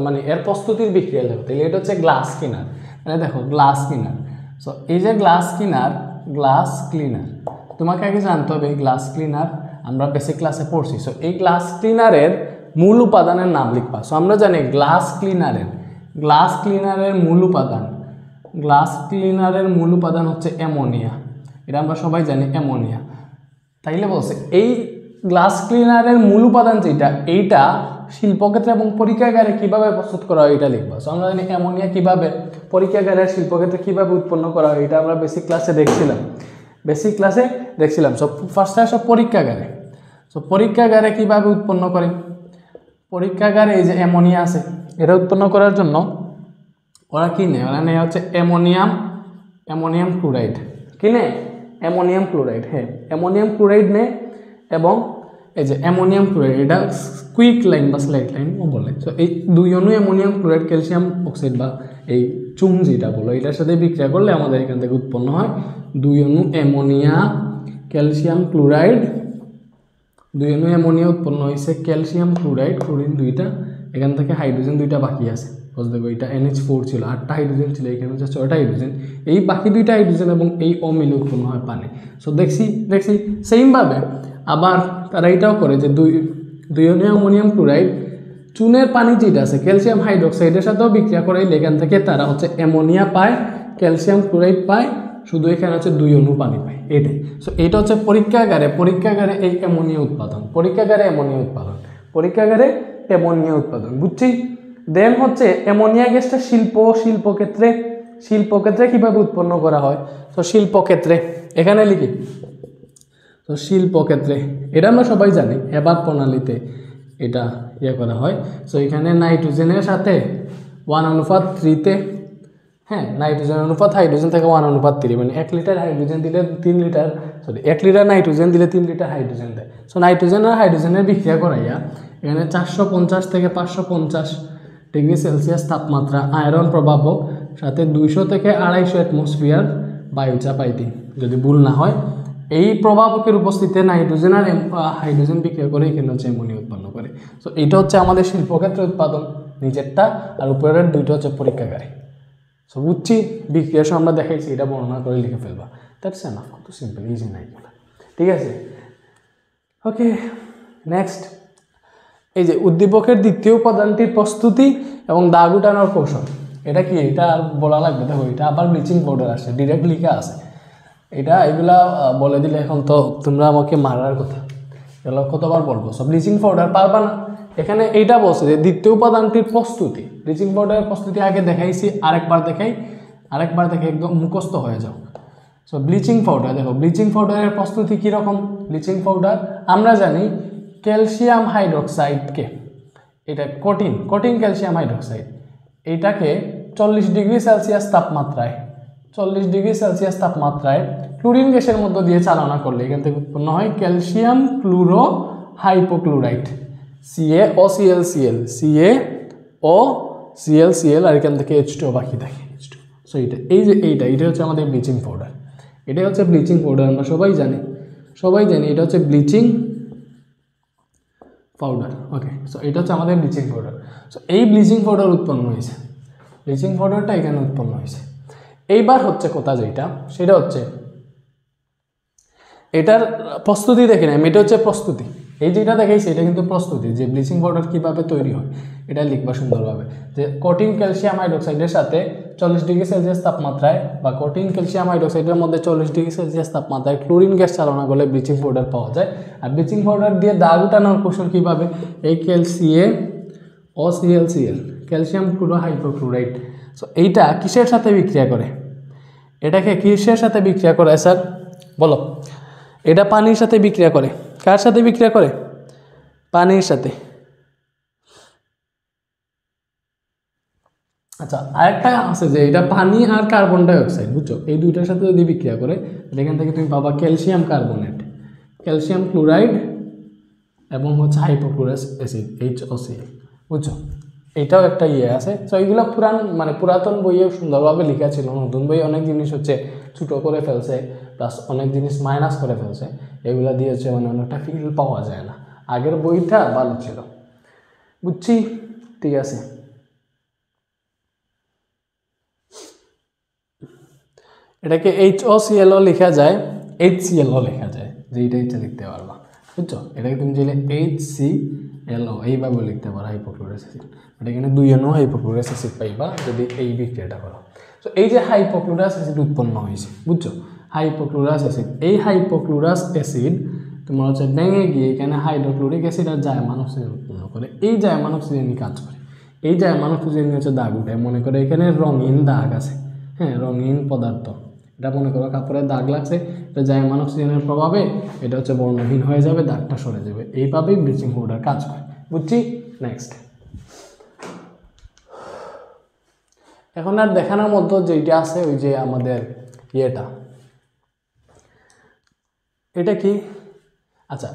মানে এর প্রস্তুতির বিক্রিয়া লেখো। তাহলে এটা হচ্ছে গ্লাস ক্লিনার। মানে দেখো গ্লাস ক্লিনার। সো এই যে গ্লাস ক্লিনার তোমাকে আগে জানতে হবে। এই গ্লাস ক্লিনার আমরা বেসিক ক্লাসে পড়ছি। সো এই গ্লাস ক্লিনারের মূল উপাদানের নাম লিখবা। সো আমরা জানি গ্লাস ক্লিনারের মূল উপাদান হচ্ছে অ্যামোনিয়া। এটা আমরা সবাই জানি অ্যামোনিয়া। তাইলে বলছে এই গ্লাস ক্লিনারের মূল উপাদান যেটা, এইটা শিল্পক্ষেত্রে এবং পরীক্ষাগারে কিভাবে প্রস্তুত করা হয় এটা লিখবা। সো আমরা জানি অ্যামোনিয়া কিভাবে পরীক্ষাগারে শিল্পক্ষেত্রে কিভাবে উৎপন্ন করা হয়, এটা আমরা বেসিক ক্লাসে দেখছিলাম। সো ফার্স্টে আসো পরীক্ষাগারে। সো পরীক্ষাগারে কিভাবে উৎপন্ন করে? পরীক্ষাগারে এই যে অ্যামোনিয়া আছে, এটা উৎপন্ন করার জন্য ওরা কি নেয়? ওরা নেয় হচ্ছে অ্যামোনিয়াম ক্লোরাইড। কি নেয়? Ammonium chloride. হ্যাঁ, অ্যামোনিয়াম ক্লোরাইড নেয় এবং এই যে অ্যামোনিয়াম ক্লোরাইড, এটা কুইক লাইন বা স্লাইড লাইন বলে। সো এই 2 অণু অ্যামোনিয়াম ক্লোরাইড ক্যালসিয়াম অক্সাইড বা এই চুন যেটা বলো, এটার সাথে বিক্রিয়া করলে আমাদের এখান থেকে উৎপন্ন হয় 2 অণু অ্যামোনিয়া ক্যালসিয়াম ক্লোরাইড। 2 অণু অ্যামোনিয়া উৎপন্ন হয়েছে ক্যালসিয়াম ক্লোরাইড, ক্লোরিন 2টা, এখান থেকে হাইড্রোজেন 2টা বাকি আছে। দেখো এটা NH4 ছিল, 8টা হাইড্রোজেন ছিল, এখানে হচ্ছে 6টা হাইড্রোজেন। এই বাকি 2টা হাইড্রোজেন এবং এই O মিলে উৎপন্ন হয় পানি। সো দেখছি সেমভাবে আবার তারা এটাও করে যে 2 অণু অ্যামোনিয়াম ক্লোরাইড চুনের পানি যেটা আছে ক্যালসিয়াম হাইড্রোক্সাইডের সাথেও বিক্রিয়া করে, এখান থেকে তারা হচ্ছে অ্যামোনিয়া পায়, ক্যালসিয়াম ক্লোরাইড পায়, শুধু এখানে হচ্ছে 2 অণু পানি পায়, এটাই। সো এটা হচ্ছে পরীক্ষাগারে এই অ্যামোনিয়া উৎপাদন, পরীক্ষাগারে অ্যামোনিয়া উৎপাদন, বুঝছি। দেন হচ্ছে অ্যামোনিয়া গ্যাসটা শিল্পক্ষেত্রে কিভাবে উৎপন্ন করা হয়। তো শিল্পক্ষেত্রে এখানে লিখি। তো শিল্পক্ষেত্রে এটা আমরা সবাই জানি, এবার প্রণালীতে এটা করা হয়। সো এখানে নাইট্রোজেনের সাথে 1:3 হ্যাঁ, নাইট্রোজেন অনুপাত হাইড্রোজেন থেকে 1:3, মানে 1 লিটার হাইড্রোজেন দিলে 3 লিটার 1 লিটার নাইট্রোজেন দিলে 3 লিটার হাইড্রোজেন দেয়। সো নাইট্রোজেন আর হাইড্রোজেনের বিক্রিয়া করাইয়া এখানে 450 থেকে 550 ডিগ্রি সেলসিয়াস তাপমাত্রা আয়রন প্রভাবক সাথে 200 থেকে 250 অ্যাটমসফিয়ার বায়ুচাপ আইতি, যদি ভুল না হয়, এই প্রভাবকের উপস্থিতিতে নাইট্রোজেন আর হাইড্রোজেন বিক্রিয়া করে এখানে হচ্ছে অ্যামোনিয়া উৎপন্ন করে। সো এটা হচ্ছে আমাদের শিল্পক্ষেত্রে উৎপাদন নিচেরটা, আর উপরের 2টা হচ্ছে পরীক্ষাগারে। সো বুঝছি, বিক্রিয়া আমরা দেখাইছি, এটা বর্ণনা করে লিখে ফেলবা। দ্যাটস এনাফ, কত সিম্পল, ইজি না এগুলো, ঠিক আছে। ওকে, নেক্সট এই যে উদ্দীপকের দ্বিতীয় উপাদানটির প্রস্তুতি এবং দাগ উঠানোর কৌশল। এটা কি? এটা আর বলা লাগবে? দেখো এটা আবার ব্লিচিং পাউডার আসে, ডিরেক্ট লিখা আছে। এগুলা বলে দিলে এখন তো তোমরা আমাকে মারার কথা, এগুলো কতবার বলবো। সব ব্লিচিং পাউডার পারবা না। এখানে এইটা বলছে যে দ্বিতীয় উপাদানটির প্রস্তুতি, ব্লিচিং পাউডারের প্রস্তুতি আগে দেখাইছি, আরেকবার দেখাই একদম মুখস্থ হয়ে যাও। সো ব্লিচিং পাউডার, দেখো ব্লিচিং পাউডারের প্রস্তুতি কীরকম। ব্লিচিং পাউডার আমরা জানি ক্যালসিয়াম হাইড্রোক্সাইডকে, এটা কঠিন ক্যালসিয়াম হাইড্রোক্সাইড, এইটাকে 40 ডিগ্রি সেলসিয়াস তাপমাত্রায় ক্লোরিন গ্যাসের মধ্য দিয়ে চালনা করলে এখান থেকে উৎপন্ন হয় ক্যালসিয়াম ক্লোরো হাইপোক্লোরাইড, CaOCl, আর এখান থেকে H2O বাকি থাকে। সো এইটা হচ্ছে আমাদের ব্লিচিং পাউডার। এটাই হচ্ছে ব্লিচিং পাউডার, আমরা সবাই জানি এটা হচ্ছে ব্লিচিং পাউডার। ওকে, সো এটা হচ্ছে আমাদের ব্লিচিং পাউডার। সো এই ব্লিচিং পাউডার উৎপন্ন হয়েছে, ব্লিচিং পাউডারটা এখানে উৎপন্ন হয়েছে। এইবার হচ্ছে কথা যেটা, সেটা হচ্ছে এটার প্রস্তুতি দেখে নেই। এটা হচ্ছে প্রস্তুতি, এই যেটা দেখাইছি এটা কিন্তু প্রস্তুতি, যে ব্লিচিং পাউডার কীভাবে তৈরি হয় এটা লিখবা সুন্দরভাবে, যে কঠিন ক্যালসিয়াম হাইড্রোক্সাইডের সাথে 40 ডিগ্রি সেলসিয়াস তাপমাত্রায় বা কঠিন ক্যালসিয়াম হাইড্রোক্সাইডের মধ্যে 40 ডিগ্রি সেলসিয়াস তাপমাত্রায় ক্লোরিন গ্যাস চালনা করলে ব্লিচিং পাউডার পাওয়া যায়। আর ব্লিচিং পাউডার দিয়ে দাগ উঠানোর কৌশল কীভাবে, এই CaOClCl calcium chloro hypochlorite, so এইটা কিসের সাথে বিক্রিয়া করে, এটাকে কিসের সাথে বিক্রিয়া করে স্যার বলো? এটা পানির সাথে বিক্রিয়া করে। কার সাথে বিক্রিয়া করে? পানির সাথে। আচ্ছা, আরেকটা আছে যে এটা পানি আর কার্বন ডাইঅক্সাইড, বুঝছো, এই দুইটার সাথে যদি বিক্রিয়া করে এখান থেকে তুমি পাবা ক্যালসিয়াম কার্বনেট, ক্যালসিয়াম ক্লোরাইড এবং হচ্ছে হাইপোক্লোরাস অ্যাসিড HOCl, বুঝছো। এটাও একটা আছে। সো এইগুলো পুরাতন বইয়ে সুন্দরভাবে লেখা ছিল, নতুন বই অনেক জিনিস হচ্ছে ছোটো করে ফেলছে, প্লাস অনেক জিনিস মাইনাস করে ফেলছে, এগুলা দিয়ে হচ্ছে অনেকটা ফিল পাওয়া যায় না। আগের বইটা ভালো ছিল, বুঝছি, ঠিক আছে। এটাকে HOClও লেখা যায়, HClও লেখা যায়, যে এইটা ইচ্ছা লিখতে পারবা, বুঝছো। এটাকে তুমি চাইলে HClO এইভাবে লিখতে পারো, হাইপোক্লোরাস অ্যাসিড। এটা এখানে 2 অণু হাইপোক্লোরাস অ্যাসিড পাইবা যদি এই বিক্রিয়াটা করো। তো এই যে হাইপোক্লোরাস অ্যাসিড উৎপন্ন হয়েছে, বুঝছো, হাইপোক্লোরাস অ্যাসিড, এই হাইপোক্লোরাস অ্যাসিড তোমার হচ্ছে ভেঙে গিয়ে এখানে হাইড্রোক্লোরিক অ্যাসিড আর জায়মান অক্সিজেন উৎপন্ন করে। এই জায়মান অক্সিজেনই কাজ করে, এই জায়মান অক্সিজেন হচ্ছে দাগ উঠায়। মনে করে এখানে রঙিন দাগ আছে, হ্যাঁ, রঙিন পদার্থ, এটা মনে করো কাপড়ে দাগ লাগছে, এটা জায়মান অক্সিজেনের প্রভাবে এটা হচ্ছে বর্ণহীন হয়ে যাবে, দাগটা সরে যাবে। এইভাবেই ব্লিচিং পাউডার কাজ করে, বুঝছি। নেক্সট, এখন আর দেখানোর মতো যেটা আছে ওই যে আমাদের এটা কি, আচ্ছা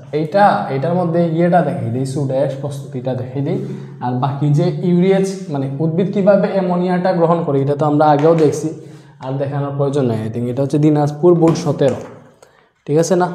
এইটার মধ্যে দেখাই দিই, সোডা অ্যাশ প্রস্তুতিটা দেখাই দিই। আর বাকি যে ইউরিয়াজ উদ্ভিদ কীভাবে অ্যামোনিয়াটা গ্রহণ করে এটা তো আমরা আগেও দেখছি, আর দেখানোর প্রয়োজন নাই। আই থিঙ্ক এটা হচ্ছে দিনাজপুর বোর্ড 17, ঠিক আছে না?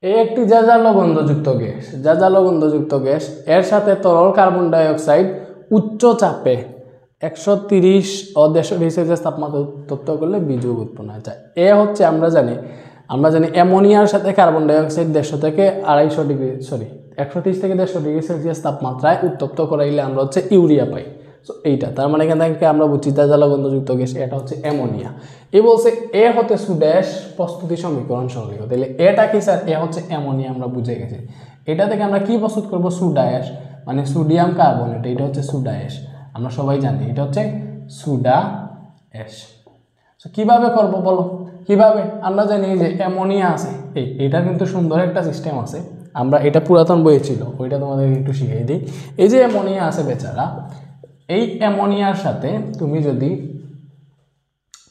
এই একটি জাজালো গন্ধযুক্ত গ্যাস, এর সাথে তরল কার্বন ডাইঅক্সাইড উচ্চ চাপে 130 ও 150 ডিগ্রি সেলসিয়াস তাপমাত্রা উত্তপ্ত করলে বিযোগ উৎপন্ন হয়। এ হচ্ছে আমরা জানি অ্যামোনিয়ার সাথে কার্বন ডাইঅক্সাইড 130 থেকে 150 ডিগ্রি সেলসিয়াস তাপমাত্রায় উত্তপ্ত করাইলে আমরা হচ্ছে ইউরিয়া পাই। সো এইটা তার মানে এখান থেকে আমরা বুঝছি জাজালো গন্ধযুক্ত গ্যাস, এটা হচ্ছে অ্যামোনিয়া। এ বলছে এ হতে সুড্যাশ প্রস্তুতি সমীকরণ সরলীয়, তাহলে এটা কি স্যার? এ হচ্ছে অ্যামোনিয়া, আমরা বুঝে গেছি। এটা থেকে আমরা কি প্রস্তুত করব? সোডা অ্যাশ, মানে সোডিয়াম কার্বনেট, এটা হচ্ছে সোডা অ্যাশ, আমরা সবাই জানি এটা হচ্ছে সোডা অ্যাশ। সো কীভাবে করবো বলো, কীভাবে? আমরা জানি যে অ্যামোনিয়া আছে, এটা কিন্তু সুন্দর একটা সিস্টেম আছে, আমরা এটা পুরাতন বইয়ে ছিল, ওইটা তোমাদের একটু শিখিয়ে দিই। এই যে অ্যামোনিয়া আছে বেচারা, এই অ্যামোনিয়ার সাথে তুমি যদি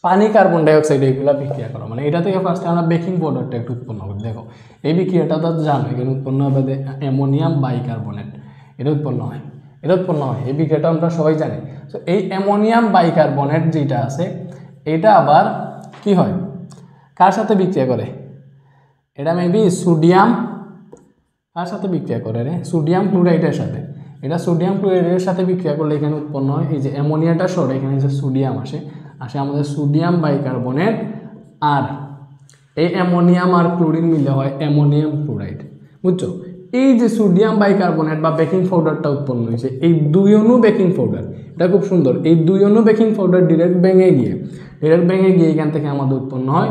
পানি, কার্বন ডাইঅক্সাইড এইগুলো বিক্রিয়া করো, মানে এটা থেকে ফার্স্টে আমরা বেকিং পাউডারটা একটু উৎপন্ন করি। দেখো এই বিক্রিয়াটা তো জানো, এখানে উৎপন্ন হবে অ্যামোনিয়াম বাইকার্বনেট, এটা উৎপন্ন হয় এই বিক্রিয়াটা আমরা সবাই জানি। তো এই অ্যামোনিয়াম বাইকার্বনেট যেটা আছে, এটা আবার কি হয়, কার সাথে বিক্রিয়া করে? এটা মেবি সোডিয়াম, কার সাথে বিক্রিয়া করে রে? সোডিয়াম ক্লোরাইডের সাথে। এটা সোডিয়াম ক্লোরাইডের সাথে বিক্রিয়া করলে এখানে উৎপন্ন হয় এই যে অ্যামোনিয়াটা সরে, এখানে যে সোডিয়াম আসে আমাদের সোডিয়াম বাইকার্বনেট, আর এই অ্যামোনিয়াম আর ক্লোরিন মিলে হয় অ্যামোনিয়াম ক্লোরাইড, বুঝছো। এই যে সোডিয়াম বাইকার্বনেট বা বেকিং পাউডারটা উৎপন্ন হয়েছে, এই 2 অণু বেকিং পাউডার, এটা খুব সুন্দর, এই 2 অণু বেকিং পাউডার ডিরেক্ট ভেঙে গিয়ে এখান থেকে আমাদের উৎপন্ন হয়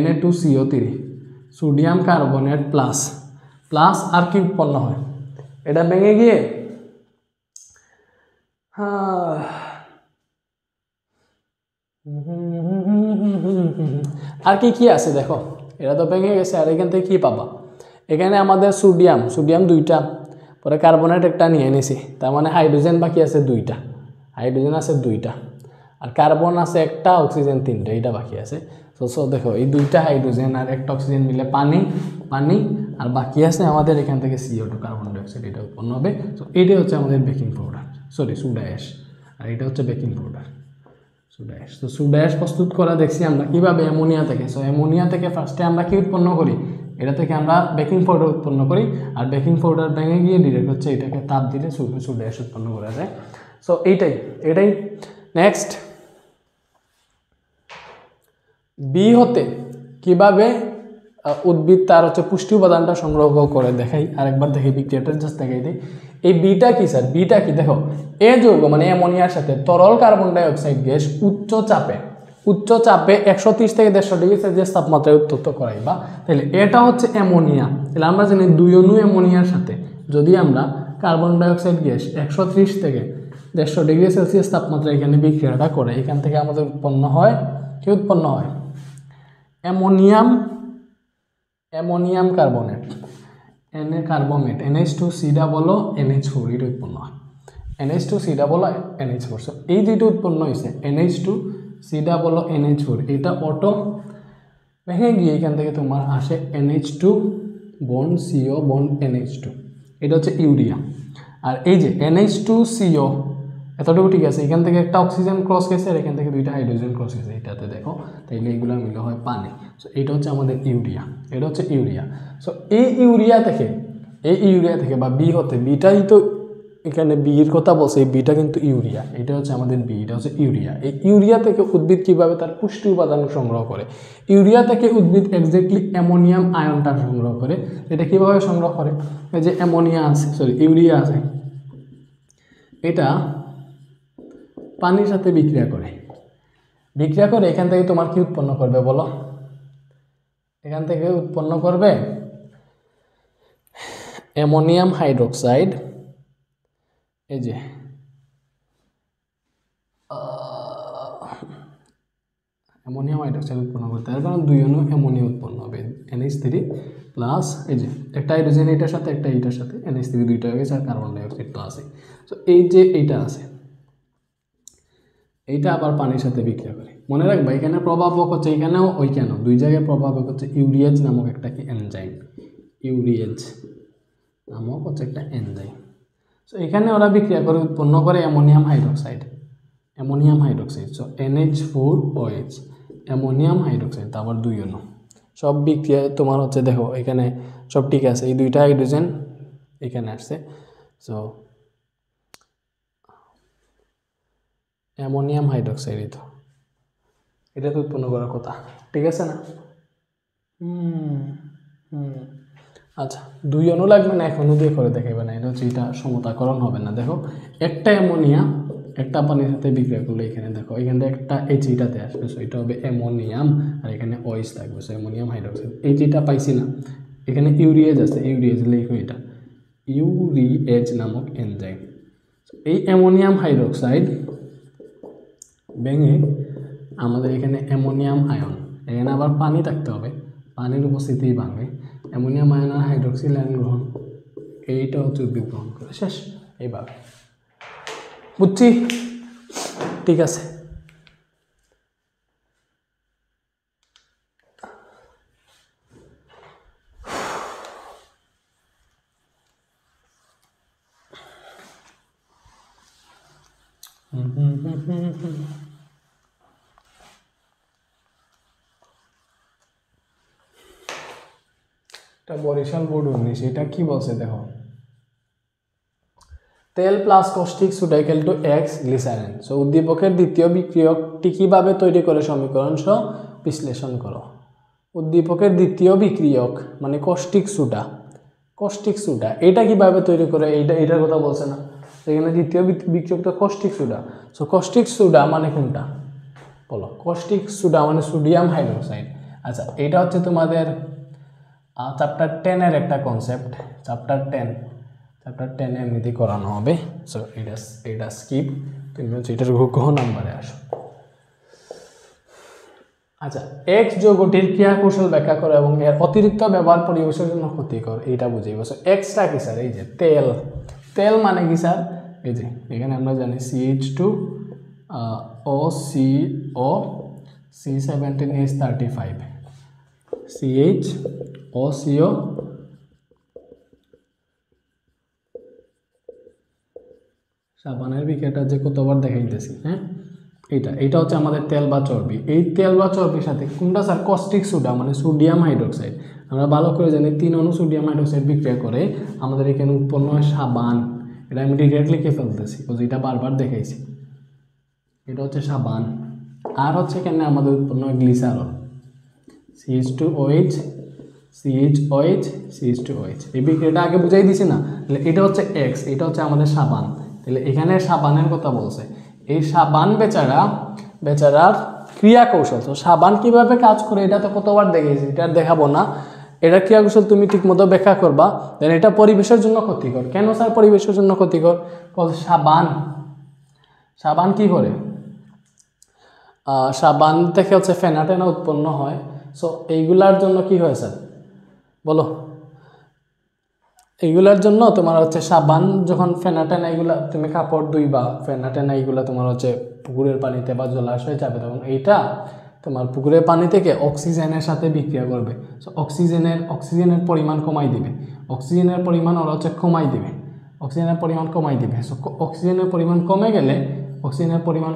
Na2CO3, সোডিয়াম কার্বনেট প্লাস আর কি উৎপন্ন হয়, এটা ভেঙে গিয়ে আর কি আছে দেখো, এটা তো ভেঙে গেছে। আর এখান থেকে কি পাবা? এখানে আমাদের সোডিয়াম 2টা, পরে কার্বনেট একটা নিয়ে নিছি, তার মানে হাইড্রোজেন বাকি আছে 2টা, আর কার্বন আছে 1টা, অক্সিজেন 3টা, এইটা বাকি আছে। সো দেখো এই 2টা হাইড্রোজেন আর 1টা অক্সিজেন মিলে পানি, আর বাকি আছে আমাদের এখান থেকে CO2 কার্বন ডাইঅক্সাইড, এটা উৎপন্ন হবে। সো এইটা হচ্ছে আমাদের বেকিং পাউডার, সোডা অ্যাশ, আর এটা হচ্ছে বেকিং পাউডার। Soda ash. তো সোডা অ্যাশ প্রস্তুত করা দেখছি আমরা কিভাবে অ্যামোনিয়া থেকে। সো অ্যামোনিয়া থেকে ফার্স্টে আমরা কি উৎপন্ন করি, এটা থেকে আমরা বেকিং পাউডার উৎপন্ন করি, আর বেকিং পাউডার ভেঙে গিয়ে ডিরেক্ট হচ্ছে এটাকে তাপ দিলে সোডা অ্যাশ উৎপন্ন করা যায়। সো এটাই নেক্সট বি হতে কিভাবে উদ্ভিদ তার হচ্ছে পুষ্টি উপাদানটা সংগ্রহ করে দেখাই, আরেকবার দেখি বিক্রিয়াটা জাস্ট দেখাই দিই। এই বিটা কি স্যার, বিটা কি দেখো, এ যৌগ মানে অ্যামোনিয়ার সাথে তরল কার্বন ডাই অক্সাইড গ্যাস উচ্চ চাপে 130 থেকে 150 ডিগ্রি সেলসিয়াস তাপমাত্রায় উত্তপ্ত করাইবা। তাহলে এটা হচ্ছে অ্যামোনিয়া। তাহলে আমরা জানি 2 অণু অ্যামোনিয়ার সাথে যদি আমরা কার্বন ডাই অক্সাইড গ্যাস 130 থেকে 150 ডিগ্রি সেলসিয়াস তাপমাত্রায় এখানে বিক্রিয়াটা করে, এখান থেকে আমাদের উৎপন্ন হয় কি উৎপন্ন হয় অ্যামোনিয়াম কার্বনেট, কার্বমেট NH2C বলো NH4 এটা উৎপন্ন হয়, NH2C বলো NH4। সো এই যেটা উৎপন্ন হয়েছে NH2C বলো NH4, এটা অটো ভেঙে গিয়ে এখান থেকে তোমার আসে NH2 bond CO bond NH2, এটা হচ্ছে ইউরিয়া। আর এই যে NH2CO এতটুকু ঠিক আছে, এখান থেকে একটা অক্সিজেন ক্রস গেছে আর এখান থেকে 2টা হাইড্রোজেন ক্রস গেছে, এটাতে দেখো, তাইলে এগুলো মিলে হয় পানি। সো এটা হচ্ছে আমাদের ইউরিয়া, এটা হচ্ছে ইউরিয়া। সো এই ইউরিয়া থেকে বা বি হতে, বিটাই তো এখানে বির কথা বলছে, এই বিটা কিন্তু ইউরিয়া, এটা হচ্ছে আমাদের বি, এটা হচ্ছে ইউরিয়া। এই ইউরিয়া থেকে উদ্ভিদ কিভাবে তার পুষ্টি উপাদান সংগ্রহ করে, ইউরিয়া থেকে উদ্ভিদ এক্স্যাক্টলি অ্যামোনিয়াম আয়নটা সংগ্রহ করে। এটা কিভাবে সংগ্রহ করে, এই যে অ্যামোনিয়া আছে, ইউরিয়া আছে, এটা পানির সাথে বিক্রিয়া করে এখান থেকে তোমার কি উৎপন্ন করবে বলো, এখান থেকে উৎপন্ন করবে অ্যামোনিয়াম হাইড্রোক্সাইড। এই যে অ্যামোনিয়াম হাইড্রোক্সাইড উৎপন্ন করতে, তার কারণ 2 অণু অ্যামোনিয়া উৎপন্ন হবে, NH3 প্লাস এই যে একটা হাইড্রোজেন এটার সাথে একটা এইটার সাথে, NH3 দুইটা হয়ে গেছে আর কার্বন ডাইঅক্সাইড তো আছে। সো এই যে এইটা আছে, এইটা আবার পানির সাথে বিক্রিয়া করে। মনে রাখবা এখানে প্রভাবক হচ্ছে, এখানেও ওইখানেও 2 জায়গায় প্রভাবক হচ্ছে ইউরিয়েজ নামক একটা কি এনজাইম, ইউরিয়েজ নামক হচ্ছে একটা এনজাইম। সো এখানে ওরা বিক্রিয়া করে উৎপন্ন করে ammonium hydroxide. So NH4OH ammonium hydroxide, তারপর 2 অণু সব বিক্রিয়া তোমার হচ্ছে, দেখো এখানে সব ঠিক আছে, এই 2টা হাইড্রোজেন এখানে আসছে। সো অ্যামোনিয়াম হাইড্রোক্সাইড এটা তো উৎপন্ন করার কথা, ঠিক আছে না? আচ্ছা 2 অণু লাগবে না, 1 অণু দিয়ে করে দেখাবে না, এটা হচ্ছে এটা সমতাকরণ হবে না। দেখো একটা অ্যামোনিয়া একটা পানির সাথে বিক্রিয়া করলে এখানে দেখো এখান থেকে একটা এইটাতে আসবে, সো এটা হবে অ্যামোনিয়াম আর এখানে OH থাকবে, সো অ্যামোনিয়াম হাইড্রোক্সাইড। এইটা পাইছি না, এখানে ইউরিয়েজ আছে, ইউরিয়েজ লিখো, এটা ইউরিয়েজ নামক এনজাইম। এই অ্যামোনিয়াম হাইড্রোক্সাইড ভেঙে আমাদের এখানে অ্যামোনিয়াম আয়ন, এখানে আবার পানি থাকতে হবে, পানির উপস্থিতিই ভাঙবে অ্যামোনিয়াম আয়ন আর হাইড্রোক্সিল আয়ন গ্রহণ, এইটা হচ্ছে উদ্ভিদ গ্রহণ করে, শেষ। এইভাবে বুঝছি, ঠিক আছে। এটা বরিশাল বোর্ড 19, এটা কি বলছে দেখো, তেল plus caustic soda equal to X glycerine. So উদ্দীপকের দ্বিতীয় বিক্রিয়কটি কিভাবে তৈরি করে সমীকরণ সহ বিশ্লেষণ করো। উদ্দীপকের দ্বিতীয় বিক্রিয়ক মানে কস্টিক সোডা এটা কিভাবে তৈরি করে, এটার কথা বলছে না, এখানে দ্বিতীয় বিক্রিয়ক তো caustic soda. So caustic soda মানে কোনটা বলো, কস্টিক সোডা মানে সোডিয়াম হাইড্রোক্সাইড। আচ্ছা এটা হচ্ছে তোমাদের চ্যাপ্টার 10-এর একটা কনসেপ্ট, চ্যাপ্টার 10 এমনিতে করানো হবে। সো এটা স্কিপ, তুমি হচ্ছে এটার ঘ নাম্বারে আসো। আচ্ছা X যৌগটির ক্রিয়া কৌশল ব্যাখ্যা করো এবং এর অতিরিক্ত ব্যবহার পরিবেশের জন্য ক্ষতিকর, এইটা বুঝাইব। সো Xটা কি স্যার, এই যে তেল মানে কি স্যার, এই যে এখানে আমরা জানি CH2OCO C17H35 CHOCO সাবানের বিক্রিয়াটা যে কতবার দেখাইতেছি, হ্যাঁ এটা হচ্ছে আমাদের তেল বা চর্বি। এই তেল বা চর্বির সাথে কোনটা স্যার? কস্টিক সোডা মানে সোডিয়াম হাইড্রোক্সাইড। আমরা ভালো করে জানি 3 অণু সোডিয়াম হাইড্রোক্সাইড বিক্রিয়া করে আমাদের এখানে উৎপন্ন হয় সাবান। এটা আমি ডিরেক্ট লিখে ফেলতেছি, এটা বারবার দেখাইছি। এটা হচ্ছে সাবান। আর হচ্ছে এখানে আমাদের উৎপন্ন হয় গ্লিসারল, CH2OH CHOH CH2OH। এই বিক্রিয়াটা আগে বুঝাই দিছি না? তাহলে এটা হচ্ছে X, এটা হচ্ছে আমাদের সাবান। তাহলে এখানে সাবানের কথা বলছে। এই সাবান বেচারার ক্রিয়া কৌশল। তো সাবান কিভাবে কাজ করে এটা তো কতবার দেখেছি, এটা দেখাবো না। এটা ক্রিয়া কৌশল তুমি ঠিক মতো ব্যাখ্যা করবা। দেন এটা পরিবেশের জন্য ক্ষতিকর। কেন স্যার পরিবেশের জন্য ক্ষতিকর? সাবান কি করে? সাবান থেকে হচ্ছে ফেনাটেনা উৎপন্ন হয়। সো এইগুলার জন্য কি হয় স্যার বলো? এইগুলার জন্য তোমার হচ্ছে সাবান যখন ফেনাটেনা এগুলা তুমি কাপড় ধুইবা, ফেনাটেনা এইগুলা তোমার হচ্ছে পুকুরের পানিতে বা জলাশয়ে যাবে, তখন এইটা তোমার পুকুরের পানি থেকে অক্সিজেনের সাথে বিক্রিয়া করবে। সো অক্সিজেনের পরিমাণ কমাই দিবে। অক্সিজেনের পরিমাণ ওরা হচ্ছে কমাই দিবে। সো অক্সিজেনের পরিমাণ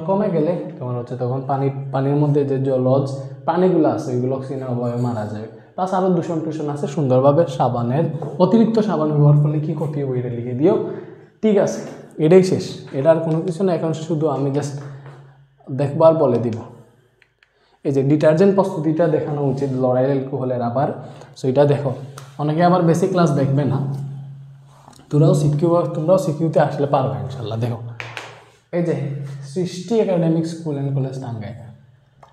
কমে গেলে তোমার হচ্ছে তখন পানির মধ্যে যে জলজ প্রাণীগুলো আছে ওইগুলো অক্সিজেনের অভাবে মারা যাবে। প্লাস আরও দূষণ আছে। সুন্দরভাবে অতিরিক্ত সাবান ব্যবহার করলে কি ক্ষতি হবে এটা লিখে দিও। ঠিক আছে, এটাই শেষ। এটা আর কোনো কিছু না। এখন শুধু আমি জাস্ট দেখবার বলে দিব। এই যে ডিটারজেন্ট প্রস্তুতিটা দেখানো উচিত লরাইল অ্যালকোহলের আবার। সো এটা দেখো, অনেকে আবার বেসিক ক্লাস দেখবে না, তোমরাও সিকিউতে আসলে পারবে ইনশাল্লাহ। দেখো এই যে সৃষ্টি academic school and college Tangail,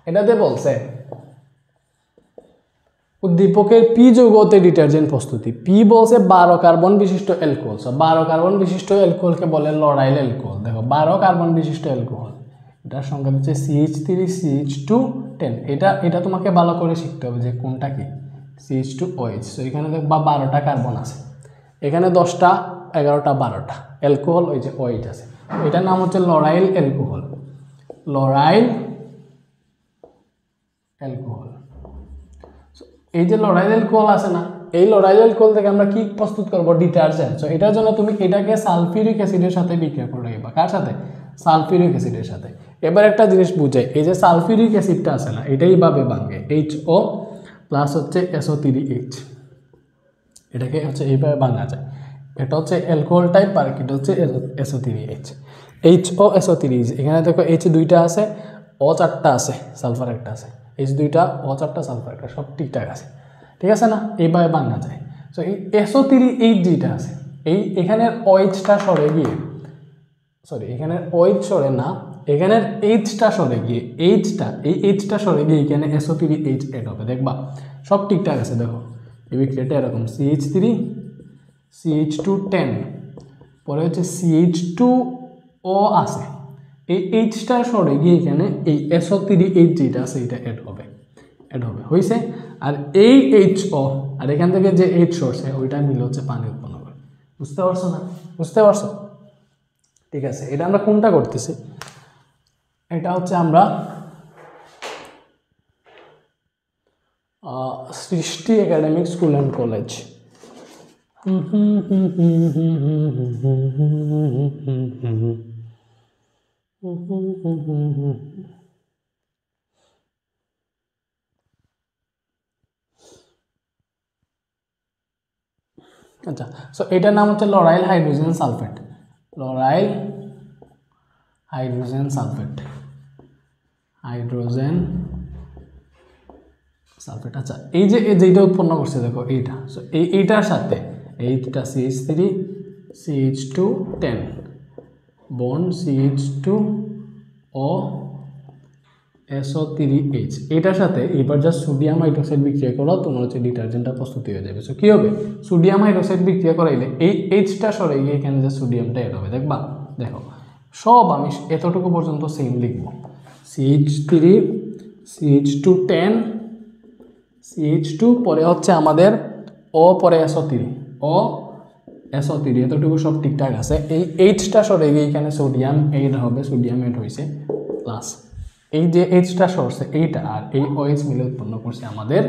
এটাতে বলছে উদ্দীপকের পি যৌগতে ডিটারজেন্ট প্রস্তুতি। পি বলছে 12 কার্বন বিশিষ্ট অ্যালকোহল। 12 কার্বন বিশিষ্ট অ্যালকোহলকে বলে লরাইল অ্যালকোহল। দেখো 12 কার্বন বিশিষ্ট অ্যালকোহল, এটার সংখ্যা হচ্ছে CH3 CH2 10। এটা তোমাকে ভালো করে শিখতে হবে যে কোনটা কি CH2OH। সো এখানে দেখবা 12টা কার্বন আছে, এখানে 10টা 11টা 12টা অ্যালকোহল, ওই যে OH আছে। এটার নাম হচ্ছে লরাইল অ্যালকোহল। এই যে লরাইল অ্যালকোহল আছে না, এই লরাইল অ্যালকোহল থেকে আমরা কি প্রস্তুত করব? ডিটারজেন্ট। সো এটার জন্য তুমি এটাকে সালফিউরিক অ্যাসিডের সাথে বিক্রিয়া করে রাখবা। কার সাথে? সালফিউরিক অ্যাসিডের সাথে। এবার একটা জিনিস বুঝাই, এই যে সালফিউরিক অ্যাসিডটা আছে না, এটাই ভাবে ভাঙে HO প্লাস হচ্ছে SO3H। এটাকে হচ্ছে এইভাবে ভাঙা যায়। এটা হচ্ছে অ্যালকোহল টাইপ, আর এটা হচ্ছে SO3H। HO SO3H। এখানে দেখো H দুইটা আছে, O চারটা আছে, সালফার একটা আছে। H দুইটা, O চারটা, সালফার একটা, সব ঠিকঠাক আছে। ঠিক আছে না? এইভাবে ভাঙা যায়। সো এই SO3H যেটা আছে, এখানের OH-টা সরে গিয়ে, এখানের OH সরে না, এখানের H-টা সরে গিয়ে, H-টা সরে গিয়ে এখানে SO3H এড হবে। দেখবা সব ঠিকঠাক আছে। দেখো এই বিক্রিয়াটা এরকম, CH3 CH2 10, পরে হচ্ছে CH2O আছে, এই H-টা সরে গিয়ে এখানে এই SO3H যেটা আছে এটা এড হবে হয়েছে। আর এই HO আর এখান থেকে যে H সরছে ওইটা মিলে হচ্ছে পানি উৎপন্ন করে। বুঝতে পারছো? ঠিক আছে, এটা আমরা কোনটা করতেছি? এটা হচ্ছে আমরা সৃষ্টি একাডেমিক স্কুল অ্যান্ড কলেজ। আচ্ছা, সো এটার নাম হচ্ছে লরাইল হাইড্রোজেন সালফেট। আচ্ছা, এই যে যেটা উৎপন্ন করছে দেখো এইটা, সো এইটার সাথে এইটা CH3 CH2 10 bond CH2O SO3H, এটার সাথে এবার যা সোডিয়াম হাইড্রোক্সাইড বিক্রিয়া করো, তোমার হচ্ছে ডিটারজেন্টটা প্রস্তুতি হয়ে যাবে। সো কী হবে? সোডিয়াম হাইড্রোক্সাইড বিক্রিয়া করাইলে এই H-টা সরে গিয়ে এখানে যে সোডিয়ামটা এড হবে। দেখো সব আমি এতটুকু পর্যন্ত সেম লিখবো, CH3 CH2 10 CH2, পরে হচ্ছে আমাদের O, পরে SO3 এতটুকু সব ঠিকঠাক আছে। এই H-টা সরে গিয়ে এখানে সোডিয়াম এড হয়েছে, প্লাস এই যে H-টা সরছে এইটা আর এই OH মিলে উৎপন্ন করছে আমাদের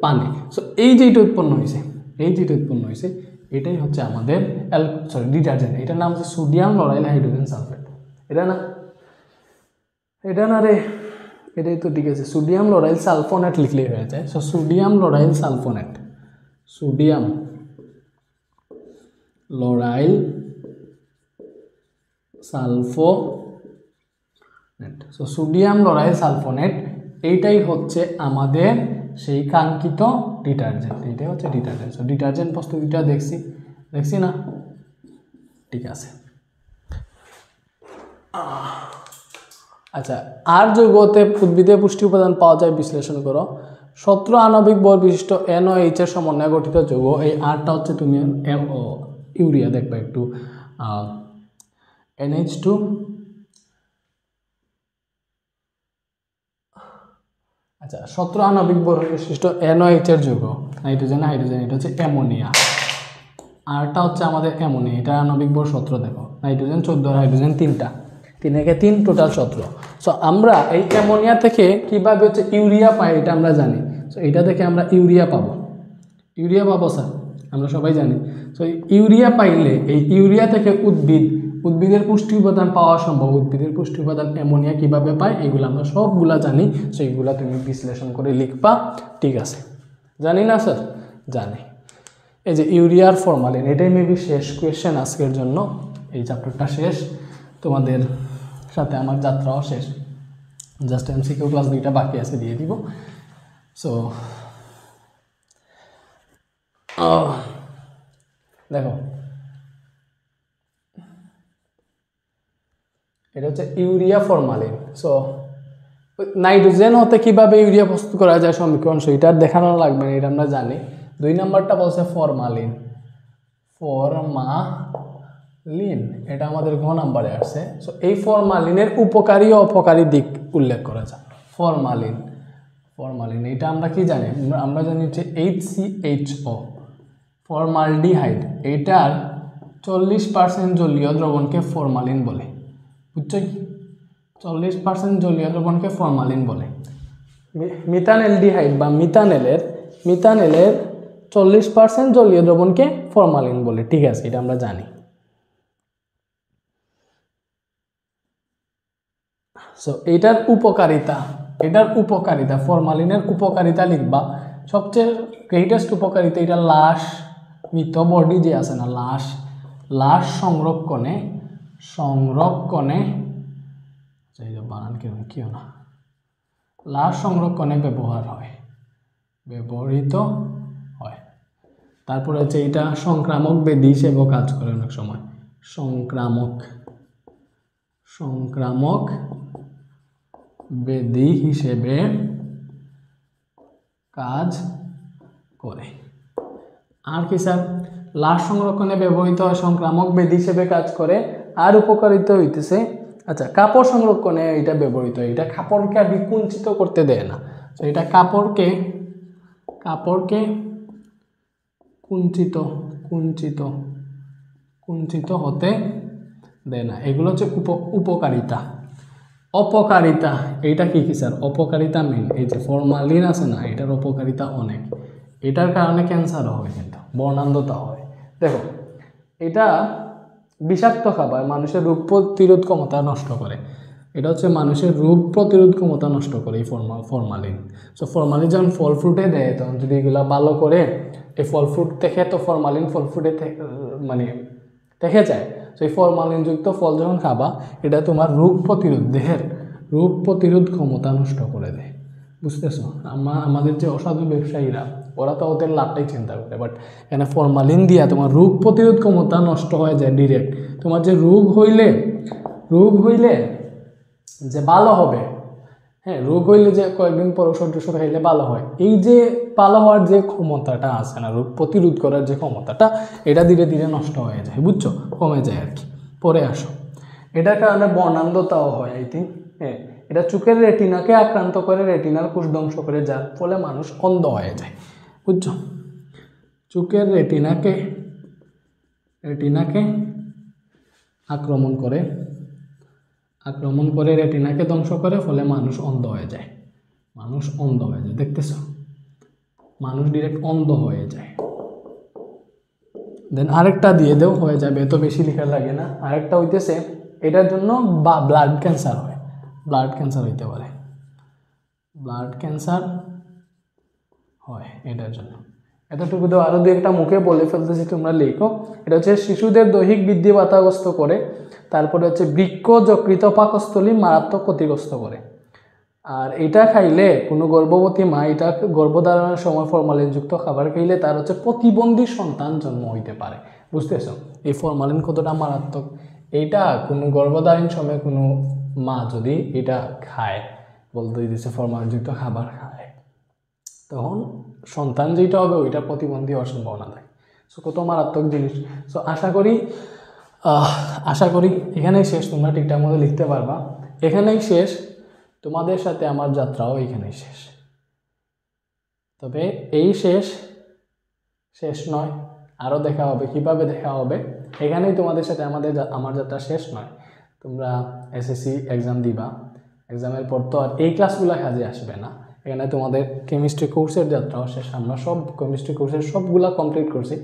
পানি। সো এই যেটা উৎপন্ন হয়েছে এটাই হচ্ছে আমাদের ডিটারজেন্ট। এটার নাম হচ্ছে সোডিয়াম লরাইল হাইড্রোজেন সালফেট। এটা না, এটা না রে, এটাই তো ঠিক আছে। সোডিয়াম লোরাইল সালফোনেট লিখলেই হয়ে যায়। So sodium lauryl sulfonate, sodium lauryl sulfonate. So sodium lauryl sulfonate এইটাই হচ্ছে আমাদের সেই কাঙ্ক্ষিত ডিটারজেন্ট। এইটাই হচ্ছে ডিটারজেন্ট। সো ডিটারজেন্ট প্রস্তুতিটা দেখছি না? ঠিক আছে। আচ্ছা, আর যৌগতে উদ্ভিদের পুষ্টি উপাদান পাওয়া যায় বিশ্লেষণ করো। 17 আণবিক ভর বিশিষ্ট NOH এর সমন্বয়ে গঠিত যৌগ। এই আরটা হচ্ছে তুমি ইউরিয়া দেখবে একটু, NH2 আচ্ছা 17 আণবিক ভর বিশিষ্ট NOH এর যৌগ, নাইট্রোজেন হাইড্রোজেন, এটা হচ্ছে অ্যামোনিয়া। আরটা হচ্ছে আমাদের অ্যামোনিয়া, এটা আণবিক ভর 17 দেখো, নাইট্রোজেন 14 আর হাইড্রোজেন 3টা, 3 একে 3 টোটাল 17। সো আমরা এই অ্যামোনিয়া থেকে কিভাবে হচ্ছে ইউরিয়া পাই এটা আমরা জানি। সো এটা থেকে আমরা ইউরিয়া পাবো স্যার, আমরা সবাই জানি। সো ইউরিয়া পাইলে এই ইউরিয়া থেকে উদ্ভিদের পুষ্টি উপাদান পাওয়া সম্ভব। উদ্ভিদের পুষ্টি উপাদান অ্যামোনিয়া কিভাবে পায় এগুলো আমরা সবগুলা জানি। সো এইগুলা তুমি বিশ্লেষণ করে লিখবা, ঠিক আছে? জানি না স্যার? জানি। এই যে ইউরিয়ার ফরমালিন, এটাই মেবি শেষ কোয়েশ্চেন আজকের জন্য। এই চ্যাপ্টারটা শেষ, তোমাদের সাথে আমার যাত্রাও শেষ। জাস্ট MCQ ক্লাস 2টা বাকি আছে, দিয়ে দিব। সো দেখো, এটা হচ্ছে ইউরিয়া ফরমালিন। সো নাইট্রোজেন হতে কিভাবে ইউরিয়া প্রস্তুত করা যায় সমীকরণ, সেটা দেখানো লাগবে না, এটা আমরা জানি। 2 নাম্বারটা বলছে ফরমালিন, এটা আমাদের ঘ নাম্বারে আসছে। সো এই ফরমালিনের উপকারী ও অপকারী দিক উল্লেখ করা যায়। ফরমালিন এটা আমরা কি জানি? আমরা জানি যে HCHO, ফরমালডিহাইড, এটার 40% জলীয় দ্রবণকে ফরমালিন বলে। বুঝছো? 40% জলীয় দ্রবণকে ফরমালিন বলে। মিথানএলডিহাইড বা মিথানেলের 40% জলীয় দ্রবণকে ফরমালিন বলে, ঠিক আছে? এটা আমরা জানি। সো এটার উপকারিতা ফরমালিনের উপকারিতা লিখবা। সবচেয়ে গ্রেটেস্ট উপকারিতা, এটা লাশ, মৃত বডি যে আছে না, লাশ সংরক্ষণে বানান কেউ না, লাশ সংরক্ষণে ব্যবহৃত হয়। তারপরে হচ্ছে এটা সংক্রামক ব্যাধি হিসেবেও কাজ করে অনেক সময়, সংক্রামক ব্যাধি হিসেবে কাজ করে। আর কি স্যার? লাশ সংরক্ষণে ব্যবহৃত হয়, সংক্রামক ব্যাধি হিসেবে কাজ করে। আর উপকারিতা হইতেছে, আচ্ছা কাপড় সংরক্ষণে এটা ব্যবহৃত হয়। এটা কাপড়কে আর কুঞ্চিত করতে দেয় না। তো এটা কাপড়কে কুঞ্চিত হতে দেয় না। এগুলো হচ্ছে উপকারিতা। অপকারিতা, এইটা কি স্যার? অপকারিতা মেন, এই যে ফরমালিন আছে না, এটার অপকারিতা অনেক। এটার কারণে ক্যান্সারও হয়, কিন্তু বর্ণান্ধতা হয়। দেখো, এটা বিষাক্ত খাবার, মানুষের রোগ প্রতিরোধ ক্ষমতা নষ্ট করে। এটা হচ্ছে মানুষের রোগ প্রতিরোধ ক্ষমতা নষ্ট করে এই ফরমালিন। সো ফরমালিন যখন ফল ফ্রুটে দেয়, তখন যদি এগুলো ভালো করে এই ফল ফ্রুট থেকে, তো ফরমালিন ফল ফ্রুটে মানে থেকে যায়। তো এই ফরমালিনযুক্ত ফল যখন খাবা, এটা তোমার দেহের রোগ প্রতিরোধ ক্ষমতা নষ্ট করে দেয়। বুঝতেছো? আমাদের যে অসাধু ব্যবসায়ীরা, ওরা তো ওদের লাভটাই চিন্তা করে, বাট এখানে ফরমালিন দিয়া তোমার রোগ প্রতিরোধ ক্ষমতা নষ্ট হয়ে যায় ডিরেক্ট। তোমার যে রোগ হইলে যে ভালো হবে, হ্যাঁ, রোগ হইলে যে কয়েকদিন পর ওষুধ খাইলে ভালো হয়, এই যে ভালো হওয়ার যে ক্ষমতাটা আছে না, রোগ প্রতিরোধ করার যে ক্ষমতাটা, এটা ধীরে ধীরে নষ্ট হয়ে যায়, বুঝছো? কমে যায় আর কি। পরে আসো, এটার কারণে বর্ণান্ধতাও হয়। আই থিঙ্ক হ্যাঁ, এটা চোখের রেটিনাকে আক্রান্ত করে, রেটিনার কোষ ধ্বংস করে, যার ফলে মানুষ অন্ধ হয়ে যায়, বুঝছো? চোখের রেটিনাকে আক্রমণ করে রেটিনাকে ধ্বংস করে, ফলে মানুষ অন্ধ হয়ে যায়। দেখতেছো? মানুষ ডিরেক্ট অন্ধ হয়ে যায়। দেন আরেকটা দিয়ে দেও, হয়ে যাবে, এত বেশি লেখা লাগে না। আরেকটা হইতেছে, এটার জন্য ব্লাড ক্যান্সার হয়। ব্লাড ক্যান্সার হইতে পারে, ব্লাড ক্যান্সার হয় এটার জন্য। এতটুকু তো আরও দু একটা মুখে বলে ফেলতেছি, তোমরা লিখো। এটা হচ্ছে শিশুদের দৈহিক বৃদ্ধি বাধাগ্রস্ত করে, তারপরে হচ্ছে বৃক্ক যকৃত পাকস্থলী মারাত্মক ক্ষতিগ্রস্ত করে। আর এটা খাইলে কোনো গর্ভবতী মা এটা গর্ভধারণের সময় ফরমালিনযুক্ত খাবার খাইলে তার হচ্ছে প্রতিবন্ধী সন্তান জন্ম হইতে পারে। বুঝতেছ এই ফরমালিন কতটা মারাত্মক? এইটা কোনো গর্ভধারণ সময় কোনো মা যদি এটা খায়, বলতে দিচ্ছে ফরমালিনযুক্ত খাবার খায়, তখন সন্তান যেটা হবে ওইটা প্রতিবন্ধী হওয়ার সম্ভাবনা থাকে। সো কত মারাত্মক জিনিস। সো আশা করি এখানেই শেষ, তোমরা ঠিকঠাক মতো লিখতে পারবা। এখানেই শেষ, তোমাদের সাথে আমার যাত্রাও এখানেই শেষ। তবে এই শেষ নয়, আরও দেখা হবে। কিভাবে দেখা হবে? এখানেই তোমাদের সাথে আমার যাত্রা শেষ নয়। তোমরা এসএসসি এক্সাম দিবা, এক্সামের পর তো আর এই ক্লাসগুলো কাজে আসবে না। এখানে তোমাদের কেমিস্ট্রি কোর্সের যাত্রাও শেষ। আমরা সব কেমিস্ট্রি কোর্সের সবগুলা কমপ্লিট করছি।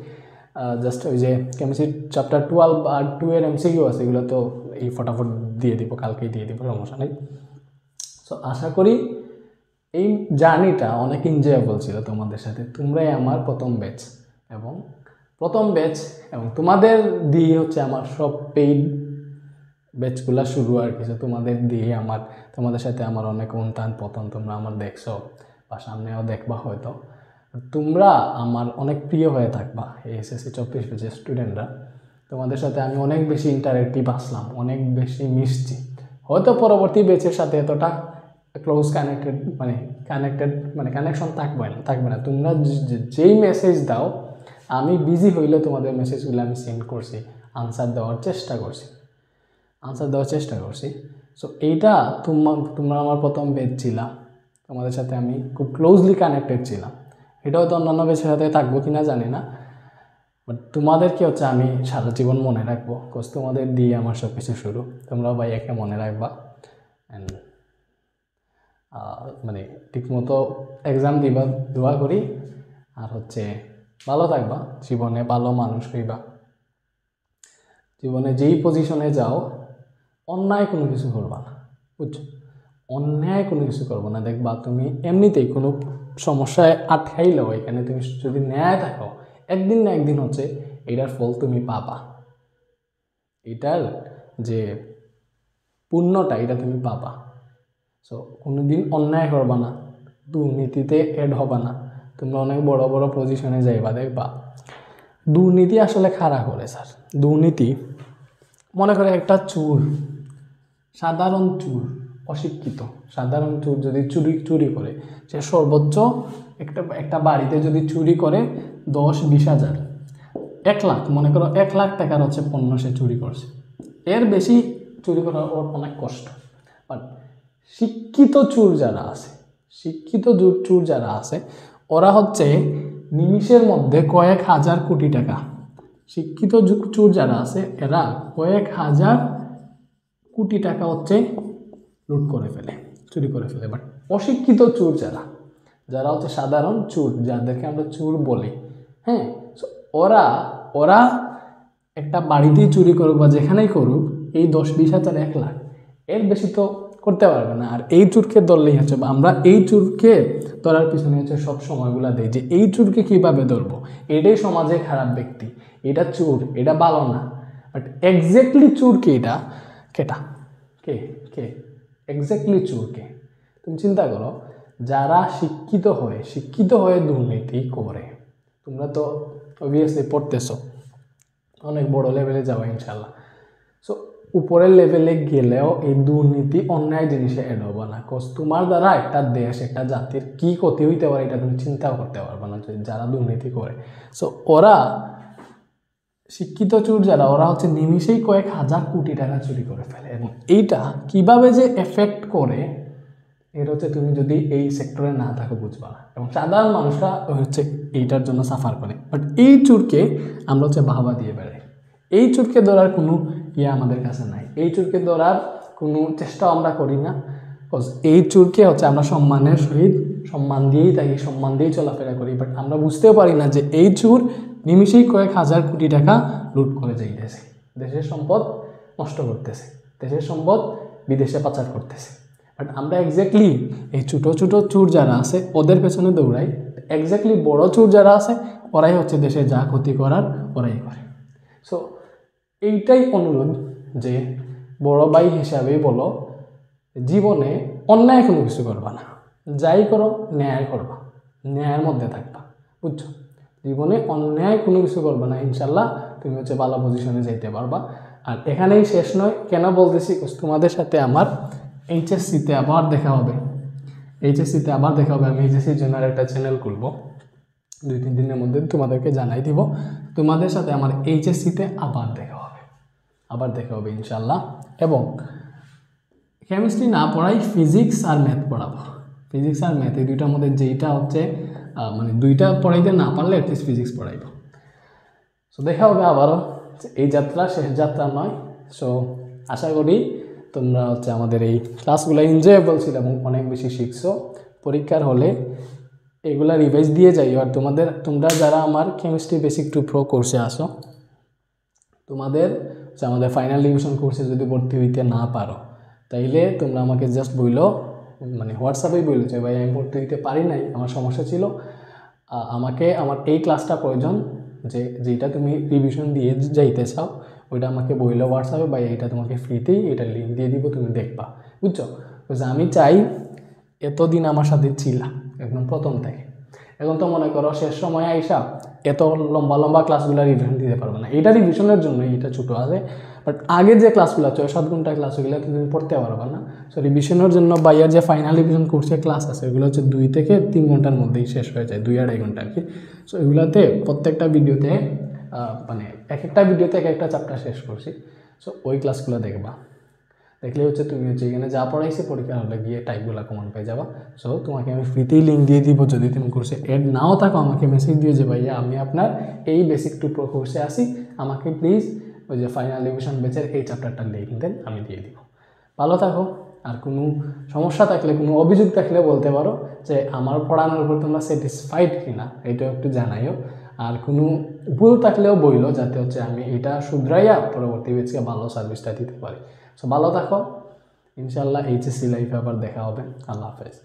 জাস্ট ওই যে কেমিস্ট্রি চ্যাপ্টার 12 আর 2 এর এমসিকিউ আছে, এগুলো তো এই ফটাফট দিয়ে দিব, কালকেই দিয়ে দিব, সমস্যা নেই। সো আশা করি এই জার্নিটা অনেক এনজয়েবল ছিল তোমাদের সাথে। তোমরাই আমার প্রথম ব্যাচ এবং তোমাদের দিয়ে হচ্ছে আমার সব পেইড ব্যাচগুলা শুরু আর কিছু। তোমাদের দিয়ে তোমাদের সাথে আমার অনেক উত্থান পতন তোমরা আমার দেখছো বা সামনেও দেখবা হয়তো। তোমরা আমার অনেক প্রিয় হয়ে থাকবা, এই এসএসসি 24 ব্যাচের স্টুডেন্টরা। তোমাদের সাথে আমি অনেক বেশি ইন্টারেক্টিভ আসলাম, অনেক বেশি মিশছি। হয়তো পরবর্তী ব্যাচের সাথে এতটা ক্লোজ কানেকশন থাকবে না। তোমরা যেই মেসেজ দাও, আমি বিজি হইলে তোমাদের মেসেজগুলো আমি সেন্ড করছি, আনসার দেওয়ার চেষ্টা করছি। সো এইটা তোমরা আমার প্রথম ব্যাচ ছিলাম, তোমাদের সাথে আমি খুব ক্লোজলি কানেক্টেড ছিলাম। এটাও তো অন্যান্য ব্যাচের সাথে থাকবো কিনা জানি না, বাট তোমাদেরকে হচ্ছে আমি সারা জীবন মনে রাখবো, বিকজ তোমাদের দিয়ে আমার সব কিছু শুরু। তোমরাও ভাইয়াকে মনে রাখবা, অ্যান্ড ঠিকমতো এক্সাম দিবা, দোয়া করি। আর হচ্ছে ভালো থাকবা, জীবনে ভালো মানুষ হইবা। জীবনে যেই পজিশনে যাও, অন্যায় কোনো কিছু করবা না, বুঝছো? অন্যায় কোনো কিছু করবো না। দেখবা তুমি এমনিতেই কোনো সমস্যায় আটকাইলেও এখানে তুমি যদি ন্যায় থাকো, একদিন না একদিন হচ্ছে এটার ফল তুমি পাবা। এটার যে পুণ্যটা, এটা তুমি পাবা। সো কোনোদিন অন্যায় করবা না, দুর্নীতিতে অ্যাড হবা না। তোমরা অনেক বড় বড় পজিশনে যাইবা, দেখবা দুর্নীতি আসলে খাড়া করে। স্যার দুর্নীতি, মনে করে একটা চোর, সাধারণ চোর, অশিক্ষিত সাধারণ চোর যদি চুরি করে, সে সর্বোচ্চ একটা বাড়িতে যদি চুরি করে 10-20 হাজার, 1 লাখ, মনে করো 1 লাখ টাকার হচ্ছে পণ্য সে চুরি করছে, এর বেশি চুরি করা ওর অনেক কষ্ট। বাট শিক্ষিত চোর যারা আছে ওরা হচ্ছে নিমিষের মধ্যে কয়েক হাজার কোটি টাকা, শিক্ষিত চোর যারা আছে এরা কয়েক হাজার কোটি টাকা হচ্ছে লুট করে ফেলে, চুরি করে ফেলে। বাট অশিক্ষিত চোর যারা হচ্ছে সাধারণ চোর, যাদেরকে আমরা চোর বলি, হ্যাঁ, ওরা একটা বাড়িতেই চুরি করুক বা যেখানেই করুক, এই 10-20 হাজার, 1 লাখ, এর বেশি তো করতে পারবে না। আর এই চোরকে ধরলেই হচ্ছে, আমরা এই চোরকে ধরার পিছনে হচ্ছে সব সময়গুলো দেয় যে এই চোরকে কীভাবে ধরবো, এটাই সমাজে খারাপ ব্যক্তি, এটা চোর, এটা ভালো না। বাট এক্স্যাক্টলি চোরকে কে এক্স্যাক্টলি চোরকে তুমি চিন্তা করো। যারা শিক্ষিত হয়ে দুর্নীতি করে, তোমরা তো অবভিয়াসলি পড়তেছো, অনেক বড় লেভেলে যাওয়া ইনশাল্লাহ। সো উপরের লেভেলে গেলেও এই দুর্নীতি অন্যায় জিনিসে অ্যাড হবে না, কজ তোমার দ্বারা একটা দেশ, একটা জাতির কী ক্ষতি হইতে পারে এটা তুমি চিন্তাও করতে পারবে না যারা দুর্নীতি করে। সো ওরা শিক্ষিত চোর যারা, ওরা হচ্ছে নিমিষেই কয়েক হাজার কোটি টাকা চুরি করে ফেলে। এবং এইটা কিভাবে যে এফেক্ট করে, এর হচ্ছে তুমি যদি এই সেক্টরে না থাকো বুঝবা না। এবং সাধারণ মানুষরা হচ্ছে এইটার জন্য সাফার করে। বাট এই চোরকে আমরা হচ্ছে বাহবা দিয়ে বেড়াই, এই চোরকে ধরার কোনো আমাদের কাছে নাই, এই চোরকে ধরার কোনো চেষ্টাও আমরা করি না। এই চোরকে হচ্ছে আমরা সম্মানের সহিত সম্মান দিয়েই থাকি, সম্মান দিয়েই চলাফেরা করি। বাট আমরা বুঝতেও পারি না যে এই চোর নিমিষেই কয়েক হাজার কোটি টাকা লুট করে যাইতেছে, দেশের সম্পদ নষ্ট করতেছে, দেশের সম্পদ বিদেশে পাচার করতেছে। বাট আমরা এক্স্যাক্টলি এই ছোটো ছোটো চোর যারা আছে ওদের পেছনে দৌড়াই, এক্স্যাক্টলি বড় চোর যারা আছে ওরাই হচ্ছে দেশে যা ক্ষতি করার ওরাই করে। সো এইটাই অনুরোধ যে বড় ভাই হিসাবেই বলো, জীবনে অন্যায় কোনো কিছু করবা না, যাই করো ন্যায় করবা, ন্যায়ের মধ্যে থাকবা, বুঝছো? জীবনে অন্যায় কোনো কিছু করবা না, ইনশাল্লাহ তুমি হচ্ছে ভালো পজিশনে যাইতে পারবা। আর এখানেই শেষ নয়, কেন বলতেছি, তোমাদের সাথে আমার এইচএসসিতে আবার দেখা হবে, এইচএসসিতে আবার দেখা হবে। আমি এইচএসসির জন্য আর একটা চ্যানেল খুলবো, 2-3 দিনের মধ্যে তোমাদেরকে জানাই দিব। তোমাদের সাথে আমার এইচএসসিতে আবার দেখা হবে ইনশাল্লাহ। এবং কেমিস্ট্রি না পড়াই ফিজিক্স আর ম্যাথ পড়াবো, ফিজিক্স আর ম্যাথ এই দুইটার মধ্যে যেইটা হচ্ছে মানে দুইটা পড়াইতে না পারলে অ্যাটলিস্ট ফিজিক্স পড়াইব। সো দেখা হবে আবারও, এই যাত্রা শেষ যাত্রা নয়। সো আশা করি তোমরা হচ্ছে আমাদের এই ক্লাসগুলো এনজয়েবল ছিল এবং অনেক বেশি শিখছো। পরীক্ষার হলে এগুলা রিভাইজ দিয়ে যাই। আর তোমরা যারা আমার কেমিস্ট্রি বেসিক টু প্রো কোর্সে আসো, তোমাদের আমাদের ফাইনাল ডিভিশন কোর্সে যদি ভর্তি হইতে না পারো, তাইলে তোমরা আমাকে জাস্ট বইলো, মানে হোয়াটসঅ্যাপেই বললো যে ভাই আমি ভর্তি হইতে পারি নাই, আমার সমস্যা ছিল, আমাকে আমার এই ক্লাসটা প্রয়োজন, যেটা তুমি রিভিশন দিয়ে যাইতে চাও ওইটা আমাকে বইলো হোয়াটসঅ্যাপে, বা এইটা তোমাকে ফ্রিতেই এটা লিঙ্ক দিয়ে দিব, তুমি দেখবা, বুঝছো? আমি চাই এতদিন আমার সাথে ছিলা একদম প্রথম থেকে, এখন তো মনে করো শেষ সময় আইসা এত লম্বা লম্বা ক্লাসগুলো রিভিশন দিতে পারবে না। এটা রিভিশনের জন্য এটা ছোটো আছে, বাট আগের যে ক্লাসগুলো 6-7 ঘন্টা ক্লাস ওইগুলো তুমি পড়তে পারবে না। সো রিভিশনের জন্য বাইরের যে ফাইনাল রিভিশন কোর্সের ক্লাস আছে ওইগুলো হচ্ছে 2 থেকে 3 ঘন্টার মধ্যেই শেষ হয়ে যায়, 2-2.5 ঘন্টা আর কি। সো এগুলোতে প্রত্যেকটা ভিডিওতে মানে এক একটা ভিডিওতে এক একটা চ্যাপ্টার শেষ করছি। সো ওই ক্লাসগুলো দেখলে হচ্ছে তুমি হচ্ছে এখানে যা পড়াইছে পরীক্ষা হলে গিয়ে টাইপগুলো কমন পেয়ে যাবা। সো তোমাকে আমি ফ্রিতেই লিঙ্ক দিয়ে দিব, যদি তুমি কোর্সে অ্যাড নাও থাকো আমাকে মেসেজ দিয়ে যে ভাইয়া আমি আপনার এই বেসিক টু প্রো কোর্সে আসি, আমাকে প্লিজ ওই যে ফাইনাল রিভিশন ব্যাচের এই চ্যাপ্টারটার লিঙ্ক দেন, আমি দিয়ে দিব। ভালো থাকো। আর কোনো সমস্যা থাকলে, কোনো অভিযোগ থাকলে বলতে পারো যে আমার পড়ানোর উপর তোমরা স্যাটিসফাইড কিনা, এটাও একটু জানাইও। আর কোনো ভুল থাকলেও বইলো, যাতে হচ্ছে আমি এটা শুধরাইয়া পরবর্তী ব্যাচকে ভালো সার্ভিসটা দিতে পারি। সো ভালো থাকো, ইনশাল্লাহ এইচএসসি লাইফে আবার দেখা হবে। আল্লাহ হাফেজ।